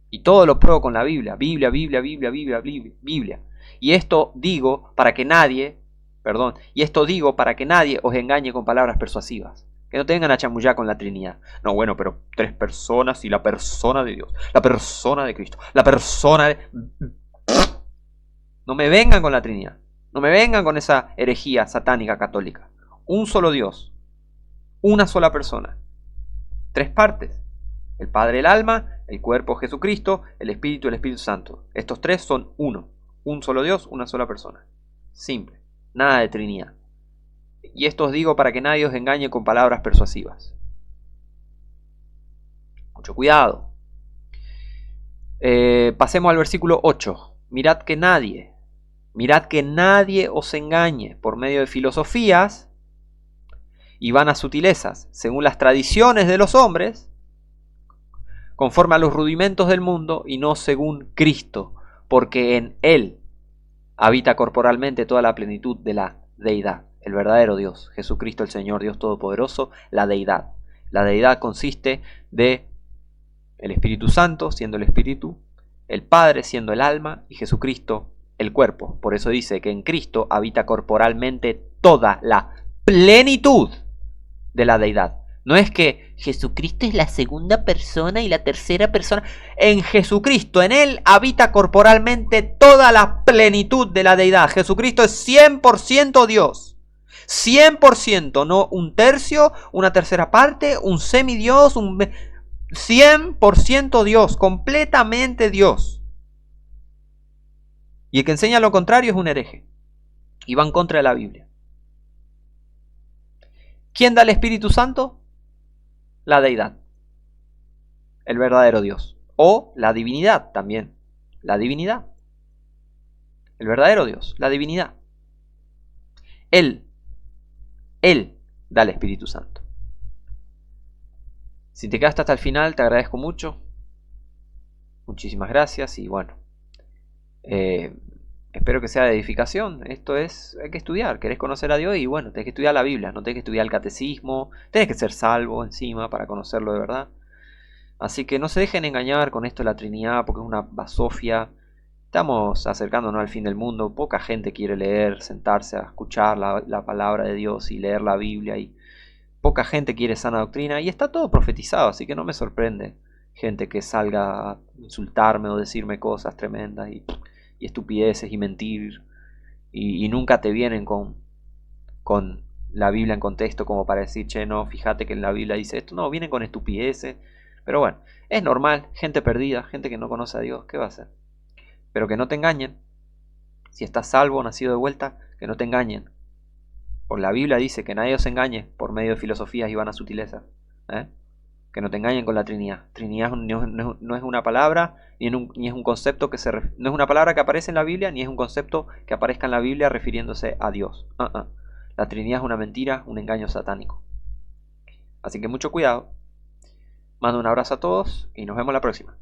Y todo lo pruebo con la Biblia. Biblia, Biblia, Biblia, Biblia, Biblia, Biblia. Y esto digo para que nadie, os engañe con palabras persuasivas. Que no te vengan a chamullar con la Trinidad. No, bueno, pero 3 personas y la persona de Dios. La persona de Cristo. La persona de... No me vengan con la Trinidad. No me vengan con esa herejía satánica católica. Un solo Dios. Una sola persona. 3 partes. El Padre, el alma, el cuerpo, Jesucristo, el Espíritu, el Espíritu Santo. Estos 3 son uno. Un solo Dios, una sola persona. Simple. Nada de Trinidad. Y esto os digo para que nadie os engañe con palabras persuasivas. Mucho cuidado. Pasemos al versículo 8. Mirad que nadie os engañe por medio de filosofías y vanas sutilezas, según las tradiciones de los hombres, conforme a los rudimentos del mundo y no según Cristo, porque en Él habita corporalmente toda la plenitud de la deidad, el verdadero Dios, Jesucristo el Señor, Dios Todopoderoso, la deidad. La deidad consiste de el Espíritu Santo, siendo el Espíritu, el Padre, siendo el alma, y Jesucristo, el cuerpo. Por eso dice que en Cristo habita corporalmente toda la plenitud de la deidad. No es que Jesucristo es la segunda persona y la tercera persona. En Jesucristo, en Él habita corporalmente toda la plenitud de la deidad. Jesucristo es 100% Dios. 100%, no un tercio, una tercera parte, un semidios, 100% Dios, completamente Dios. Y el que enseña lo contrario es un hereje. Y va en contra de la Biblia. ¿Quién da el Espíritu Santo? La deidad, el verdadero Dios, o la divinidad también, la divinidad, el verdadero Dios, la divinidad. Él da el Espíritu Santo. Si te quedaste hasta el final, te agradezco mucho, muchísimas gracias y bueno, espero que sea de edificación. Esto es, hay que estudiar, querés conocer a Dios y bueno, tenés que estudiar la Biblia, no tenés que estudiar el catecismo, tenés que ser salvo encima para conocerlo de verdad. Así que no se dejen engañar con esto de la Trinidad porque es una basofia. Estamos acercándonos al fin del mundo, poca gente quiere leer, sentarse a escuchar la palabra de Dios y leer la Biblia y poca gente quiere sana doctrina y está todo profetizado, así que no me sorprende gente que salga a insultarme o decirme cosas tremendas y estupideces y mentir y nunca te vienen con la Biblia en contexto como para decir, che, no, fíjate que en la Biblia dice esto, no, vienen con estupideces, pero bueno, es normal, gente perdida, gente que no conoce a Dios, ¿qué va a hacer? Pero que no te engañen, si estás salvo, nacido de vuelta, que no te engañen, por la Biblia dice que nadie os engañe por medio de filosofías y vanas sutilezas, ¿eh? Que no te engañen con la Trinidad. Trinidad no es una palabra, ni es un concepto no es una palabra que aparece en la Biblia, ni es un concepto que aparezca en la Biblia refiriéndose a Dios. La Trinidad es una mentira, un engaño satánico. Así que mucho cuidado. Mando un abrazo a todos y nos vemos la próxima.